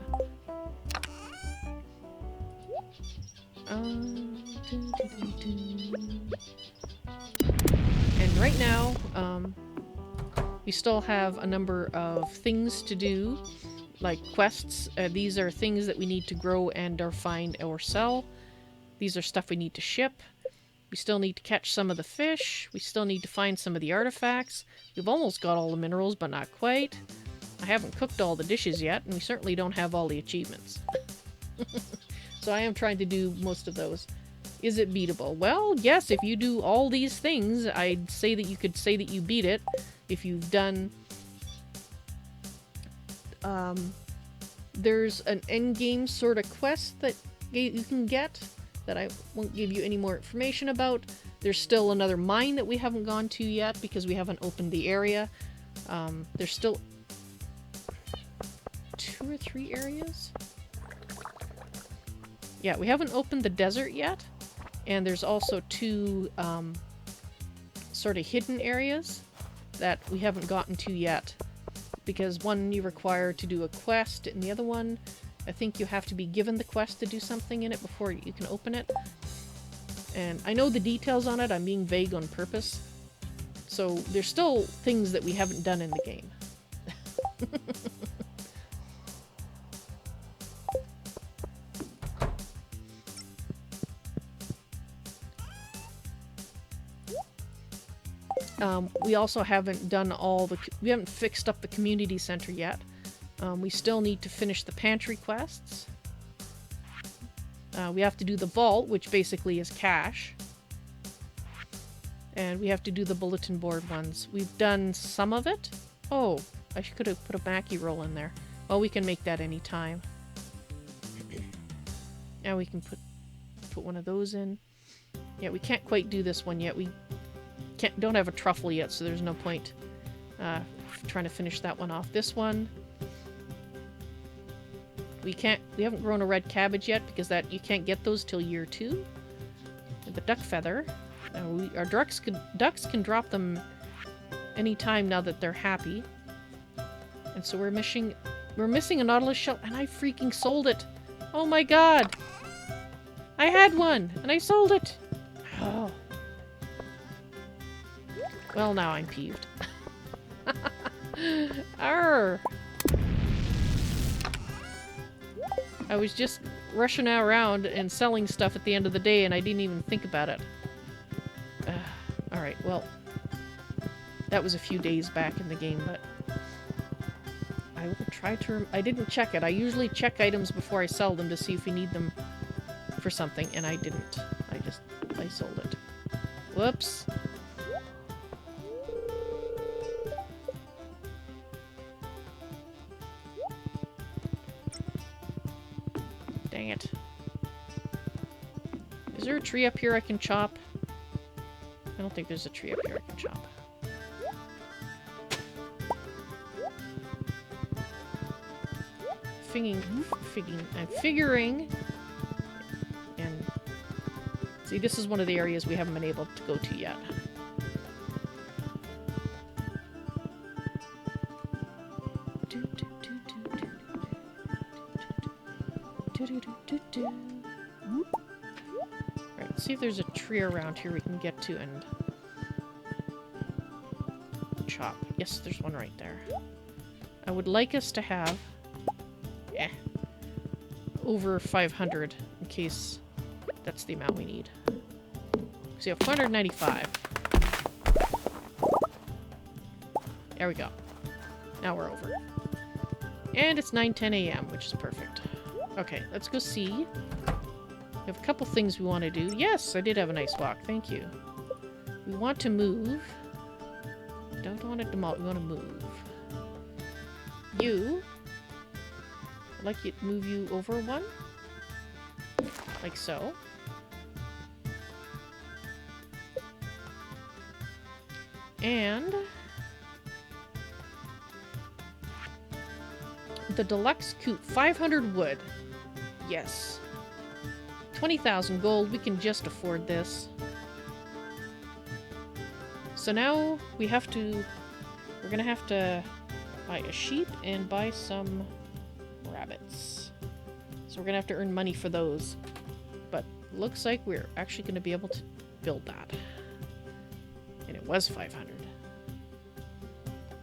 And right now, we still have a number of things to do, like quests. These are things that we need to grow and or find or sell. These are stuff we need to ship. We still need to catch some of the fish. We still need to find some of the artifacts. We've almost got all the minerals, but not quite. I haven't cooked all the dishes yet, and we certainly don't have all the achievements. So I am trying to do most of those. Is it beatable? Well, yes, if you do all these things, I'd say that you could say that you beat it. If you've done... there's an endgame sort of quest that you can get that I won't give you any more information about. There's still another mine that we haven't gone to yet because we haven't opened the area. There's still 2 or 3 areas? Yeah, we haven't opened the desert yet. And there's also 2 sort of hidden areas that we haven't gotten to yet. Because one you require to do a quest, and the other one, I think you have to be given the quest to do something in it before you can open it. And I know the details on it, I'm being vague on purpose. So there's still things that we haven't done in the game. We also haven't done all the... We haven't fixed up the community center yet. We still need to finish the pantry quests. We have to do the vault, which basically is cash. And we have to do the bulletin board ones. We've done some of it. Oh, I could have put a Mackie roll in there. Well, we can make that any time. Now we can put one of those in. Yeah, we can't quite do this one yet. We don't have a truffle yet, so there's no point trying to finish that one off. This one, we haven't grown a red cabbage yet because you can't get those till year 2. And the duck feather. Our ducks can drop them anytime now that they're happy. And so we're missing a nautilus shell, and I freaking sold it. Oh my god! I had one, and I sold it! Oh. Well, now I'm peeved. Arr! I was just rushing around and selling stuff at the end of the day, and I didn't even think about it. Alright, well, that was a few days back in the game, but I will try to... I didn't check it. I usually check items before I sell them to see if we need them for something, and I didn't. I sold it. Whoops. Dang it. Is there a tree up here I can chop? I don't think there's a tree up here I can chop. I'm figuring... And... See, this is one of the areas we haven't been able to go to yet. Alright, see if there's a tree around here we can get to and chop. Yes, there's one right there. I would like us to have over 500 in case that's the amount we need. So you have 495. There we go. Now we're over. And it's 9:10 a.m., which is perfect. Okay, let's go see. We have a couple things we want to do. Yes, I did have a nice walk. Thank you. We want to move. Don't want to demolish. We want to move. You. I'd like you to move you over one. Like so. And the deluxe coop, 500 wood. Yes. 20,000 gold. We can just afford this. So now we have to... We're gonna have to buy a sheep and buy some rabbits. So we're gonna have to earn money for those. But looks like we're actually gonna be able to build that. And it was 500.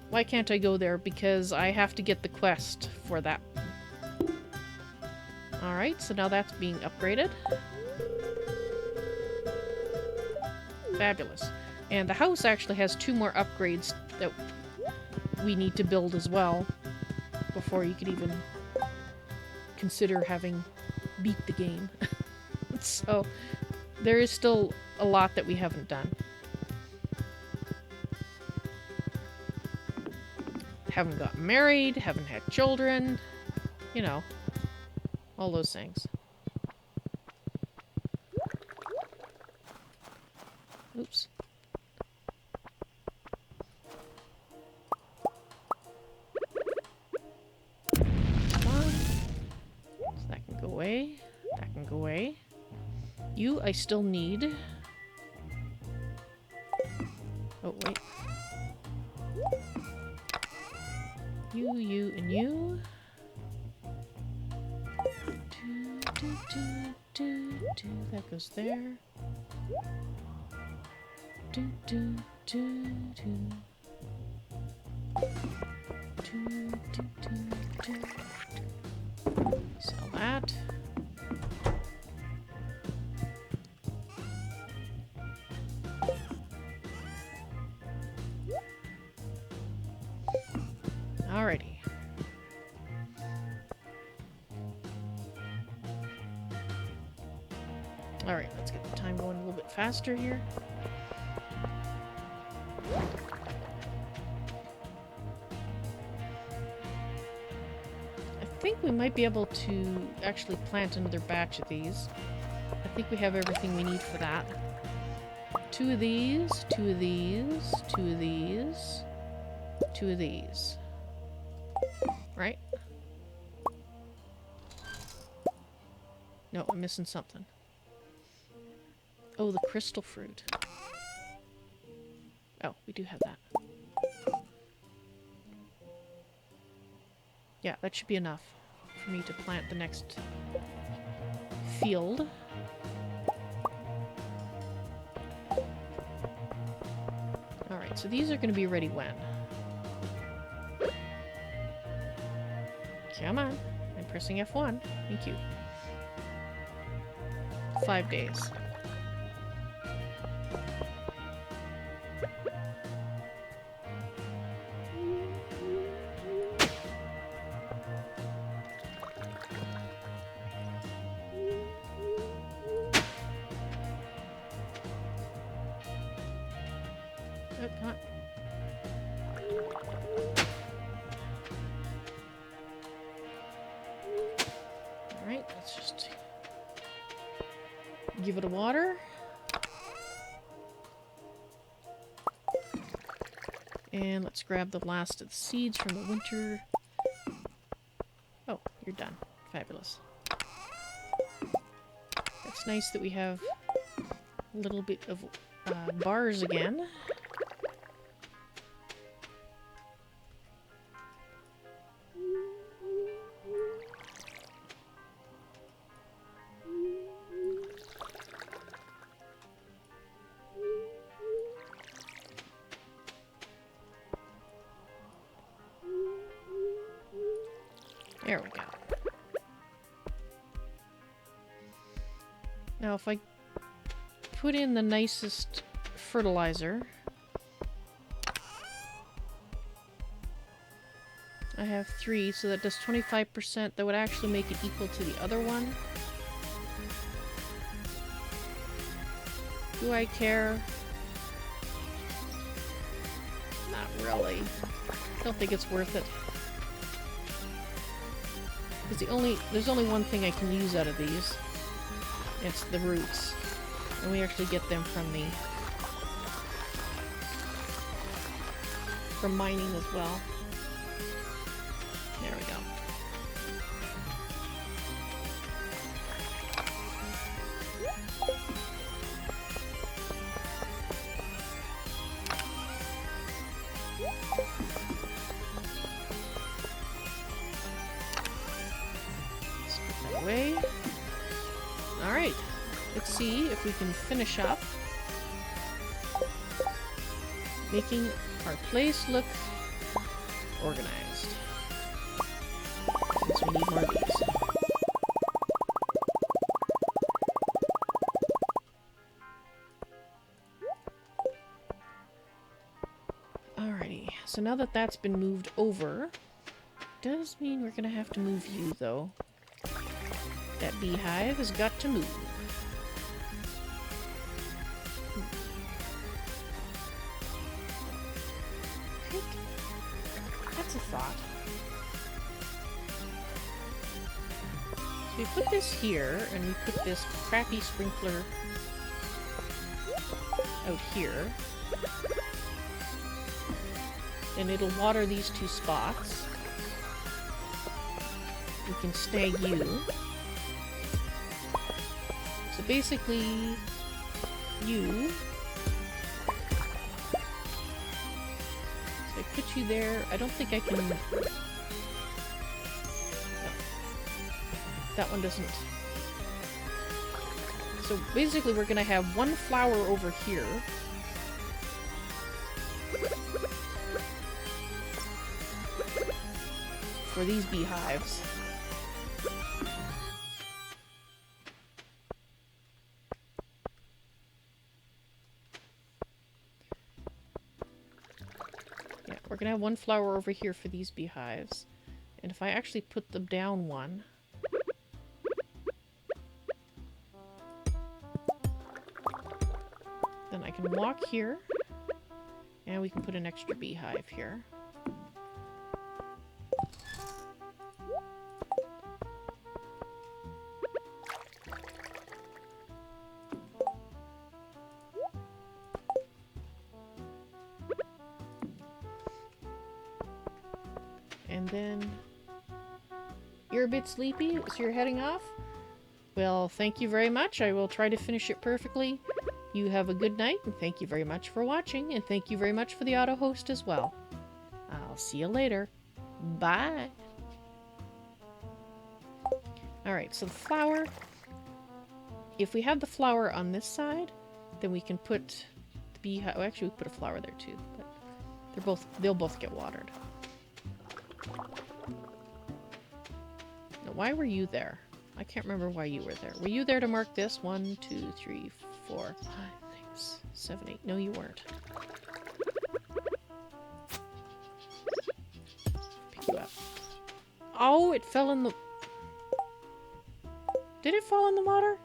Why can't I go there? Because I have to get the quest for that. Alright, so now that's being upgraded. Fabulous. And the house actually has 2 more upgrades that we need to build as well before you could even consider having beat the game. So there is still a lot that we haven't done. Haven't gotten married, haven't had children, you know, all those things. Oops. Come on. So that can go away. That can go away. You, I still need. Oh, wait. You, and you. That goes there. Sell that. Alrighty. Alright, let's get the time going a little bit faster here. I think we might be able to actually plant another batch of these. I think we have everything we need for that. 2 of these, 2 of these, 2 of these, 2 of these. Right? No, I'm missing something. Oh, the crystal fruit. Oh, we do have that. Yeah, that should be enough for me to plant the next field. Alright, so these are going to be ready when? Come on. I'm pressing F1. Thank you. 5 days. Oh, come on. Alright, let's just give it a water. And let's grab the last of the seeds from the winter. Oh, you're done. Fabulous. It's nice that we have a little bit of bars again. There we go. Now if I put in the nicest fertilizer, I have 3, so that does 25%. That would actually make it equal to the other one. Do I care? Not really. I don't think it's worth it. Because there's only one thing I can use out of these. It's the roots. And we actually get them from mining as well. There we go. Let's put that away. Alright, let's see if we can finish up making our place look organized. Since we need more of these. Alrighty, so now that that's been moved over, does mean we're gonna have to move you though. That beehive has got to move. That's a thought. So we put this here, and we put this crappy sprinkler out here. And it'll water these 2 spots. We can snag you. So basically, you... So I put you there. I don't think I can... No. That one doesn't... So basically we're gonna have 1 flower over here. For these beehives. Yeah, we're gonna have 1 flower over here for these beehives. And if I actually put them down 1... then I can walk here. And we can put an extra beehive here. And then you're a bit sleepy, so you're heading off? Well, thank you very much. I will try to finish it perfectly. You have a good night, and thank you very much for watching, and thank you very much for the auto host as well. I'll see you later. Bye. Alright, so the flower. If we have the flower on this side, then we can put the beehive. Oh, actually, we put a flower there too, but they'll both get watered. Now, why were you there? I can't remember why you were there. Were you there to mark this? 1, 2, 3, 4, 5, 6, 7, 8. No, you weren't. Pick you up. Oh, it fell in the... Did it fall in the water?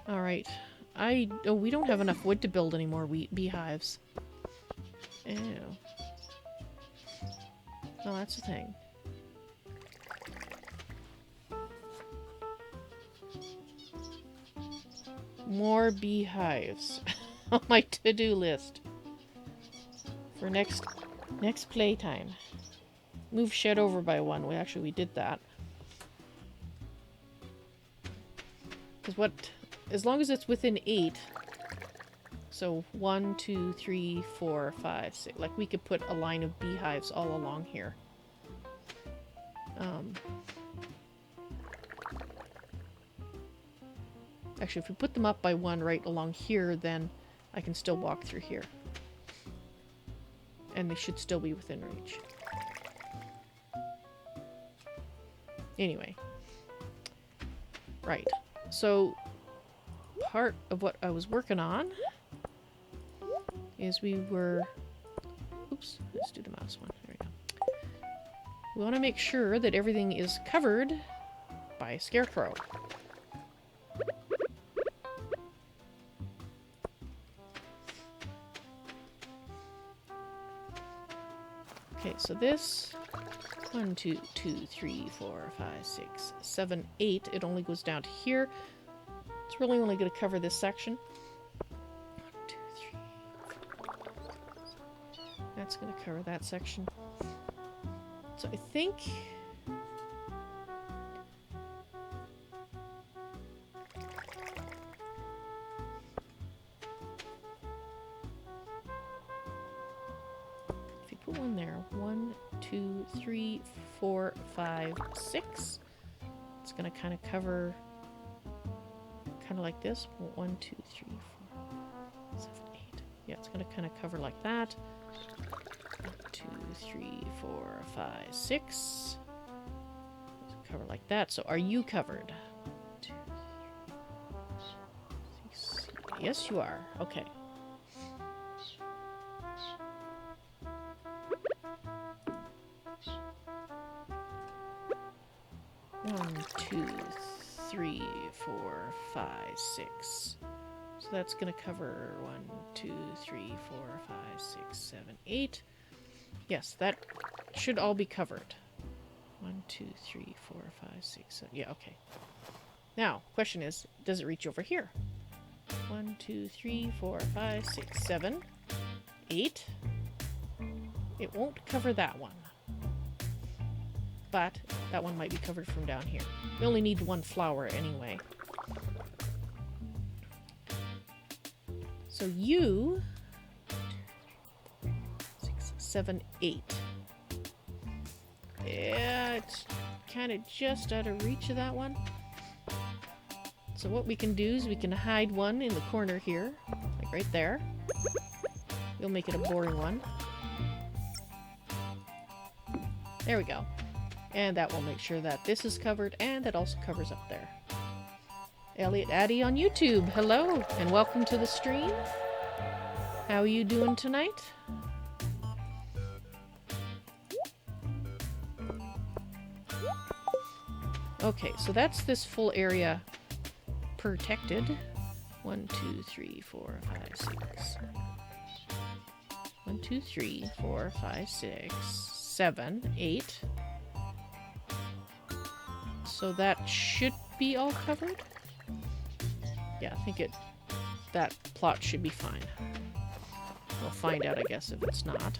Alright. Oh, we don't have enough wood to build any more beehives. Ew. Well, that's the thing. More beehives on my to-do list for next playtime. Move shed over by 1. We did that. Because as long as it's within 8, so 1, 2, 3, 4, 5, 6, like we could put a line of beehives all along here. Actually, if we put them up by 1 right along here, then I can still walk through here. And they should still be within reach. Anyway. Right. So, part of what I was working on is we were... Oops, let's do the mouse one. There we go. We want to make sure that everything is covered by a scarecrow. Okay, so this 1, 2, 2, 3, 4, 5, 6, 7, 8. It only goes down to here. It's really only going to cover this section. 1, 2, 3. That's going to cover that section. So I think... if you put one there, 1, 2, 3, 4, 5, 6. It's going to kind of cover... kind of like this. 1, 2, 3, 4, 7, 8. Yeah, it's going to kind of cover like that. 1, 2, 3, 4, 5, 6. Cover like that. So are you covered? 2, 3, 6. Yes, you are. Okay. One, 2, 3, 4, 5, 6. So that's going to cover 1, 2, 3, 4, 5, 6, 7, 8. Yes, that should all be covered. 1, 2, 3, 4, 5, 6, 7. Yeah, okay. Now, question is, does it reach over here? 1, 2, 3, 4, 5, 6, 7, 8. It won't cover that one. But that one might be covered from down here. We only need 1 flower anyway. So you... 6, 7, 8. Yeah, it's kind of just out of reach of that one. So what we can do is we can hide one in the corner here. Like right there. We'll make it a boring one. There we go. And that will make sure that this is covered, and that also covers up there. Elliot Addy on YouTube, hello, and welcome to the stream. How are you doing tonight? Okay, so that's this full area protected. 1, 2, 3, 4, 5, 6. 1, 2, 3, 4, 5, 6, 7, 8. So that should be all covered. Yeah, I think that plot should be fine. We'll find out, I guess, if it's not.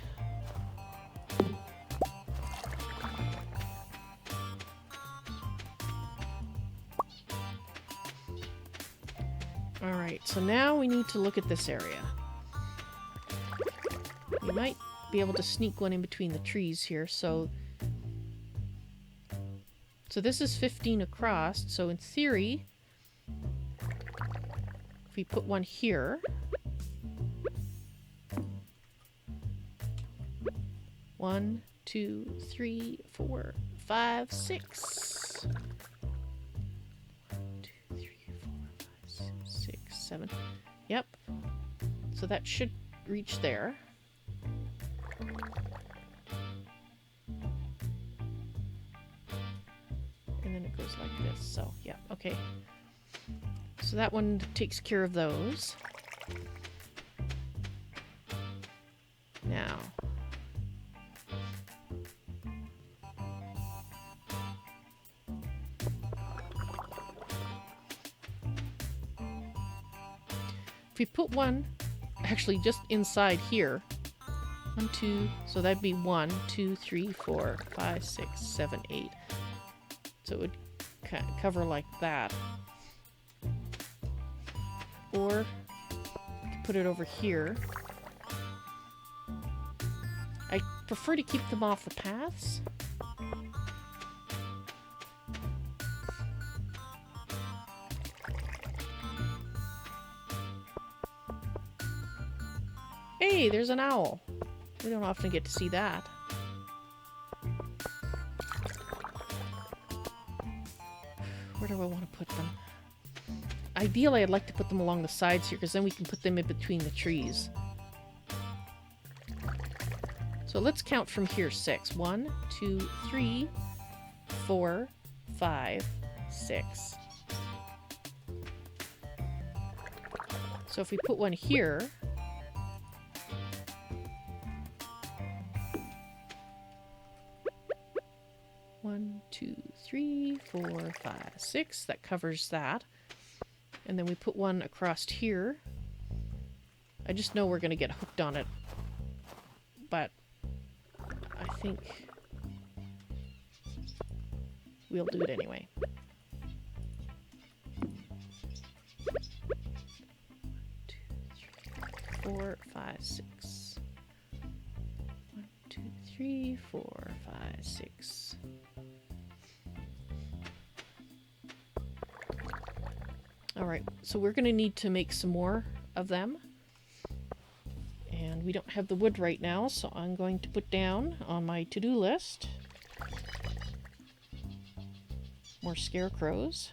Alright, so now we need to look at this area. You might be able to sneak one in between the trees here, so this is 15 across, so in theory, if we put one here, 1, 2, 3, 4, 5, 6. 1, 2, 3, 4, 5, 6, 7. Yep. So that should reach there. And then it goes like this. So, yeah, okay. So that one takes care of those. Now, if we put one, actually just inside here, 1, 2, so that'd be 1, 2, 3, 4, 5, 6, 7, 8. So it would cover like that. Or put it over here. I prefer to keep them off the paths. Hey, there's an owl. We don't often get to see that. Where do I want to put them? Ideally, I'd like to put them along the sides here, because then we can put them in between the trees. So let's count from here. 6. 1, 2, 3, 4, 5, 6. So if we put one here, one, 2, 3, 4, 5, 6. That covers that. And then we put one across here. I just know we're going to get hooked on it. But I think we'll do it anyway. 1, 2, 3, 4, 5, 6. 1, 2, 3, 4, 5, 6. Alright, so we're going to need to make some more of them. And we don't have the wood right now, so I'm going to put down on my to-do list more scarecrows.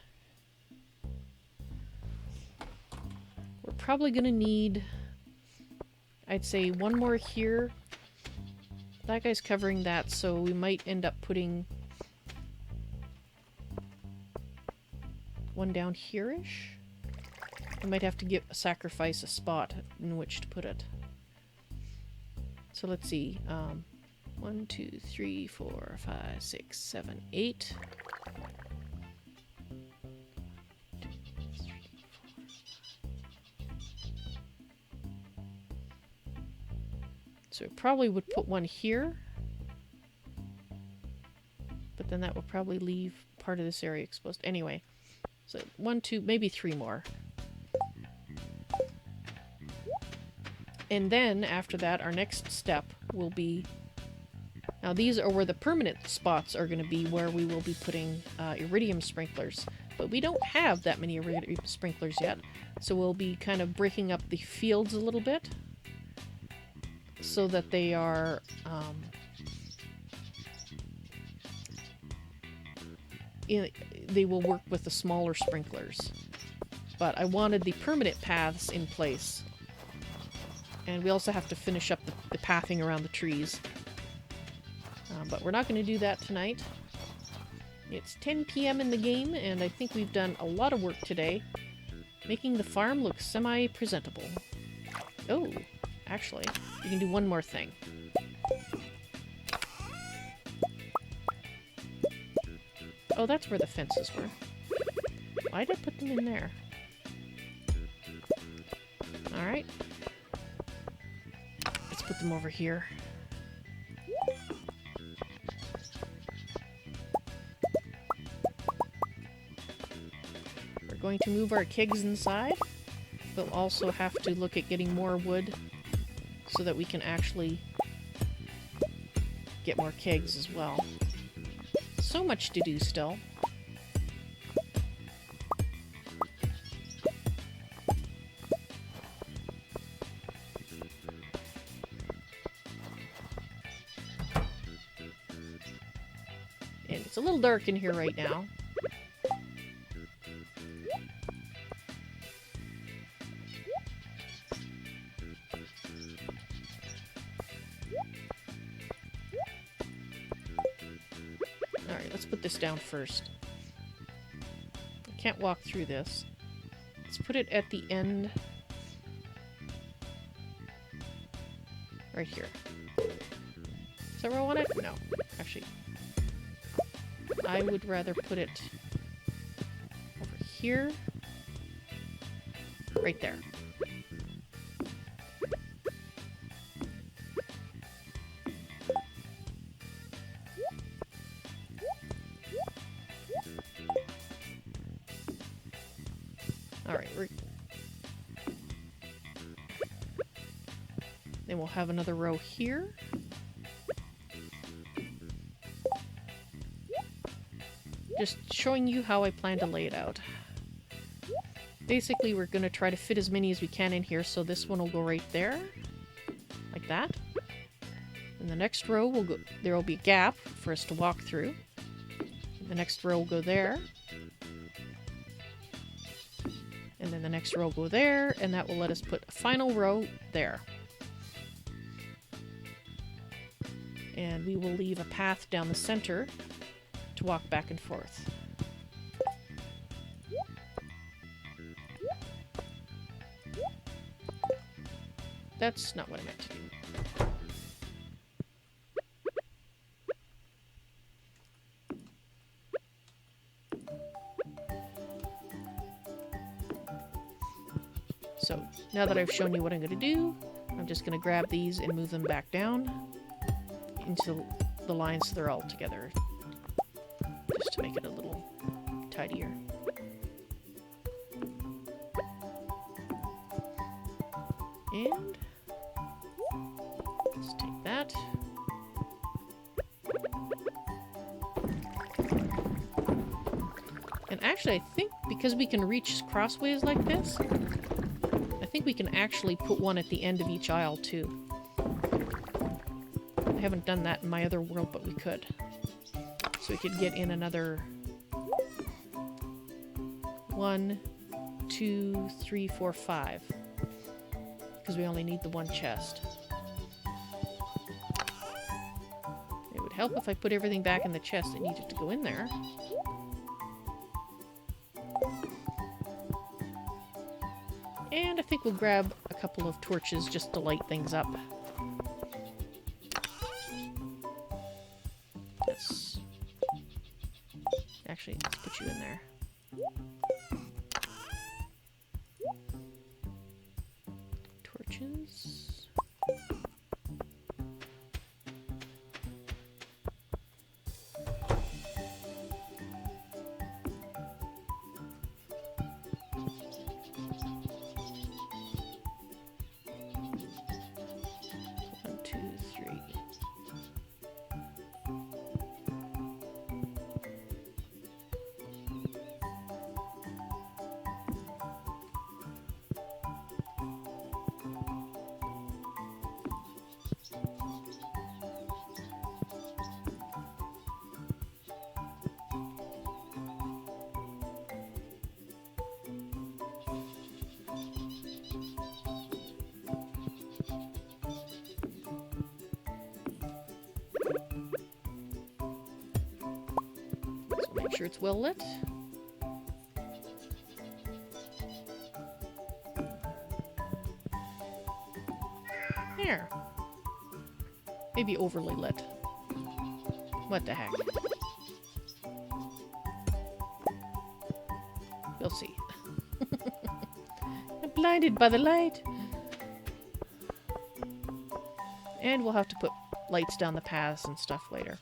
We're probably going to need, I'd say, one more here. That guy's covering that, so we might end up putting one down here-ish. I might have to sacrifice a spot in which to put it. So let's see. 1, 2, 3, 4, 5, 6, 7, 8. 2, 3, 4. So we probably would put one here. But then that will probably leave part of this area exposed. Anyway. So 1, 2, maybe 3 more. And then, after that, our next step will be... Now, these are where the permanent spots are going to be, where we will be putting iridium sprinklers. But we don't have that many iridium sprinklers yet, so we'll be kind of breaking up the fields a little bit, so that they are... they will work with the smaller sprinklers. But I wanted the permanent paths in place. And we also have to finish up the pathing around the trees. But we're not going to do that tonight. It's 10 p.m. in the game, and I think we've done a lot of work today, making the farm look semi-presentable. Oh, actually, we can do one more thing. Oh, that's where the fences were. Why did I put them in there? Alright. them over here. We're going to move our kegs inside. We'll also have to look at getting more wood so that we can actually get more kegs as well. So much to do still. And it's a little dark in here right now. This down first. I can't walk through this. Let's put it at the end. Right here. Is that where I want it? No. Actually, I would rather put it over here. Right there. Then we'll have another row here. Just showing you how I plan to lay it out. Basically, we're going to try to fit as many as we can in here, so this one will go right there. Like that. And the next row will go, there will be a gap for us to walk through. The next row will go there. And then the next row will go there, and that will let us put a final row there. And we will leave a path down the center to walk back and forth. That's not what I meant to do. So, now that I've shown you what I'm going to do, I'm just going to grab these and move them back down into the lines so they're all together. Just to make it a little tidier. And let's take that. And actually, I think because we can reach crossways like this, I think we can actually put one at the end of each aisle too. I haven't done that in my other world, but we could. So we could get in another 1, 2, 3, 4, 5. Because we only need the one chest. It would help if I put everything back in the chest that needed to go in there. And I think we'll grab a couple of torches just to light things up. Actually, let's put you in there. Torches. Make sure it's well lit. There. Maybe overly lit. What the heck? We'll see. I'm blinded by the light. And we'll have to put lights down the paths and stuff later.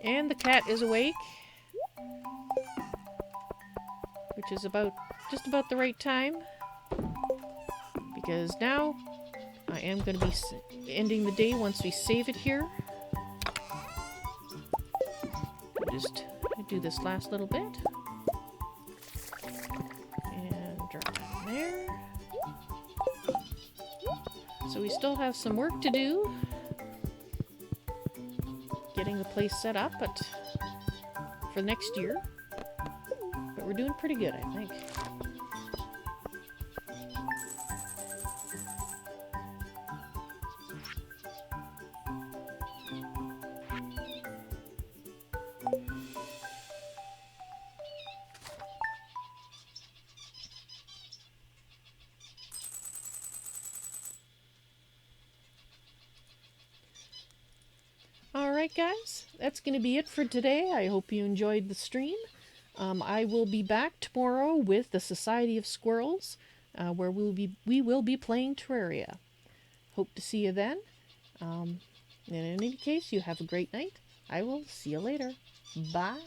And the cat is awake. Which is just about the right time. Because now I am going to be ending the day once we save it here. Just do this last little bit. And drop that in there. So we still have some work to do. Getting the place set up for next year. But we're doing pretty good, I think. Alright guys, that's going to be it for today. I hope you enjoyed the stream. I will be back tomorrow with the Society of Squirrels, where we will be playing Terraria. Hope to see you then. And in any case, you have a great night. I will see you later. Bye.